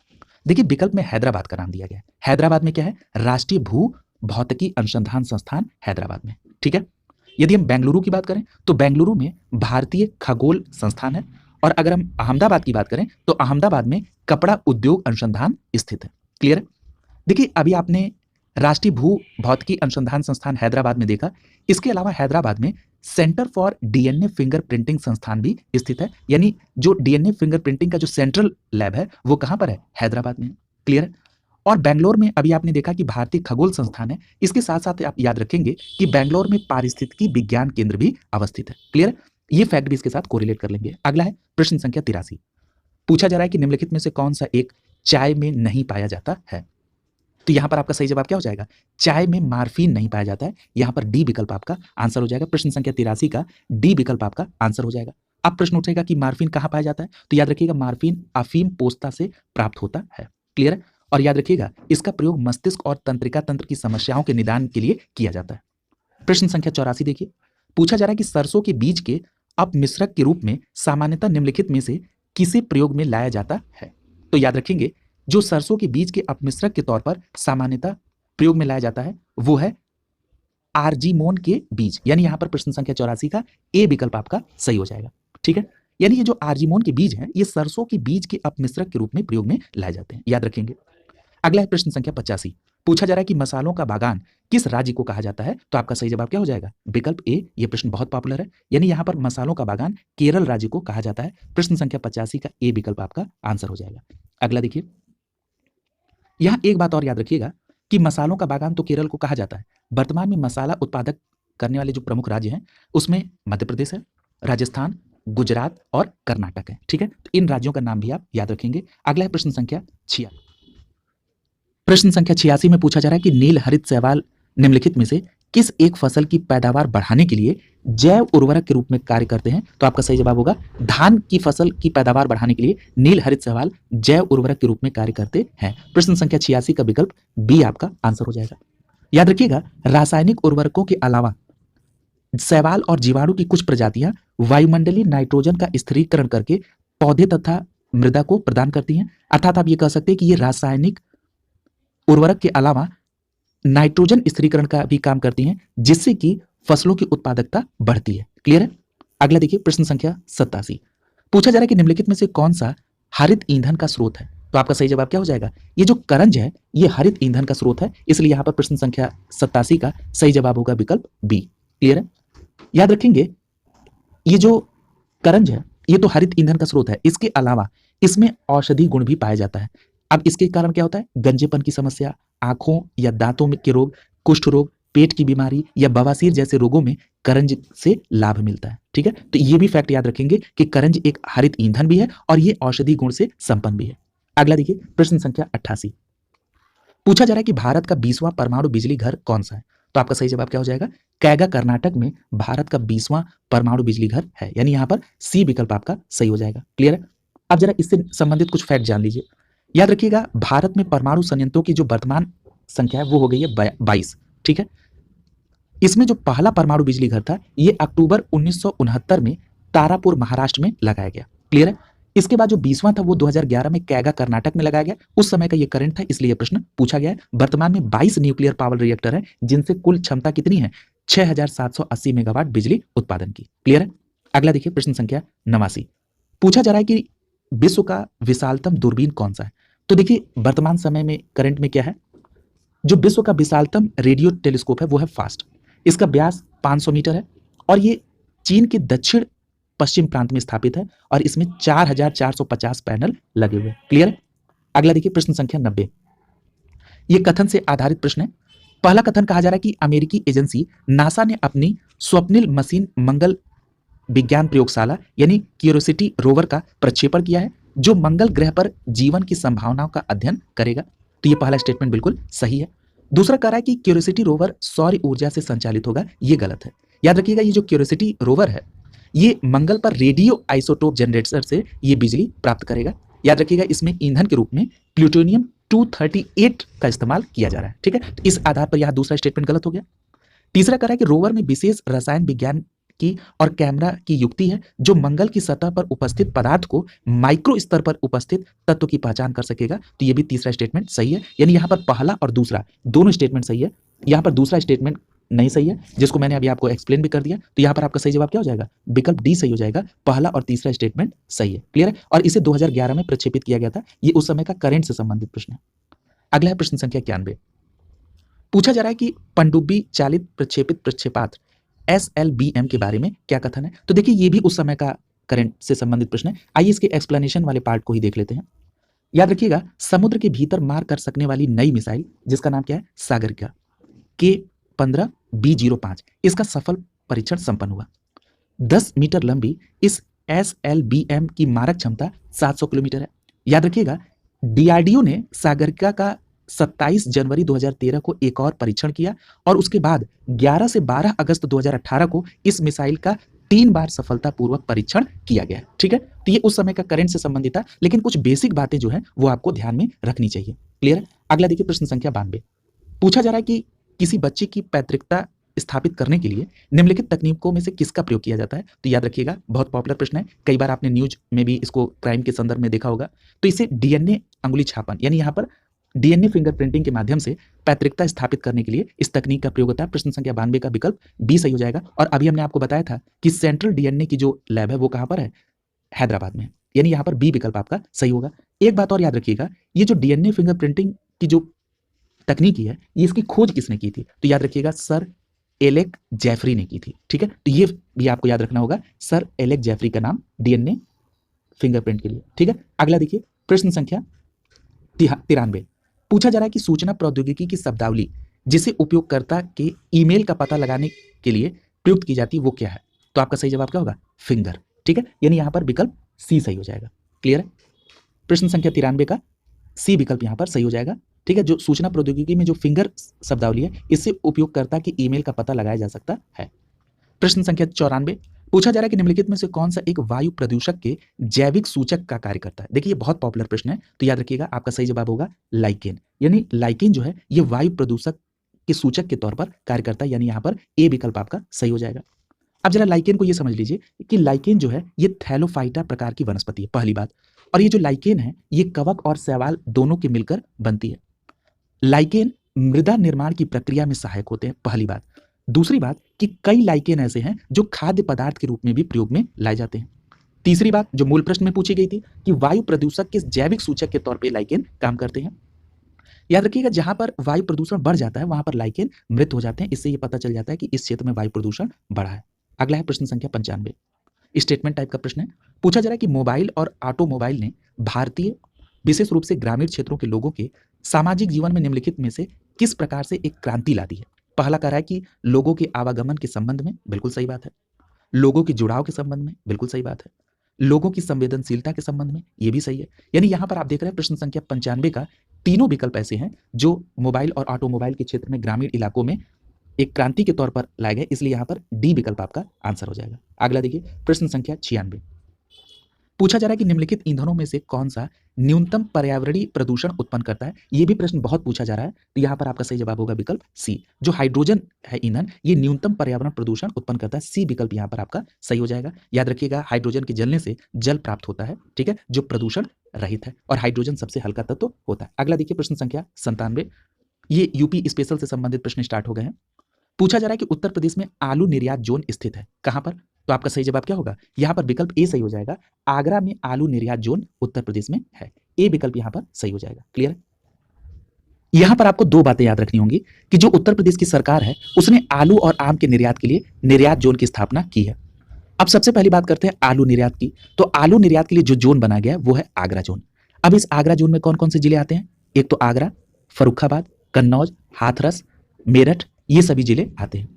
देखिए विकल्प में हैदराबाद का नाम दिया गया है। हैदराबाद में क्या है, राष्ट्रीय भू भौतिकी अनुसंधान संस्थान हैदराबाद में। ठीक है? यदि हम बेंगलुरु की बात करें तो बेंगलुरु में भारतीय खगोल संस्थान है। और अगर हम अहमदाबाद की बात करें तो अहमदाबाद में कपड़ा उद्योग अनुसंधान स्थित है। क्लियर है? देखिए अभी आपने राष्ट्रीय भू भौतिकी अनुसंधान संस्थान हैदराबाद में देखा, इसके अलावा हैदराबाद में centre for DNA finger printing संस्थान भी स्थित है, यानी जो डीएनए फिंगर प्रिंटिंग का जो सेंट्रल लैब है वो कहां पर है, हैदराबाद में। क्लियर है? और बेंगलोर में अभी आपने देखा कि भारतीय खगोल संस्थान है। इसके साथ साथ आप याद रखेंगे कि बेंगलोर में पारिस्थितिकी विज्ञान केंद्र भी अवस्थित है। क्लियर है? ये फैक्ट भी इसके साथ कोरिलेट कर लेंगे। अगला है प्रश्न संख्या 83 पूछा जा रहा है कि निम्नलिखित में से कौन सा एक चाय में नहीं पाया जाता है, तो यहां पर आपका सही जवाब क्या हो जाएगा, चाय में मार्फिन नहीं पाया जाता है। यहां पर डी विकल्प आपका आंसर हो जाएगा। प्रश्न संख्या 83 का डी विकल्प आपका आंसर हो जाएगा। अब प्रश्न उठेगा कि मार्फिन कहां पाया जाता है, तो याद रखिएगा मार्फिन अफीम पोस्ता से प्राप्त होता है। क्लियर है? और याद रखिएगा इसका प्रयोग मस्तिष्क और तंत्रिका तंत्र की समस्याओं के निदान के लिए किया जाता है। प्रश्न संख्या 84 देखिए, पूछा जा रहा है कि सरसों के बीज के अपमिश्रक के रूप में सामान्यतः निम्नलिखित में से किसे प्रयोग में लाया जाता है, तो याद रखेंगे जो सरसों के बीज के अपमिश्रक के तौर पर सामान्यतः प्रयोग में लाया जाता है वो है आर्जीमोन के बीज, यानी यहां पर प्रश्न संख्या 84 का ए विकल्प आपका सही हो जाएगा। ठीक है? यानी ये जो आर्जीमोन के बीज हैं ये सरसों के बीज के अपमिश्रक के रूप में प्रयोग में लाए जाते हैं, याद रखेंगे। अगला है प्रश्न संख्या 85 पूछा जा रहा है कि मसालों का बागान किस राज्य को कहा जाता है, तो आपका सही जवाब क्या हो जाएगा, विकल्प ए। यह प्रश्न बहुत पॉपुलर है, यानी यहां पर मसालों का बागान केरल राज्य को कहा जाता है। प्रश्न संख्या 85 का ए विकल्प आपका आंसर हो जाएगा। अगला देखिए, यहां एक बात और याद रखिएगा कि मसालों का बागान तो केरल को कहा जाता है, वर्तमान में मसाला उत्पादक करने वाले जो प्रमुख राज्य हैं उसमें मध्य प्रदेश है, राजस्थान, गुजरात और कर्नाटक है। ठीक है? तो इन राज्यों का नाम भी आप याद रखेंगे। अगला है प्रश्न संख्या 86। प्रश्न संख्या 86 में पूछा जा रहा है कि नील हरित शैवाल निम्नलिखित में से किस एक फसल की पैदावार बढ़ाने के लिए जैव उर्वरक के रूप में कार्य करते हैं, तो आपका सही जवाब होगा धान की फसल की पैदावार बढ़ाने के लिए नील हरित शैवाल जैव उर्वरक के रूप में कार्य करते हैं। प्रश्न संख्या 86 का विकल्प बी आपका आंसर हो जाएगा। याद रखिएगा रासायनिक उर्वरकों के अलावा शैवाल और जीवाणु की कुछ प्रजातियां वायुमंडलीय नाइट्रोजन का स्थिरीकरण करके पौधे तथा मृदा को प्रदान करती हैं। अर्थात आप ये कह सकते हैं कि ये रासायनिक उर्वरक के अलावा नाइट्रोजन स्थिरीकरण का भी काम करती हैं, जिससे कि फसलों की उत्पादकता बढ़ती है। क्लियर है? अगला देखिए प्रश्न संख्या 87 पूछा जा रहा है कि निम्नलिखित में से कौन सा हरित ईंधन का स्रोत है, तो आपका सही जवाब क्या हो जाएगा, ये जो करंज है ये हरित ईंधन का स्रोत है, इसलिए यहां पर प्रश्न संख्या 87 का सही जवाब होगा विकल्प बी। क्लियर है? याद रखेंगे ये जो करंज है ये तो हरित ईंधन का स्रोत है, इसके अलावा इसमें औषधि गुण भी पाया जाता है। अब इसके कारण क्या होता है, गंजेपन की समस्या, आंखों या दांतों में के रोग, कुष्ठ रोग, पेट की बीमारी या बवासीर जैसे रोगों में करंज से लाभ मिलता है। ठीक है? तो ये भी फैक्ट याद रखेंगे कि करंज एक हरित ईंधन भी है और ये औषधि गुण से संपन्न भी है। अगला देखिए प्रश्न संख्या 88 पूछा जा रहा है कि भारत का 20वां परमाणु बिजली घर कौन सा है, तो आपका सही जवाब क्या हो जाएगा, कैगा कर्नाटक में भारत का 20वां परमाणु बिजली घर है, यानी यहां पर सी विकल्प आपका सही हो जाएगा। क्लियर है? अब जरा इससे संबंधित कुछ फैक्ट जान लीजिए। याद रखिएगा भारत में परमाणु संयंत्रों की जो वर्तमान संख्या है वो हो गई है 22। ठीक है? इसमें जो पहला परमाणु बिजली घर था ये अक्टूबर 1969 में तारापुर महाराष्ट्र में लगाया गया। क्लियर है? इसके बाद जो 20वां था वो 2011 में कैगा कर्नाटक में लगाया गया। उस समय का ये करंट था, इसलिए प्रश्न पूछा गया है। वर्तमान में 22 न्यूक्लियर पावर रिएक्टर है जिनसे कुल क्षमता कितनी है, 6780 मेगावाट बिजली उत्पादन की। क्लियर है? अगला देखिए प्रश्न संख्या 89 पूछा जा रहा है कि विश्व का विशालतम दूरबीन कौन सा है, तो देखिए वर्तमान समय में करंट में क्या है, जो विश्व का विशालतम रेडियो टेलीस्कोप है वो है फास्ट। इसका व्यास 500 मीटर है और ये चीन के दक्षिण पश्चिम प्रांत में स्थापित है और इसमें 4450 पैनल लगे हुए हैं। क्लियर है? अगला देखिए प्रश्न संख्या 90। ये कथन से आधारित प्रश्न है। पहला कथन कहा जा रहा है कि अमेरिकी एजेंसी नासा ने अपनी स्वप्निल मशीन मंगल विज्ञान प्रयोगशाला यानी क्यूरियोसिटी रोवर का प्रक्षेपण किया है जो मंगल ग्रह पर जीवन की संभावनाओं का अध्ययन करेगा। तो ये पहला स्टेटमेंट बिल्कुल सही है। दूसरा कह रहा है कि क्यूरियोसिटी रोवर सौर ऊर्जा से संचालित होगा। ये गलत है। याद रखिएगा ये जो क्यूरियोसिटी रोवर है ये मंगल पर रेडियो आइसोटोप जनरेटर से ये बिजली प्राप्त करेगा। याद रखिएगा इसमें ईंधन के रूप में प्लूटोनियम 238 का इस्तेमाल किया जा रहा है। ठीक है, तो इस आधार पर यहां दूसरा स्टेटमेंट गलत हो गया। तीसरा कह रहा है कि रोवर में विशेष रसायन विज्ञान की और कैमरा की युक्ति है जो मंगल की सतह पर उपस्थित पदार्थ को माइक्रो स्तर पर उपस्थित तत्व की पहचान कर सकेगा। तो ये भी तीसरा स्टेटमेंट सही है। यानी यहां पर पहला और दूसरा दोनों स्टेटमेंट सही है। यहां पर दूसरा स्टेटमेंट नहीं सही है जिसको मैंने अभी आपको एक्सप्लेन भी कर दिया। तो यहां पर आपका सही जवाब क्या हो जाएगा? विकल्प डी सही हो जाएगा। पहला और तीसरा स्टेटमेंट सही है। क्लियर है? और इसे 2011 में प्रक्षेपित किया गया था। ये उस समय का करंट से संबंधित प्रश्न है। अगला है प्रश्न संख्या 91। पूछा जा रहा है कि पनडुब्बी चालित प्रक्षेपित प्रक्षेपास्त्र SLBM के बारे में क्या कथन है। तो देखिए ये भी उस समय का करंट से संबंधित प्रश्न है। आइए इसके एक्सप्लेनेशन वाले पार्ट को ही देख लेते हैं। याद रखिएगा समुद्र के भीतर मार कर सकने वाली नई मिसाइल जिसका नाम क्या है? सागरिका K-15B05 इसका सफल परीक्षण संपन्न हुआ। 10 मीटर लंबी इस SLBM की मारक क्षमता 700 किलोमीटर है। याद रखिएगा DRDO ने सागरिका का 27 जनवरी 2013 को एक और परीक्षण किया और उसके बाद 11 से 12 अगस्त 2018 को इस मिसाइल का 3 बार सफलतापूर्वक परीक्षण किया गया। ठीक है, तो ये उस समय का करंट से संबंधित था, लेकिन कुछ बेसिक बातें जो है वो आपको ध्यान में रखनी चाहिए। क्लियर है? अगला देखिए प्रश्न संख्या 92। पूछा जा रहा है कि किसी बच्चे की पैतृकता स्थापित करने के लिए निम्नलिखित तकनीकों में से किसका प्रयोग किया जाता है। तो याद रखिएगा बहुत पॉपुलर प्रश्न है, कई बार आपने न्यूज में भी इसको क्राइम के संदर्भ में देखा होगा। तो इसे DNA अंगुली छापन यानी यहाँ पर DNA फिंगरप्रिंटिंग के माध्यम से पैतृकता स्थापित करने के लिए इस तकनीक का प्रयोग होता है। प्रश्न संख्या 92 का विकल्प बी सही हो जाएगा। और अभी हमने आपको बताया था कि सेंट्रल DNA की जो लैब है वो कहाँ पर है? हैदराबाद में। यानी यहाँ पर बी विकल्प आपका सही होगा। एक बात और याद रखिएगा ये जो DNA फिंगरप्रिंटिंग की जो तकनीकी है ये इसकी खोज किसने की थी? तो याद रखिएगा सर एलेक जेफरी ने की थी। ठीक है, तो ये भी आपको याद रखना होगा, सर एलेक जेफरी का नाम DNA फिंगरप्रिंट के लिए। ठीक है, अगला देखिए प्रश्न संख्या 93। पूछा जा रहा है कि सूचना प्रौद्योगिकी की शब्दावली जिसे उपयोगकर्ता के ईमेल का पता लगाने के लिए प्रयुक्त की जाती है वो क्या है? तो आपका सही जवाब क्या होगा? फिंगर। ठीक है, यानी यहां पर विकल्प सी सही हो जाएगा। क्लियर है? प्रश्न संख्या 93 का सी विकल्प यहां पर सही हो जाएगा। ठीक है, जो सूचना प्रौद्योगिकी में जो फिंगर शब्दावली है इससे उपयोगकर्ता के ईमेल का पता लगाया जा सकता है। प्रश्न संख्या 94। पूछा जा रहा है कि निम्नलिखित में से कौन सा एक वायु प्रदूषक के जैविक सूचक का कार्य करता है। देखिए ये बहुत पॉपुलर प्रश्न है, तो याद रखिएगा आपका सही जवाब होगा लाइकेन। यानी लाइकेन जो है ये वायु प्रदूषक के सूचक के तौर पर कार्य करता है। यानी यहाँ पर ए विकल्प आपका सही हो जाएगा। अब जरा लाइकेन को ये समझ लीजिए कि लाइकेन जो है ये थैलोफाइटा प्रकार की वनस्पति है, पहली बात। और ये जो लाइकेन है ये कवक और शैवाल दोनों के मिलकर बनती है। लाइकेन मृदा निर्माण की प्रक्रिया में सहायक होते हैं, पहली बात। दूसरी बात कि कई लाइकेन ऐसे हैं जो खाद्य पदार्थ के रूप में भी प्रयोग में लाए जाते हैं। तीसरी बात जो मूल प्रश्न में पूछी गई थी कि वायु प्रदूषक के जैविक सूचक के तौर पे लाइकेन काम करते हैं। याद रखिएगा जहां पर वायु प्रदूषण बढ़ जाता है वहां पर लाइकेन मृत हो जाते हैं। इससे यह पता चल जाता है कि इस क्षेत्र में वायु प्रदूषण बढ़ा है। अगला है प्रश्न संख्या 95। स्टेटमेंट टाइप का प्रश्न है। पूछा जा रहा है कि मोबाइल और ऑटोमोबाइल ने भारतीय विशेष रूप से ग्रामीण क्षेत्रों के लोगों के सामाजिक जीवन में निम्नलिखित में से किस प्रकार से एक क्रांति ला दी है। पहला कह रहा है कि लोगों के आवागमन के संबंध में, बिल्कुल सही बात है। लोगों के जुड़ाव के संबंध में, बिल्कुल सही बात है। लोगों की संवेदनशीलता के संबंध में, यह भी सही है। यानी यहां पर आप देख रहे हैं प्रश्न संख्या 95 का तीनों विकल्प ऐसे हैं जो मोबाइल और ऑटोमोबाइल के क्षेत्र में ग्रामीण इलाकों में एक क्रांति के तौर पर लाए गए, इसलिए यहां पर डी विकल्प आपका आंसर हो जाएगा। अगला देखिए प्रश्न संख्या 96। पूछा जा रहा है कि निम्नलिखित ईंधनों में से कौन सा न्यूनतम पर्यावरणीय प्रदूषण उत्पन्न करता है। यह भी प्रश्न बहुत पूछा जा रहा है, तो यहां पर आपका सही जवाब होगा विकल्प सी। जो हाइड्रोजन है ईंधन ये न्यूनतम पर्यावरण प्रदूषण उत्पन्न करता है। सी विकल्प यहां पर आपका सही हो जाएगा। याद रखिएगा हाइड्रोजन के जलने से जल प्राप्त होता है, ठीक है, जो प्रदूषण रहित है और हाइड्रोजन सबसे हल्का तत्व होता है। अगला देखिए प्रश्न संख्या 97। ये यूपी स्पेशल से संबंधित प्रश्न स्टार्ट हो गए हैं। पूछा जा रहा है कि उत्तर प्रदेश में आलू निर्यात जोन स्थित है, कहां पर? तो आपका सही जवाब क्या होगा? यहां पर विकल्प ए सही हो जाएगा। आगरा में आलू निर्यात जोन उत्तर प्रदेश में है। ए विकल्प यहां पर सही हो जाएगा। क्लियर है? यहां पर आपको दो बातें याद रखनी होंगी कि जो उत्तर प्रदेश की सरकार है उसने आलू और आम के निर्यात के लिए निर्यात जोन की स्थापना की है। अब सबसे पहली बात करते हैं आलू निर्यात की। तो आलू निर्यात के लिए जो जोन बनाया गया है वो है आगरा जोन। अब इस आगरा जोन में कौन-कौन से जिले आते हैं? एक तो आगरा, फर्रुखाबाद, कन्नौज, हाथरस, मेरठ, ये सभी जिले आते हैं।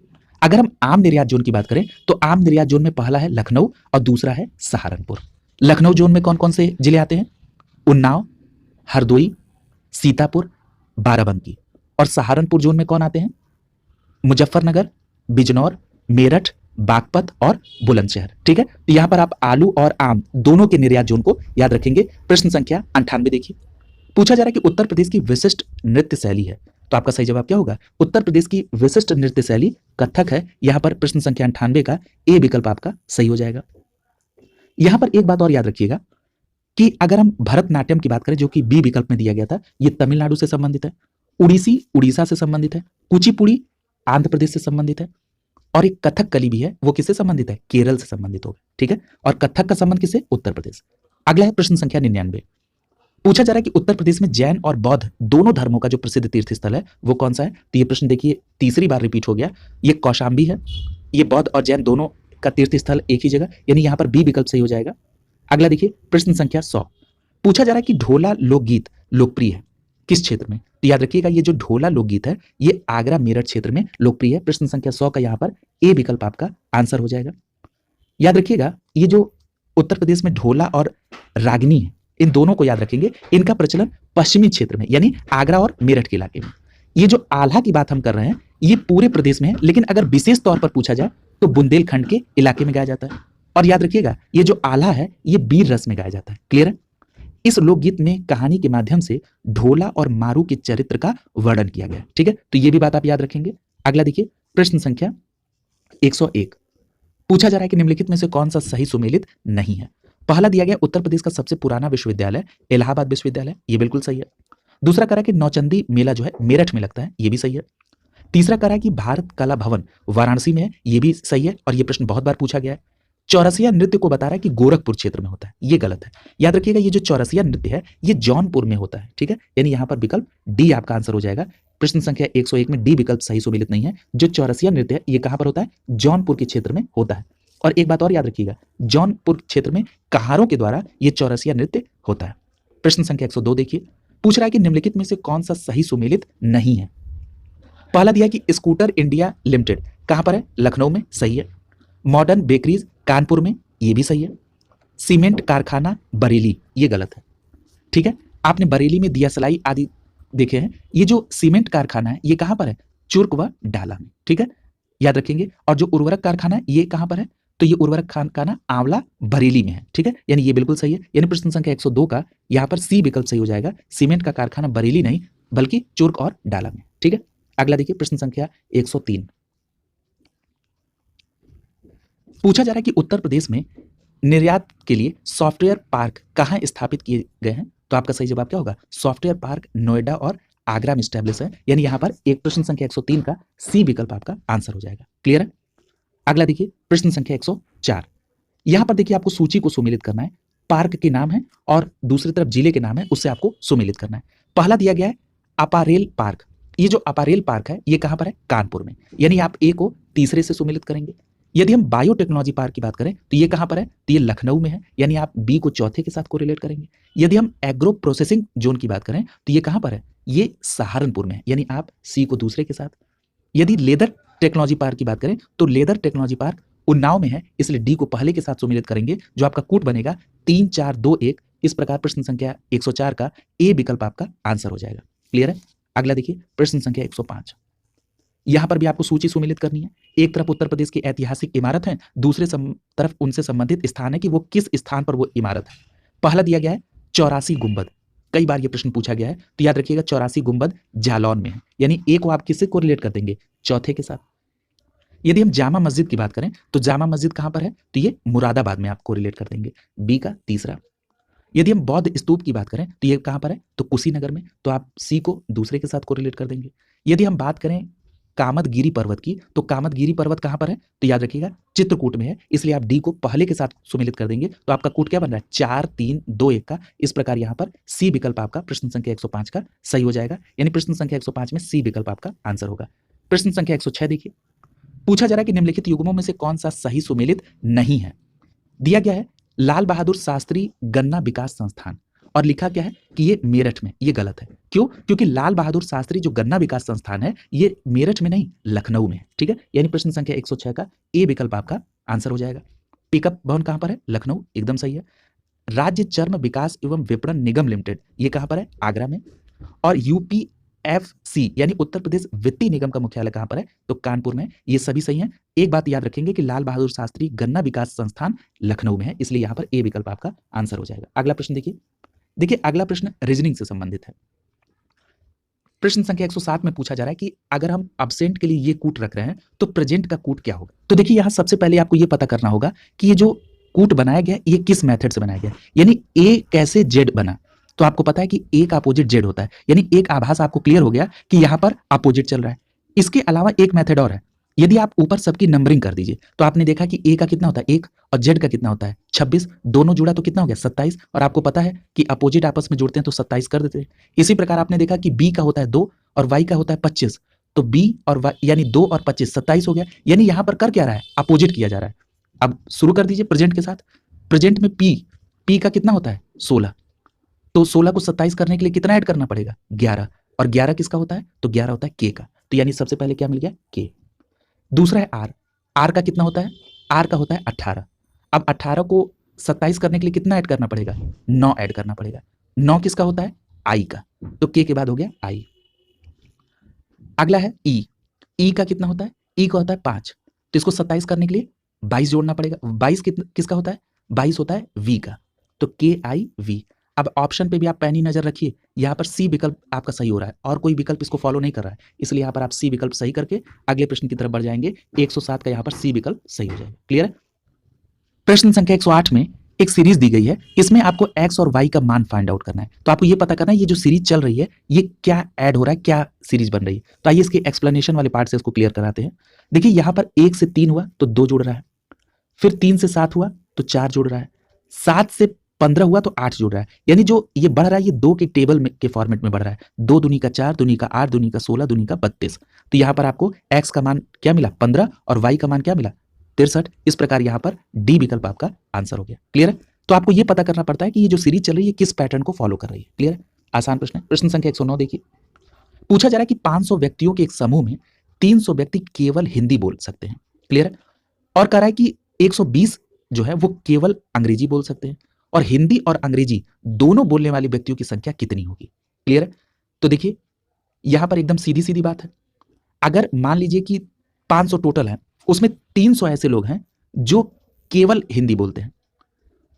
अगर हम आम निर्यात जोन की बात करें तो आम निर्यात जोन में पहला है लखनऊ और दूसरा है सहारनपुर। लखनऊ जोन में कौन-कौन से जिले आते हैं? उन्नाव, हरदोई, सीतापुर, बाराबंकी। और सहारनपुर जोन में कौन आते हैं? मुजफ्फरनगर, बिजनौर, मेरठ, बागपत और बुलंदशहर। ठीक है, तो यहां पर आप आलू और आम दोनों के निर्यात जोन को याद रखेंगे। प्रश्न संख्या 98 देखिए, पूछा जा रहा है कि उत्तर प्रदेश की विशिष्ट नृत्य शैली है, तो आपका सही जवाब क्या होगा? उत्तर प्रदेश की विशिष्ट नृत्य शैली कथक है। यहां पर प्रश्न संख्या 98 का ए विकल्प आपका सही हो जाएगा। यहां पर एक बात और याद रखिएगा कि अगर हम भरतनाट्यम की बात करें जो कि बी विकल्प में दिया गया था, ये तमिलनाडु से संबंधित है, उड़ीसी उड़ीसा से संबंधित है, कुचिपुड़ी आंध्र प्रदेश से संबंधित है, और एक कथकली भी है, वो किससे संबंधित है? केरल से संबंधित होगा। ठीक है, और कथक का संबंध किससे? उत्तर प्रदेश। अगला है प्रश्न संख्या 99, पूछा जा रहा है कि उत्तर प्रदेश में जैन और बौद्ध दोनों धर्मों का जो प्रसिद्ध तीर्थ स्थल है वो कौन सा है? तो ये प्रश्न देखिए तीसरी बार रिपीट हो गया। ये कौशाम्बी है, ये बौद्ध और जैन दोनों का तीर्थ स्थल एक ही जगह, यानी यहां पर बी विकल्प सही हो जाएगा। अगला देखिए प्रश्न संख्या 100, पूछा जा रहा है कि ढोला लोकगीत लोकप्रिय है किस क्षेत्र में? तो याद रखिएगा ये जो ढोला लोकगीत है ये आगरा मेरठ क्षेत्र में लोकप्रिय है। प्रश्न संख्या 100 का यहाँ पर ए विकल्प आपका आंसर हो जाएगा। याद रखिएगा ये जो उत्तर प्रदेश में ढोला और रागिनी है, इन दोनों को याद रखेंगे। इनका प्रचलन पश्चिमी क्षेत्र में यानी आगरा और मेरठ के इलाके में। ये जो आल्हा की बात हम कर रहे हैं ये पूरे प्रदेश में है, लेकिन अगर विशेष तौर पर पूछा जाए तो बुंदेलखंड के इलाके में गाया जाता है। और याद रखिएगा ये जो आल्हा है ये बीर रस में गाया जाता है। क्लियर है? इस लोकगीत में कहानी के माध्यम से ढोला और मारू के चरित्र का वर्णन किया गया। ठीक है, तो ये भी बात आप याद रखेंगे। अगला देखिए प्रश्न संख्या 101, पूछा जा रहा है कि निम्नलिखित में से कौन सा सही सुमेलित नहीं है? पहला दिया गया उत्तर प्रदेश का सबसे पुराना विश्वविद्यालय इलाहाबाद विश्वविद्यालय, ये बिल्कुल सही है। दूसरा कह रहा है कि नौचंदी मेला जो है मेरठ में लगता है, ये भी सही है। तीसरा कह रहा है कि भारत कला भवन वाराणसी में है, ये भी सही है और ये प्रश्न बहुत बार पूछा गया है। चौरसिया नृत्य को बता रहा है कि गोरखपुर क्षेत्र में होता है, ये गलत है। याद रखिएगा ये जो चौरसिया नृत्य है ये जौनपुर में होता है। ठीक है, यानी यहां पर विकल्प डी आपका आंसर हो जाएगा। प्रश्न संख्या 101 में डी विकल्प सही सुमेलित नहीं है। जो चौरसिया नृत्य है ये कहां पर होता है? जौनपुर के क्षेत्र में होता है। और एक बात और याद रखिएगा, जौनपुर क्षेत्र में कहारों के द्वारा ये चौरसिया नृत्य होता है। प्रश्न संख्या 102 देखिए, पूछ रहा है कि निम्नलिखित में से कौन सा सही सुमेलित नहीं है? पहला दिया कि स्कूटर इंडिया लिमिटेड कहां पर है? लखनऊ में, सही है। मॉडर्न बेकरीज कानपुर में, ये भी सही है। सीमेंट कारखाना बरेली, ये गलत है। ठीक है, आपने बरेली में दिया सलाई आदि देखे हैं। ये जो सीमेंट कारखाना है ये कहां पर है? चुर्क व डाला में। ठीक है, याद रखेंगे। और जो उर्वरक कारखाना है ये कहां पर है? तो ये उर्वरक कारखाना आंवला बरेली में है। ठीक है, यानी ये बिल्कुल सही है। यानी प्रश्न संख्या 102 का यहां पर सी विकल्प सही हो जाएगा। सीमेंट का कारखाना बरेली नहीं बल्कि चुर्क और डाला में। ठीक है, अगला देखिए प्रश्न संख्या 103, पूछा जा रहा है कि उत्तर प्रदेश में निर्यात के लिए सॉफ्टवेयर पार्क कहां स्थापित किए गए हैं? तो आपका सही जवाब क्या होगा? सॉफ्टवेयर पार्क नोएडा और आगरा में स्टैब्लिश है, यानी यहां पर एक प्रश्न संख्या 103 का सी विकल्प आपका आंसर हो जाएगा। क्लियर है? अगला देखिए प्रश्न संख्या 104, यहां पर देखिए आपको सूची को सुमेलित करना है। पार्क के नाम है और दूसरी तरफ जिले के नाम है, उससे आपको सुमेलित करना है। पहला दिया गया है अपारेल पार्क। ये जो अपारेल पार्क है ये कहां पर है? कानपुर में, यानी आप ए को तीसरे से सुमेलित करेंगे। यदि हम बायोटेक्नोलॉजी पार्क की बात करें तो ये कहां पर है? तो ये लखनऊ में है, यानी आप बी को चौथे के साथ कोरिलेट करेंगे। यदि हम एग्रो प्रोसेसिंग जोन की बात करें तो ये कहां पर है? ये सहारनपुर में है, यानी आप सी को दूसरे के साथ। यदि लेदर टेक्नोलॉजी पार्क की बात करें तो लेदर टेक्नोलॉजी पार्क उन्नाव में है, इसलिए डी को पहले के साथ सुमेलित करेंगे, जो आपका कूट बनेगा 3 4 2 1। इस प्रकार प्रश्न संख्या 104 का ए विकल्प आपका आंसर हो जाएगा। क्लियर है? अगला देखिए प्रश्न संख्या 105, यहां पर भी आपको सूची सुमेलित करनी है। एक तरफ उत्तर प्रदेश की ऐतिहासिक इमारत है, दूसरे तरफ उनसे संबंधित स्थान है कि वो किस स्थान पर वो इमारत है। पहला दिया गया है 84 गुंबद, कई बार ये प्रश्न पूछा गया है, तो याद रखिएगा 84 गुंबद जालौन में है, यानी ए को आप किससे कोरिलेट कर देंगे? चौथे के साथ। यदि हम जामा मस्जिद की बात करें तो जामा मस्जिद कहां पर है? तो ये मुरादाबाद में आप कोरिलेट कर देंगे, बी का तीसरा। यदि हम बौद्ध स्तूप की बात करें तो ये कहां पर है? तो कुशीनगर में, तो आप सी को दूसरे के साथ कोरिलेट कर देंगे। यदि हम बात करें कामदगिरी पर्वत की, तो कामदगिरी पर्वत कहां पर है? तो याद रखिएगा चित्रकूट में है, इसलिए आप डी को पहले के साथ सुमेलित कर देंगे, तो आपका कूट क्या बन रहा है? 4 3 2 1 का। इस प्रकार यहां पर सी विकल्प आपका प्रश्न संख्या 105 का सही हो जाएगा, यानी प्रश्न संख्या 105 में सी विकल्प आपका आंसर होगा। प्रश्न संख्या 106 देखिए, पूछा जा रहा है कि निम्नलिखित युग्मों में से कौन सा सही सुमेलित नहीं है। दिया गया है लाल बहादुर शास्त्री गन्ना विकास संस्थान, और लिखा क्या है कि ये मेरठ में। ये गलत है। क्यों? क्योंकि लाल बहादुर शास्त्री जो गन्ना विकास संस्थान है ये मेरठ में नहीं, लखनऊ में है। ठीक है, यानी प्रश्न संख्या 106 का ए विकल्प आपका आंसर हो जाएगा। पिकअप भवन कहां पर है? लखनऊ, एकदम सही है। राज्य चर्म विकास एवं विपणन निगम लिमिटेड, ये कहां पर है? आगरा में। और यूपीएफसी यानी उत्तर प्रदेश वित्तीय निगम का मुख्यालय कहां पर है? तो कानपुर में। ये सभी सही है। एक बात याद रखेंगे कि लाल बहादुर शास्त्री गन्ना विकास संस्थान लखनऊ में है, इसलिए यहां पर ए विकल्प आपका आंसर हो जाएगा। अगला प्रश्न देखिए। देखिए अगला प्रश्न रीजनिंग से संबंधित है। प्रश्न संख्या 107 में पूछा जा रहा है कि अगर हम अब्सेंट के लिए ये कूट रख रहे हैं तो प्रेजेंट का कूट क्या होगा। तो देखिए यहां सबसे पहले आपको ये पता करना होगा कि ये जो कूट बनाया गया ये किस मेथड से बनाया गया, यानी ए कैसे जेड बना। तो आपको पता है कि ए का अपोजिट जेड होता है, यानी एक आभास आपको क्लियर हो गया कि यहां पर अपोजिट चल रहा है। इसके अलावा एक मेथड और है, यदि आप ऊपर सबकी नंबरिंग कर दीजिए तो आपने देखा कि ए का कितना होता है 1 और जेड का कितना होता है 26, दोनों जुड़ा तो कितना हो गया 27, और आपको पता है कि अपोजिट आपस में जुड़ते हैं तो 27 कर देते हैं। इसी प्रकार आपने देखा कि बी का होता है 2 और वाई का होता है 25, तो बी और वाई यानी 2 और 25 27 हो गया। यानी यहां पर कर क्या रहा है? अपोजिट किया जा रहा है। अब शुरू कर दीजिए प्रेजेंट के साथ। प्रेजेंट में पी का कितना होता है 16, तो 16 को 27 करने के लिए कितना ऐड करना पड़ेगा 11, और 11 किसका होता है? तो 11 होता है के का। तो यानी सबसे पहले क्या मिल गया? के। दूसरा है आर, आर का कितना होता है? आर का होता है 18। अब 18 को 27 करने के लिए कितना ऐड करना पड़ेगा? 9 ऐड करना पड़ेगा। 9 किसका होता है? आई का, तो के के बाद हो गया आई। अगला है ई, ई का कितना होता है? ई का होता है 5, तो इसको 27 करने के लिए 22 जोड़ना पड़ेगा। 22 किसका होता है? 22 होता है वी का, तो के आई वी। अब ऑप्शन पे भी आप पैनी नजर रखिए, यहाँ पर सी विकल्प आपका सही हो रहा है और कोई विकल्प इसको फॉलो नहीं कर रहा है, इसलिए यहाँ पर आप सी विकल्प सही करके अगले प्रश्न की तरफ बढ़ जाएंगे। 107 का यहाँ पर सी विकल्प सही हो जाएगा। क्लियर है? प्रश्न संख्या 108 में एक सीरीज दी गई है, इसमें आपको एक्स और वाई का मान फाइंड आउट करना है। तो आपको ये पता करना है ये जो सीरीज चल रही है ये क्या ऐड हो रहा है, क्या सीरीज बन रही है। तो आइए इसके एक्सप्लेनेशन वाले पार्ट से इसको क्लियर कराते हैं। देखिए यहाँ पर 1 से 3 हुआ तो 2 जुड़ रहा है, फिर 3 से 7 हुआ तो 4 जुड़ रहा है, 7 से 15 हुआ तो 8 जुड़ रहा है। यानी जो ये बढ़ रहा है ये 2 के टेबल में के फॉर्मेट में बढ़ रहा है। 2 दूनी का 4, दूनी का 8, दूनी का 16, दूनी का 32। तो यहाँ पर आपको x का मान क्या मिला 15 और y का मान क्या मिला 63। इस प्रकार यहाँ पर डी विकल्प आपका आंसर हो गया। क्लियर है? तो आपको ये पता करना पड़ता है कि ये जो सीरीज चल रही है किस पैटर्न को फॉलो कर रही है। क्लियर है? आसान प्रश्न है। प्रश्न संख्या 109 देखिए। पूछा जा रहा है कि 500 व्यक्तियों के एक समूह में 300 व्यक्ति केवल हिंदी बोल सकते हैं। क्लियर है? और कह रहा है कि 120 जो है वो केवल अंग्रेजी बोल सकते हैं, और हिंदी और अंग्रेजी दोनों बोलने वाले व्यक्तियों की संख्या कितनी होगी। क्लियर है? तो देखिए यहां पर एकदम सीधी सीधी बात है। अगर मान लीजिए कि 500 टोटल है, उसमें 300 ऐसे लोग हैं जो केवल हिंदी बोलते हैं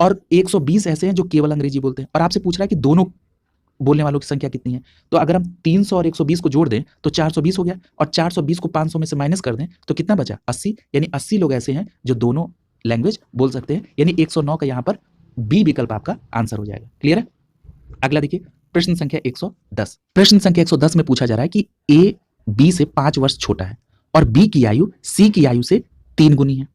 और 120 ऐसे हैं जो केवल अंग्रेजी बोलते हैं, और आपसे पूछ रहा है कि दोनों बोलने वालों की संख्या कितनी है। तो अगर हम 300 और 120 को जोड़ दें तो 420 हो गया, और 420 को 500 में से माइनस कर दें तो कितना बचा 80। यानी 80 लोग ऐसे हैं जो दोनों लैंग्वेज बोल सकते हैं। यानी 109 का यहाँ पर बी विकल्प आपका आंसर हो जाएगा। क्लियर है? अगला देखिए प्रश्न संख्या 110। प्रश्न संख्या 110 में पूछा जा रहा है कि ए बी से 5 वर्ष छोटा है और बी की आयु सी की आयु से 3 गुनी है।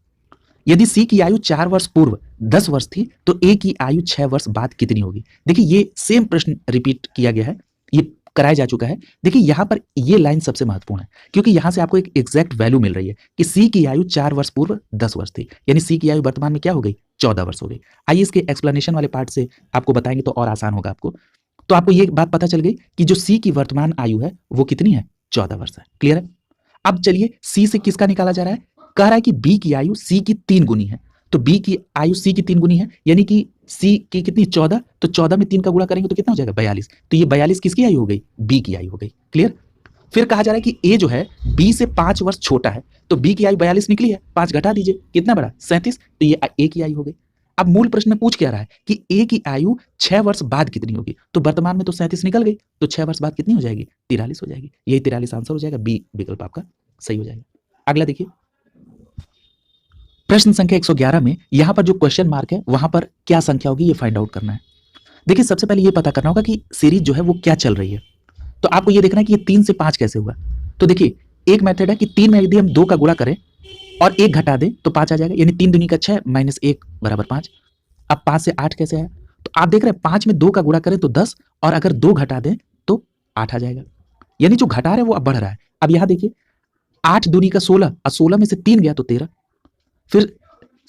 यदि सी की आयु 4 वर्ष पूर्व 10 वर्ष थी तो ए की आयु 6 वर्ष बाद कितनी होगी। देखिए ये सेम प्रश्न रिपीट किया गया है, ये कराया जा चुका है। देखिए यहां पर ये लाइन सबसे महत्वपूर्ण है क्योंकि यहां से आपको एक एग्जैक्ट वैल्यू मिल रही है कि सी की आयु 4 वर्ष पूर्व 10 वर्ष थी, यानी सी की आयु वर्तमान में क्या हो गई 14 वर्ष हो गई। आइए इसके एक्सप्लेनेशन वाले पार्ट से आपको बताएंगे तो और आसान होगा आपको। तो आपको ये बात पता चल गई कि जो सी की वर्तमान आयु है वो कितनी है 14 वर्ष है। क्लियर है? अब चलिए सी से किसका निकाला जा रहा है, कह रहा है कि बी की आयु सी की 3 गुनी है, तो बी की आयु सी की 3 गुनी है, यानी कि सी की कितनी 14, तो 14 में 3 का गुणा करेंगे तो कितना हो जाएगा 42। तो ये 42 किसकी आयु हो गई, बी की आयु हो गई। क्लियर? फिर कहा जा रहा है कि ए जो है बी से 5 वर्ष छोटा है, तो बी की आयु 42 निकली है, 5 घटा दीजिए कितना बड़ा 37, तो ये ए की आयु हो गई। अब मूल प्रश्न में पूछ क्या रहा है कि ए की आयु 6 वर्ष बाद कितनी होगी, तो वर्तमान में तो 37 निकल गई, तो 6 वर्ष बाद कितनी हो जाएगी 43 हो जाएगी। यही 43 आंसर हो जाएगा, बी विकल्प आपका सही हो जाएगा। अगला देखिए प्रश्न संख्या 111 में यहां पर जो क्वेश्चन मार्क है वहां पर क्या संख्या होगी ये फाइंड आउट करना है। देखिए सबसे पहले ये पता करना होगा कि सीरीज जो है वो क्या चल रही है। तो आपको ये देखना है कि ये 3 से 5 कैसे हुआ। तो देखिए एक मेथड है कि 3 में यदि हम 2 का गुणा करें और 1 घटा दें तो 5 आ जाएगा, यानी 3 दूनी का 6 माइनस 1 बराबर 5। अब 5 से 8 कैसे आया, तो आप देख रहे हैं 5 में 2 का गुणा करें तो 10, और अगर 2 घटा दें तो 8 आ जाएगा, यानी जो घटा रहे हैं वो अब बढ़ रहा है। अब यहां देखिए 8 दूनी का 16 और 16 में से 3 गया तो 13, फिर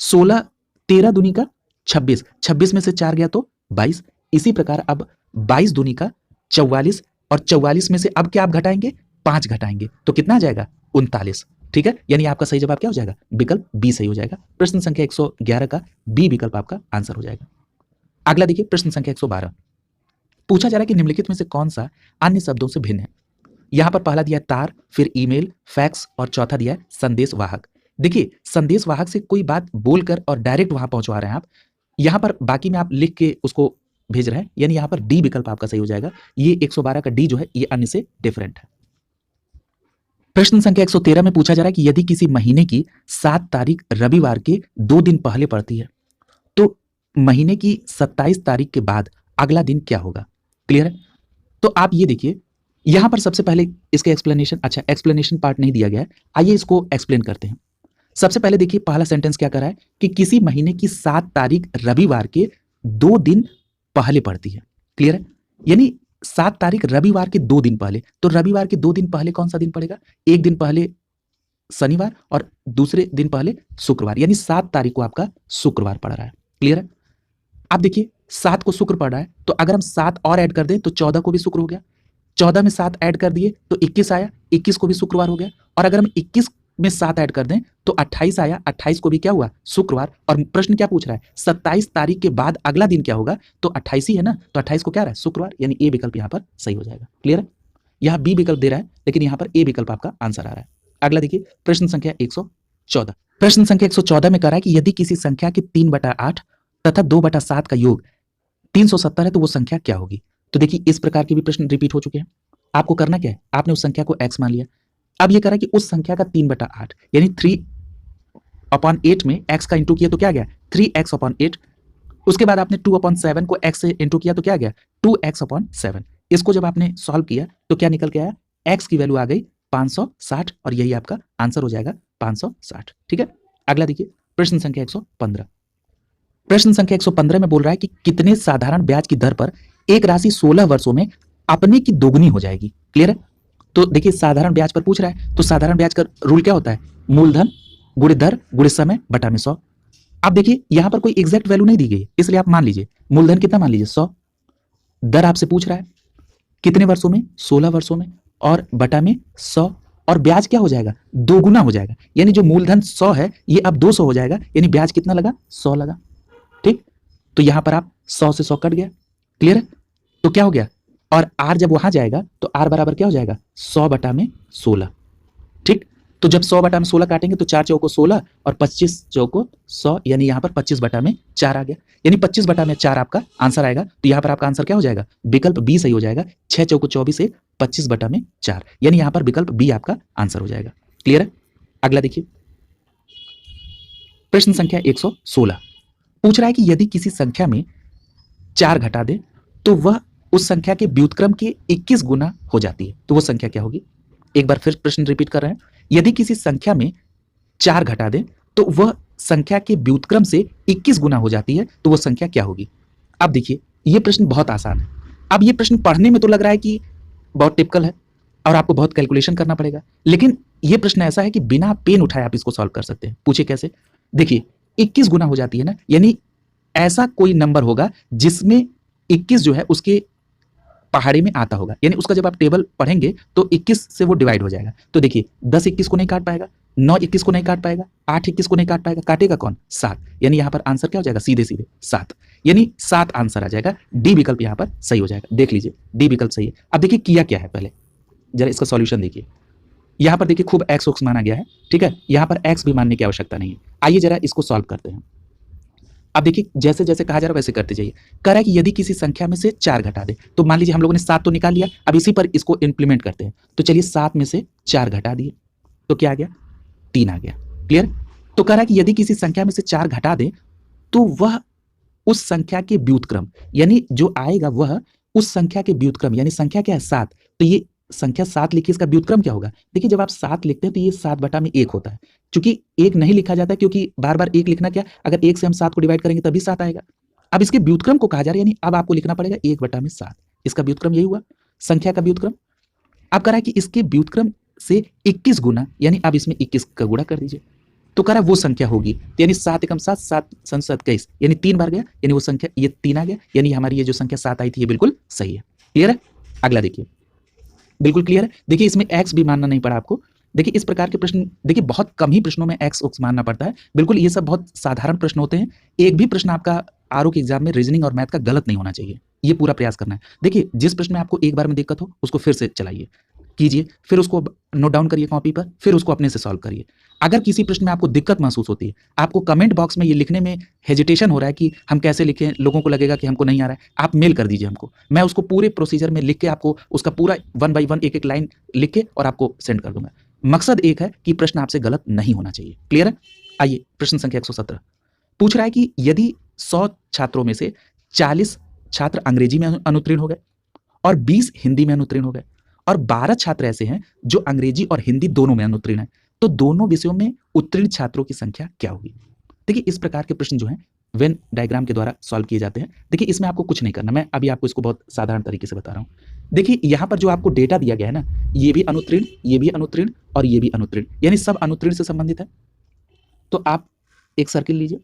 16 13 दूनी का 26, 26 में से 4 गया तो 22। इसी प्रकार अब 22 दूनी का 44 और 44 में से अब क्या आप घटाएंगे, 5 घटाएंगे तो कितना आ जाएगा, 39। ठीक है, यानी आपका सही जवाब क्या हो जाएगा, विकल्प बी सही हो जाएगा। प्रश्न संख्या 111 का बी विकल्प आपका आंसर हो जाएगा। अगला देखिए प्रश्न संख्या 112, पूछा जा रहा है कि निम्नलिखित में से कौन सा अन्य शब्दों से भिन्न है। यहां पर पहला दिया है तार, फिर ईमेल, फैक्स और चौथा दिया है संदेश वाहक। देखिए संदेश वाहक से कोई बात बोलकर और डायरेक्ट वहां पहुंचवा रहे हैं आप, यहां पर बाकी में आप लिख के उसको भेज रहे हैं, यानी यहां पर डी विकल्प आपका सही हो जाएगा। ये 112 का डी जो है ये अन्य से डिफरेंट है। प्रश्न संख्या 113 में पूछा जा रहा है कि यदि किसी महीने की 7 तारीख रविवार के 2 दिन पहले पड़ती है तो महीने की 27 तारीख के बाद अगला दिन क्या होगा। क्लियर है, तो आप ये देखिए यहां पर सबसे पहले इसके एक्सप्लेनेशन, अच्छा एक्सप्लेनेशन पार्ट नहीं दिया गया है, आइए इसको एक्सप्लेन करते हैं। सबसे पहले देखिए पहला सेंटेंस क्या कर रहा है कि किसी महीने की 7 तारीख रविवार के 2 दिन पहले पड़ती है। क्लियर है, यानी 7 तारीख रविवार के 2 दिन पहले, तो रविवार के 2 दिन पहले कौन सा दिन पड़ेगा, एक दिन पहले शनिवार और दूसरे दिन पहले शुक्रवार, यानी 7 तारीख को आपका शुक्रवार पड़ रहा है। क्लियर है, आप देखिए 7 को शुक्र पड़ रहा है, तो अगर हम 7 और ऐड कर दें तो 14 को भी शुक्र हो गया, 14 में 7 ऐड कर दिए तो 21 आया, 21 को भी शुक्रवार हो गया, और अगर हम 21 में 7 ऐड कर दें तो 28 आया, 28 को भी क्या हुआ, शुक्रवार। और प्रश्न क्या पूछ रहा है, 27 तारीख के बाद अगला दिन क्या होगा, तो 28 ही है ना, तो 28 को क्या रहा है, शुक्रवार, यानी ए विकल्प यहाँ पर सही हो जाएगा। क्लियर है, यहाँ बी विकल्प दे रहा है लेकिन यहाँ पर ए विकल्प आपका आंसर आ रहा है। अगला देखिए प्रश्न संख्या 114, प्रश्न संख्या 114 में कह रहा है कि यदि किसी संख्या के 3/8 तथा 2/7 का योग 370 है तो वो संख्या क्या होगी। तो देखिए इस प्रकार के भी प्रश्न रिपीट हो चुके हैं, आपको करना क्या है, आपने उस संख्या को x मान लिया, अब ये कह रहा है कि उस संख्या का 3/8 यानी 3/8 में x का इंटू किया तो क्या गया 3x/8, उसके बाद आपने 2/7 को x से इंटू किया तो क्या गया 2x/7। इसको जब आपने सॉल्व किया तो क्या निकल के आया, x की वैल्यू आ गई 560 और यही आपका आंसर हो जाएगा 560। ठीक है, अगला देखिए प्रश्न संख्या 115, प्रश्न संख्या 115 में बोल रहा है कि कितने साधारण ब्याज की दर पर एक राशि 16 वर्षों में अपने की दोगुनी हो जाएगी। क्लियर है, तो देखिए साधारण ब्याज पर पूछ रहा है, तो साधारण ब्याज का रूल क्या होता है, मूलधन गुणे दर गुणे समय बटा में 100। अब देखिए यहां पर कोई एग्जैक्ट वैल्यू नहीं दी गई, इसलिए आप मान लीजिए मूलधन कितना मान लीजिए 100, दर आपसे पूछ रहा है कितने वर्षों में 16 वर्षों में, और बटा में 100, और ब्याज क्या हो जाएगा दोगुना हो जाएगा, यानी जो मूलधन 100 है ये अब 200 हो जाएगा, यानी ब्याज कितना लगा 100 लगा। ठीक, तो यहां पर आप 100 से 100 कट गया। क्लियर है, तो क्या हो गया, और आर जब वहां जाएगा तो आर बराबर क्या हो जाएगा 100 बटा में 16। ठीक, तो जब 100 बटा में 16 काटेंगे तो 4 चौको 16 और 25 चौको 100, यानी यहां पर 25 बटा में 4 आ गया, यानी 25 बटा में 4 आपका आंसर आएगा। तो यहां पर आपका आंसर क्या हो जाएगा, विकल्प बी सही हो जाएगा। 6 चौको 24 से 25 बटा में 4, यानी यहां पर विकल्प बी आपका आंसर हो जाएगा। क्लियर है, अगला देखिए प्रश्न संख्या 116, पूछ रहा है कि यदि किसी संख्या में 4 घटा दे तो वह उस संख्या के व्युत्क्रम के 21 गुना हो जाती है, तो वो संख्या क्या होगी। एक बार फिर प्रश्न रिपीट कर रहे हैं, यदि किसी संख्या में 4 घटा दे तो वह संख्या के व्युत्क्रम से 21 गुना हो जाती है, तो वो संख्या क्या होगी। अब देखिए ये प्रश्न बहुत आसान है, अब ये प्रश्न पढ़ने में तो लग रहा है कि बहुत टिपिकल है और आपको बहुत कैलकुलेशन करना पड़ेगा, लेकिन ये प्रश्न ऐसा है कि बिना पेन उठाए आप इसको सॉल्व कर सकते हैं। पूछिए कैसे, देखिए 21 गुना हो जाती है ना, यानी ऐसा कोई नंबर होगा जिसमें 21 जो है उसके पहाड़ी में आता होगा, यानी उसका जब आप टेबल पढ़ेंगे तो 21 से वो डिवाइड हो जाएगा। तो देखिए 10 21 को नहीं काट पाएगा, 9 21 को नहीं काट पाएगा, 8 21 को नहीं काट पाएगा, काटेगा कौन 7, यानी यहाँ पर आंसर क्या हो जाएगा सीधे सीधे 7, यानी 7 आंसर आ जाएगा। डी विकल्प यहाँ पर सही हो जाएगा, देख लीजिए डी विकल्प सही है। अब देखिए किया क्या है, पहले जरा इसका सॉल्यूशन देखिए, यहाँ पर देखिए खूब एक्स ओक्स माना गया है, ठीक है, यहाँ पर एक्स भी मानने की आवश्यकता नहीं है। आइए जरा इसको सॉल्व करते हैं। अब देखिए जैसे जैसे कहा जा रहा है वैसे करते जाइए। कह रहा है कि यदि किसी संख्या में से 4 घटा दे, तो मान लीजिए हम लोगों ने 7 तो निकाल लिया, अब इसी पर इसको इंप्लीमेंट करते हैं। तो चलिए 7 में से 4 घटा दिए तो क्या आ गया 3 आ गया। क्लियर, तो कह रहा है कि यदि किसी संख्या में से 4 घटा दे तो वह उस संख्या के व्युत्क्रम, यानी जो आएगा वह उस संख्या के व्युत्क्रम, यानी संख्या क्या है 7, तो ये संख्या 7 लिखिए, इसका व्युत्क्रम क्या होगा। देखिए जब आप 7 लिखते हैं तो ये 7 बटा में 1 होता है, क्योंकि 1 नहीं लिखा जाता है, क्योंकि बार बार 1 लिखना क्या, अगर 1 से हम 7 को डिवाइड करेंगे तभी 7 आएगा। अब इसके व्युत्क्रम को कहा जा रहा है, यानी अब आपको लिखना पड़ेगा 1 बटा में 7, इसका व्युत्क्रम यही हुआ संख्या का व्युत्क्रम। अब कह रहा है कि इसके व्युत्क्रम से 21 गुना, यानी अब इसमें 21 का गुणा कर दीजिए, तो कह रहा वो संख्या होगी, तो यानी 7 एकम 7, 7 7 7 21, यानी 3 बार गया, यानी वो संख्या ये 3 आ गया, यानी हमारी ये जो संख्या 7 आई थी ये बिल्कुल सही है। क्लियर है? अगला देखिए, बिल्कुल क्लियर है। देखिए इसमें एक्स भी मानना नहीं पड़ा आपको। देखिए इस प्रकार के प्रश्न, देखिए बहुत कम ही प्रश्नों में एक्स उक्स मानना पड़ता है। बिल्कुल ये सब बहुत साधारण प्रश्न होते हैं। एक भी प्रश्न आपका आरओ के एग्जाम में रीजनिंग और मैथ का गलत नहीं होना चाहिए, ये पूरा प्रयास करना है। देखिए जिस प्रश्न में आपको एक बार में दिक्कत हो उसको फिर से चलाइए, कीजिए, फिर उसको नोट डाउन करिए कॉपी पर, फिर उसको अपने से सॉल्व करिए। अगर किसी प्रश्न में आपको दिक्कत महसूस होती है, आपको कमेंट बॉक्स में ये लिखने में हेजिटेशन हो रहा है कि हम कैसे लिखें, लोगों को लगेगा कि हमको नहीं आ रहा है, आप मेल कर दीजिए हमको, मैं उसको पूरे प्रोसीजर में लिख के आपको उसका पूरा 1 बाय 1 एक एक लाइन लिख के और आपको सेंड कर दूंगा। मकसद एक है कि प्रश्न आपसे गलत नहीं होना चाहिए। क्लियर है? आइए प्रश्न संख्या 117 पूछ रहा है कि यदि 100 छात्रों में से 40 छात्र अंग्रेजी में अनुत्तीर्ण हो गए और 20 हिंदी में अनुत्तीर्ण हो गए और 12 छात्र ऐसे हैं जो अंग्रेजी और हिंदी दोनों में अनुत्तीर्ण हैं, तो दोनों विषयों में उत्तीर्ण छात्रों की संख्या क्या होगी? देखिए इस प्रकार के प्रश्न जो हैं वेन डायग्राम के द्वारा सॉल्व किए जाते हैं। देखिए इसमें आपको कुछ नहीं करना, मैं अभी आपको इसको बहुत साधारण तरीके से बता रहा हूँ। देखिए यहाँ पर जो आपको डेटा दिया गया है ना, ये भी अनुत्तीर्ण, ये भी अनुत्तीर्ण और ये भी अनुत्तीर्ण, यानी सब अनुत्तीर्ण से संबंधित है। तो आप एक सर्किल लीजिए,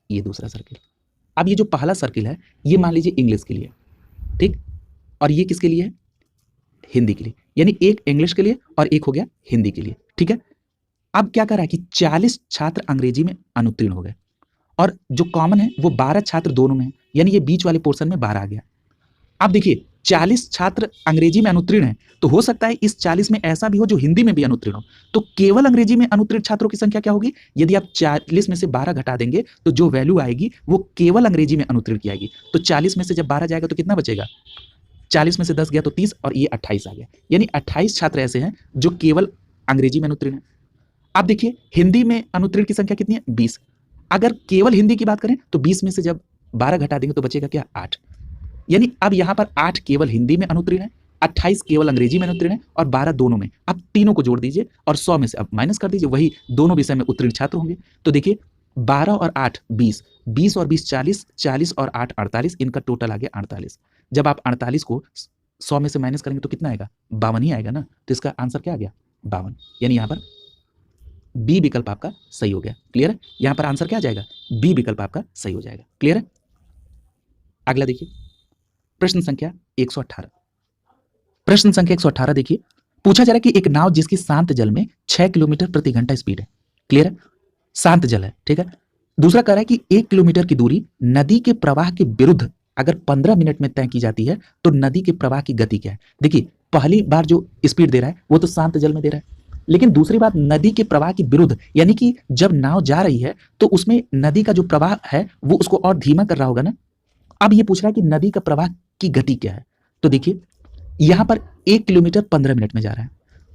ये दूसरा सर्किल। अब ये जो पहला सर्किल है ये मान लीजिए इंग्लिश के लिए, ठीक, और ये किसके लिए है? हिंदी के लिए, यानी एक इंग्लिश के लिए और एक हो गया हिंदी के लिए। ठीक है, अब क्या कर रहा है कि 40 छात्र अंग्रेजी में अनुत्तीर्ण हो गए और जो कॉमन है वो 12 छात्र दोनों में है, यानी ये बीच वाले पोर्शन में 12 आ गया। अब देखिए 40 छात्र अंग्रेजी में अनुत्तीर्ण है, तो हो सकता है इस 40 में ऐसा भी हो जो हिंदी में भी अनुत्तीर्ण हो, तो केवल अंग्रेजी में अनुत्तीर्ण छात्रों की संख्या क्या होगी? यदि आप 40 में से 12 घटा देंगे तो जो वैल्यू आएगी वो केवल अंग्रेजी में अनुत्तीर्ण की आएगी। तो 40 में से जब 12 जाएगा तो कितना बचेगा? 40 में से 10 गया तो 30 और ये 28 आ गया, यानी 28 छात्र ऐसे हैं जो केवल अंग्रेजी में अनुत्तीर्ण है। अब देखिए हिंदी में अनुत्तीर्ण की संख्या कितनी है? 20। अगर केवल हिंदी की बात करें तो 20 में से जब 12 घटा देंगे तो बचेगा क्या? 8। यानी अब यहां पर 8 केवल हिंदी में अनुत्तीर्ण है, 28 केवल अंग्रेजी में अनुत्तीर्ण है और 12 दोनों में। अब तीनों को जोड़ दीजिए और 100 में से अब माइनस कर दीजिए, वही दोनों विषय में उत्तीर्ण छात्र होंगे। तो देखिए 12 और 8 20, 20 और 20 40, 40 और 8 48, इनका टोटल आ गया 48। जब आप 48 को 100 में से माइनस करेंगे तो कितना आएगा? 52 ही आएगा ना। तो इसका आंसर क्या आ गया? 52, यानी यहाँ पर बी विकल्प आपका सही हो गया। क्लियर है? यहाँ पर आंसर क्या आ जाएगा? बी विकल्प आपका सही हो जाएगा। क्लियर है? अगला देखिए प्रश्न संख्या 118। प्रश्न संख्या 118 देखिए, पूछा जा रहा है कि एक नाव जिसकी शांत जल में 6 किलोमीटर प्रति घंटा स्पीड है। क्लियर है? शांत जल है, ठीक है। दूसरा कह रहा है कि 1 किलोमीटर की दूरी नदी के प्रवाह के विरुद्ध अगर 15 मिनट में तय की जाती है तो नदी के प्रवाह की गति क्या है? देखिए पहली बार जो स्पीड दे रहा है वो तो शांत जल में दे रहा है, लेकिन दूसरी बात नदी के प्रवाह के विरुद्ध, यानी कि जब नाव जा रही है तो उसमें नदी का जो प्रवाह है वो उसको और धीमा कर रहा होगा ना। अब ये पूछ रहा है कि नदी का प्रवाह की गति क्या है? तो देखिए यहां पर 1 किलोमीटर 15 मिनट में जा रहा है।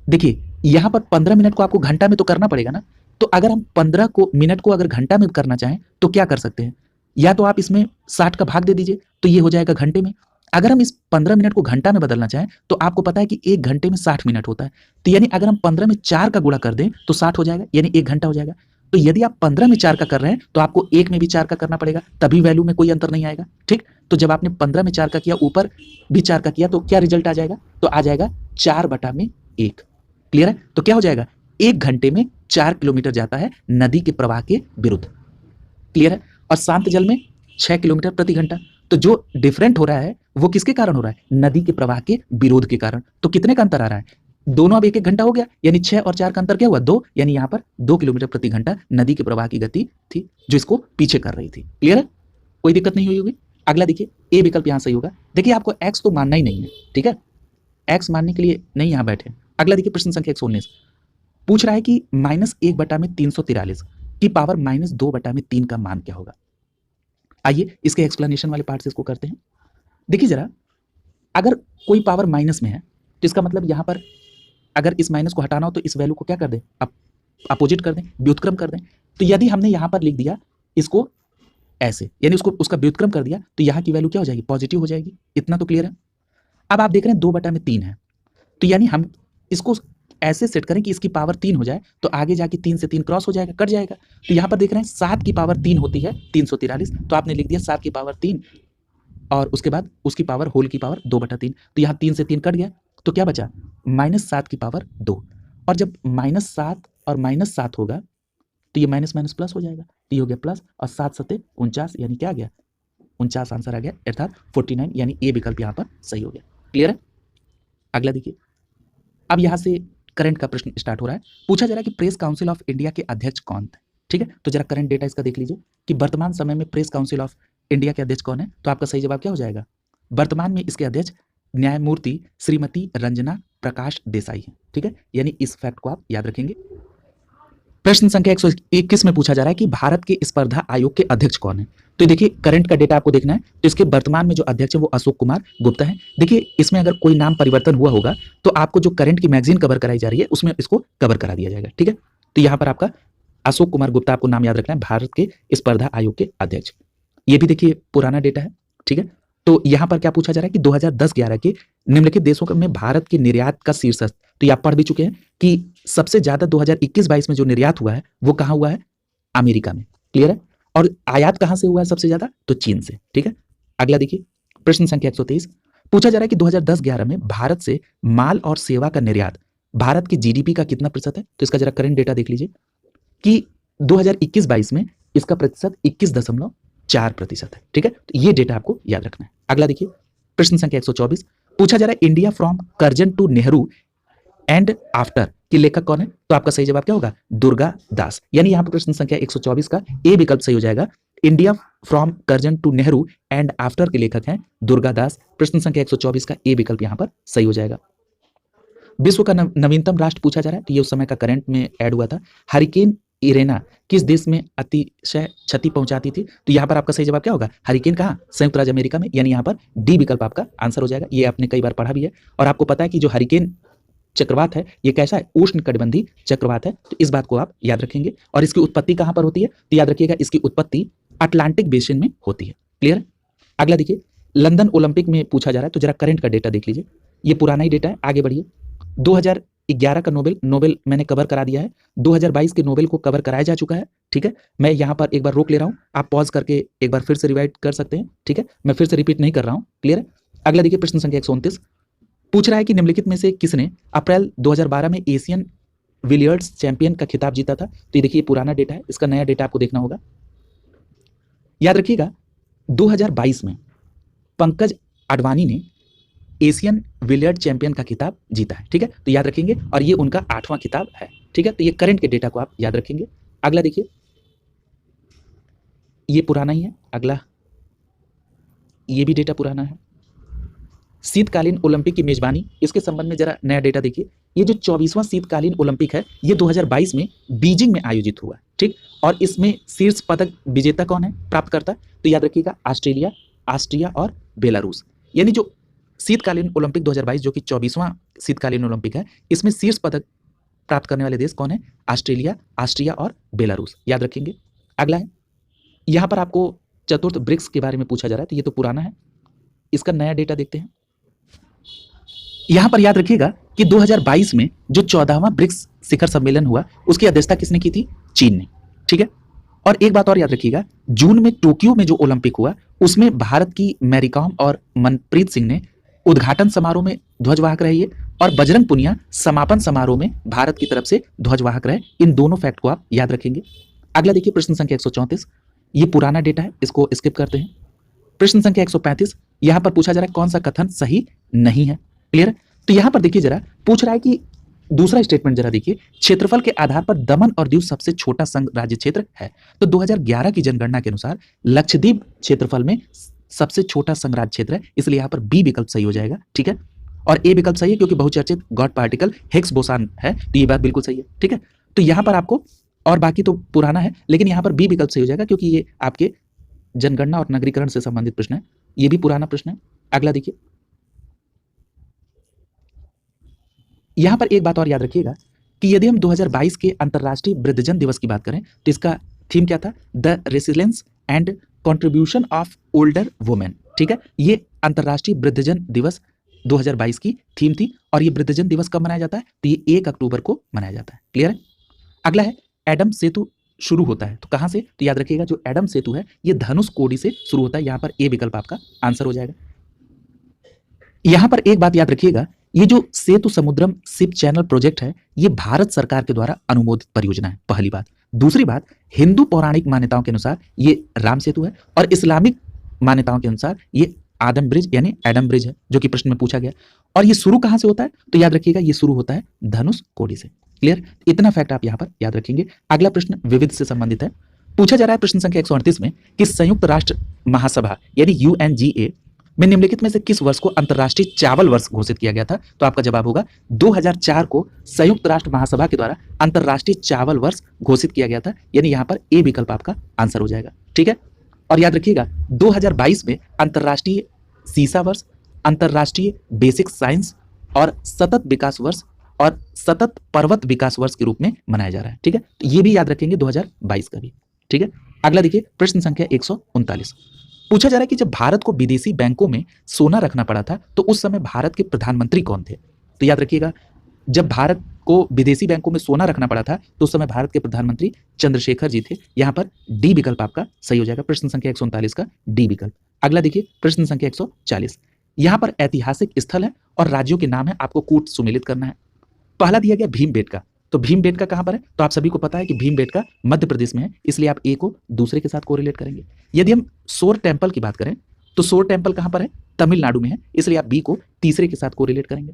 देखिए यहां पर 15 मिनट को आपको घंटा में तो करना पड़ेगा ना, तो अगर हम 15 को मिनट को अगर घंटा में करना चाहें तो क्या कर सकते हैं? या तो आप इसमें 60 का भाग दे दीजिए तो ये हो जाएगा घंटे में। अगर हम इस 15 मिनट को घंटा में बदलना चाहें तो आपको पता है कि 1 घंटे में 60 मिनट होता है, तो यानी अगर हम 15 में 4 का गुणा कर दें तो 60 हो जाएगा, यानी 1 घंटा हो जाएगा। तो यदि आप 15 में 4 का कर रहे हैं तो आपको 1 में भी 4 का करना पड़ेगा, तभी वैल्यू में कोई अंतर नहीं आएगा। ठीक, तो जब आपने 15 में 4 का किया, ऊपर भी 4 का किया, तो क्या रिजल्ट आ जाएगा? तो आ जाएगा 4/1। क्लियर है? तो क्या हो जाएगा? 1 घंटे में 4 किलोमीटर जाता है नदी के प्रवाह के विरुद्ध। क्लियर है? और शांत जल में 6 किलोमीटर प्रति घंटा। तो जो डिफरेंट हो रहा है वो किसके कारण हो रहा है? नदी के प्रवाह के विरोध के कारण। तो कितने का अंतर आ रहा है? दोनों अब 1-1 घंटा हो गया, यानी 6 और 4 का अंतर क्या हुआ? 2, यानी यहाँ पर 2 किलोमीटर प्रति घंटा नदी के प्रवाह की गति थी जो इसको पीछे कर रही थी। क्लियर है? कोई दिक्कत नहीं हुई होगी। अगला देखिए, ए विकल्प यहाँ सही होगा। देखिए आपको एक्स तो मानना ही नहीं है, ठीक है, एक्स मानने के लिए नहीं यहाँ बैठे। अगला देखिए प्रश्न संख्या 119 पूछ रहा है कि -1/343 की पावर -2/3 का मान क्या होगा? आइए इसके एक्सप्लेनेशन वाले पार्ट से इसको करते हैं। देखिए जरा, अगर कोई पावर माइनस में है तो इसका मतलब यहाँ पर अगर इस माइनस को हटाना हो तो इस वैल्यू को क्या कर दें? अपोजिट कर दें, व्युत्क्रम कर दें। तो यदि हमने यहाँ पर लिख दिया इसको ऐसे, यानी उसको उसका व्युत्क्रम कर दिया, तो यहाँ की वैल्यू क्या हो जाएगी? पॉजिटिव हो जाएगी। इतना तो क्लियर है। अब आप देख रहे हैं 2/3 है, तो यानी हम इसको ऐसे सेट करें कि इसकी पावर 3 हो जाए, तो आगे जाके 3 से 3 क्रॉस हो जाएगा, कट जाएगा। तो यहाँ पर देख रहे हैं 7 की पावर 3 होती है 343, तो आपने लिख दिया 7 की पावर 3 और उसके बाद उसकी पावर होल की पावर 2/3। तो यहाँ 3 से 3 कट गया, तो क्या बचा? -7 की पावर 2। और जब -7 और -7 होगा तो ये माइनस माइनस प्लस हो जाएगा, तो ये हो गया प्लस और 7 सत्ते 49, यानी क्या आ गया 49 आंसर आ गया, अर्थात 49, यानी ए विकल्प यहाँ पर सही हो गया। क्लियर है? अगला देखिए, अब यहाँ से करंट का प्रश्न स्टार्ट हो रहा है। पूछा जा रहा है कि प्रेस काउंसिल ऑफ इंडिया के अध्यक्ष कौन थे। ठीक है, तो जरा करंट डेटा इसका देख लीजिए कि वर्तमान समय में प्रेस काउंसिल ऑफ इंडिया के अध्यक्ष कौन है। तो आपका सही जवाब क्या हो जाएगा, वर्तमान में इसके अध्यक्ष न्यायमूर्ति श्रीमती रंजना प्रकाश देसाई है। ठीक है, यानी इस फैक्ट को आप याद रखेंगे। प्रश्न संख्या 121 में पूछा जा रहा है कि भारत के स्पर्धा आयोग के अध्यक्ष कौन है। तो देखिए करंट का डेटा आपको देखना है, तो इसके वर्तमान में जो अध्यक्ष है वो अशोक कुमार गुप्ता है। देखिए इसमें अगर कोई नाम परिवर्तन हुआ होगा तो आपको जो करंट की मैगजीन कवर कराई जा रही है उसमें इसको कवर करा दिया जाएगा। ठीक है, तो यहाँ पर आपका अशोक कुमार गुप्ता आपको नाम याद रखना है, भारत के स्पर्धा आयोग के अध्यक्ष। ये भी देखिए पुराना डेटा है। ठीक है, तो यहाँ पर क्या पूछा जा रहा है कि 2010-11 के निम्नलिखित देशों में भारत के निर्यात का शीर्षक, तो ये आप पढ़ भी चुके हैं कि सबसे ज्यादा 2021-22 में जो निर्यात हुआ है वो कहाँ हुआ है, अमेरिका में। क्लियर है? और आयात कहाँ से हुआ है सबसे ज्यादा, तो चीन से। ठीक है, अगला देखिए प्रश्न संख्या 123 पूछा जा रहा है कि 2010-11 में भारत से माल और सेवा का निर्यात भारत की जीडीपी का कितना प्रतिशत है। तो इसका जरा करंट डेटा देख लीजिए कि 2021-22 में इसका प्रतिशत 21.4% है। ठीक है, तो ये डेटा आपको याद रखना है। अगला देखिए प्रश्न संख्या 124 पूछा जा रहा है India from Curzon to Nehru and after के लेखक कौन है। तो आपका सही जवाब क्या होगा, दुर्गा दास। यानी यहां पर प्रश्न संख्या 124 का ए विकल्प सही हो जाएगा। India from Curzon to Nehru and after के लेखक हैं दुर्गा दास। प्रश्न संख्या 124 का ए विकल्प यहां पर सही हो जाएगा। विश्व का नवीनतम राष्ट्र पूछा जा रहा है, तो ये उस समय का करंट में ऐड हुआ था। हरिकेन इरेना किस देश में अतिशय क्षति पहुंचाती थी। तो यहाँ पर आपका सही जवाब क्या होगा, हरिकेन कहाँ, संयुक्त राज्य अमेरिका में। यानी यहाँ पर डी विकल्प आपका आंसर हो जाएगा। ये आपने कई बार पढ़ा भी है और आपको पता है कि जो हरिकेन चक्रवात है ये कैसा है, उष्णकटिबंधीय चक्रवात है। तो इस बात को आप याद रखेंगे। और इसकी उत्पत्ति कहाँ पर होती है, तो याद रखिएगा इसकी उत्पत्ति अटलांटिक बेसिन में होती है। क्लियर है? अगला देखिए लंदन ओलंपिक में पूछा जा रहा है, तो जरा करंट का डेटा देख लीजिए। ये पुराना ही डेटा है, आगे बढ़िए। 2011 का नोबेल मैंने कवर करा दिया है, 2022 के नोबेल को कवर कराया जा चुका है। ठीक है, मैं यहाँ पर एक बार रोक ले रहा हूँ, आप पॉज करके एक बार फिर से रिवाइड कर सकते हैं। ठीक है, मैं फिर से रिपीट नहीं कर रहा हूँ। क्लियर है? अगला देखिए प्रश्न संख्या 129 पूछ रहा है कि निम्नलिखित में से किसने अप्रैल 2012 में एशियन बिलियर्ड्स चैंपियन का खिताब जीता था। तो ये देखिए पुराना डेटा है, इसका नया डेटा आपको देखना होगा। याद रखिएगा 2022 में पंकज अडवाणी ने एशियन बिलियर्ड चैंपियन का खिताब जीता है। ठीक है, तो याद रखेंगे और ये उनका 8वां खिताब है। ठीक है, तो ये करंट के डेटा को आप याद रखेंगे। अगला देखिए ये पुराना ही है। अगला ये भी डेटा पुराना है। शीतकालीन ओलंपिक की मेजबानी, इसके संबंध में जरा नया डेटा देखिए। ये जो 24वां शीतकालीन ओलंपिक है ये 2022 में बीजिंग में आयोजित हुआ। ठीक, और इसमें शीर्ष पदक विजेता कौन है, प्राप्तकर्ता, तो याद रखिएगा ऑस्ट्रेलिया, ऑस्ट्रिया और बेलारूस। यानी जो शीतकालीन ओलंपिक 2022 जो कि 24वां शीतकालीन ओलंपिक है, इसमें शीर्ष पदक प्राप्त करने वाले देश कौन है, ऑस्ट्रेलिया, ऑस्ट्रिया और बेलारूस। याद रखेंगे। अगला है यहाँ पर आपको चतुर्थ ब्रिक्स के बारे में पूछा जा रहा है, तो ये तो पुराना है, इसका नया डेटा देखते हैं। यहां पर याद रखिएगा कि 2022 में जो 14वां ब्रिक्स शिखर सम्मेलन हुआ उसकी अध्यक्षता किसने की थी, चीन ने। ठीक है, और एक बात और याद रखिएगा, जून में टोक्यो में जो ओलंपिक हुआ उसमें भारत की मैरीकॉम और मनप्रीत सिंह ने उद्घाटन समारोह में ध्वजवाहक रही है और बजरंग पुनिया समापन समारोह में भारत की तरफ से ध्वजवाहक रहे। इन दोनों फैक्ट को आप याद रखेंगे। अगला देखिए प्रश्न संख्या 134, ये पुराना डेटा है, इसको स्किप करते हैं। प्रश्न संख्या 135 यहां पर पूछा जा रहा है कौन सा कथन सही नहीं है। क्लियर है? तो यहां पर देखिए जरा पूछ रहा है कि दूसरा स्टेटमेंट जरा देखिए, क्षेत्रफल के आधार पर दमन और दीव सबसे छोटा संघ राज्य क्षेत्र है। तो 2011 की जनगणना के अनुसार लक्षद्वीप क्षेत्रफल में सबसे छोटा संघ राज्य क्षेत्र है, इसलिए यहां पर बी विकल्प सही हो जाएगा। ठीक है, और ए विकल्प सही है क्योंकि बहुचर्चित गॉड पार्टिकल हिग्स बोसान है, तो ये बात बिल्कुल सही है। ठीक है, तो यहां पर आपको, और बाकी तो पुराना है, लेकिन यहां पर बी विकल्प सही हो जाएगा क्योंकि ये आपके जनगणना और नगरीकरण से संबंधित प्रश्न है। ये भी पुराना प्रश्न है। अगला देखिए, यहां पर एक बात और याद रखिएगा कि यदि हम 2022 के अंतर्राष्ट्रीय वृद्धजन दिवस की बात करें तो इसका थीम क्या था, the resilience and contribution of older women. ठीक है, ये अंतर्राष्ट्रीय वृद्धजन दिवस 2022 की थीम थी और ये वृद्धजन दिवस कब मनाया जाता है, तो ये 1 अक्टूबर को मनाया जाता है। क्लियर है? अगला है एडम सेतु शुरू होता है तो कहां से, तो याद रखिएगा जो एडम सेतु है ये धनुषकोडी से शुरू होता है। यहां पर ए विकल्प आपका आंसर हो जाएगा। यहां पर एक बात याद रखिएगा ये जो सेतु समुद्रम शिप चैनल प्रोजेक्ट है, ये भारत सरकार के द्वारा अनुमोदित परियोजना है, पहली बात। दूसरी बात, हिंदू पौराणिक मान्यताओं के अनुसार ये राम सेतु है और इस्लामिक मान्यताओं के अनुसार ये आदम ब्रिज यानी एडम ब्रिज है, जो कि प्रश्न में पूछा गया। और ये शुरू कहां से होता है? तो याद रखिएगा, ये शुरू होता है धनुष कोडी से। क्लियर? इतना फैक्ट आप यहां पर याद रखेंगे। अगला प्रश्न विविध से संबंधित है। पूछा जा रहा है प्रश्न संख्या 138 में कि संयुक्त राष्ट्र महासभा यानी यूएनजीए में निम्नलिखित में से किस वर्ष को अंतर्राष्ट्रीय चावल वर्ष घोषित किया गया था? तो आपका जवाब होगा 2004 को संयुक्त राष्ट्र महासभा के द्वारा अंतर्राष्ट्रीय चावल वर्ष घोषित किया गया था, यानी यहां पर ए विकल्प आपका आंसर हो जाएगा। ठीक है, और याद रखिएगा 2022 में अंतर्राष्ट्रीय सीसा वर्ष, अंतर्राष्ट्रीय बेसिक साइंस और सतत विकास वर्ष और सतत पर्वत विकास वर्ष के रूप में मनाया जा रहा है। ठीक है, तो ये भी याद रखेंगे 2022 का भी। ठीक है, अगला देखिए प्रश्न संख्या 139। पूछा जा रहा है कि जब भारत को विदेशी बैंकों में सोना रखना पड़ा था तो उस समय भारत के प्रधानमंत्री कौन थे? तो याद रखिएगा, जब भारत को विदेशी बैंकों में सोना रखना पड़ा था तो उस समय भारत के प्रधानमंत्री चंद्रशेखर जी थे। यहां पर डी विकल्प आपका सही हो जाएगा, प्रश्न संख्या 139 का डी विकल्प। अगला देखिए प्रश्न संख्या 140। यहां पर ऐतिहासिक स्थल है और राज्यों के नाम है, आपको कूट सुमेलित करना है। पहला दिया गया भीमबेटका, तो भीमबेटका कहां पर है? तो आप सभी को पता है कि भीमबेटका मध्य प्रदेश में है, इसलिए आप ए को दूसरे के साथ कोरिलेट करेंगे। यदि हम सोर टेम्पल की बात करें तो सोर टेम्पल कहां पर है? तमिलनाडु में है, इसलिए आप बी को तीसरे के साथ कोरिलेट करेंगे।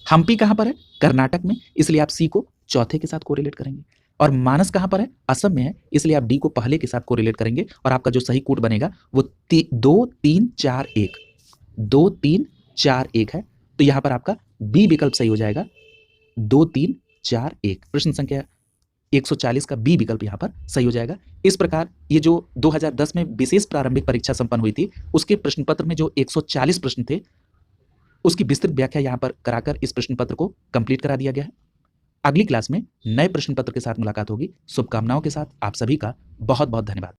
हम्पी कहां पर है? कर्नाटक में, इसलिए आप सी को चौथे के साथ कोरिलेट करेंगे। और मानस कहां पर है? असम में है, इसलिए आप डी को पहले के साथ कोरिलेट करेंगे और आपका जो सही कूट बनेगा वो 2 3 4 1 2 3 4 1 है। तो यहां पर आपका बी विकल्प सही हो जाएगा, 2 3 4 1। प्रश्न संख्या 140 का बी विकल्प यहां पर सही हो जाएगा। इस प्रकार ये जो 2010 में विशेष प्रारंभिक परीक्षा संपन्न हुई थी, उसके प्रश्न पत्र में जो 140 प्रश्न थे उसकी विस्तृत व्याख्या यहां पर कराकर इस प्रश्न पत्र को कंप्लीट करा दिया गया है। अगली क्लास में नए प्रश्न पत्र के साथ मुलाकात होगी। शुभकामनाओं के साथ आप सभी का बहुत बहुत धन्यवाद।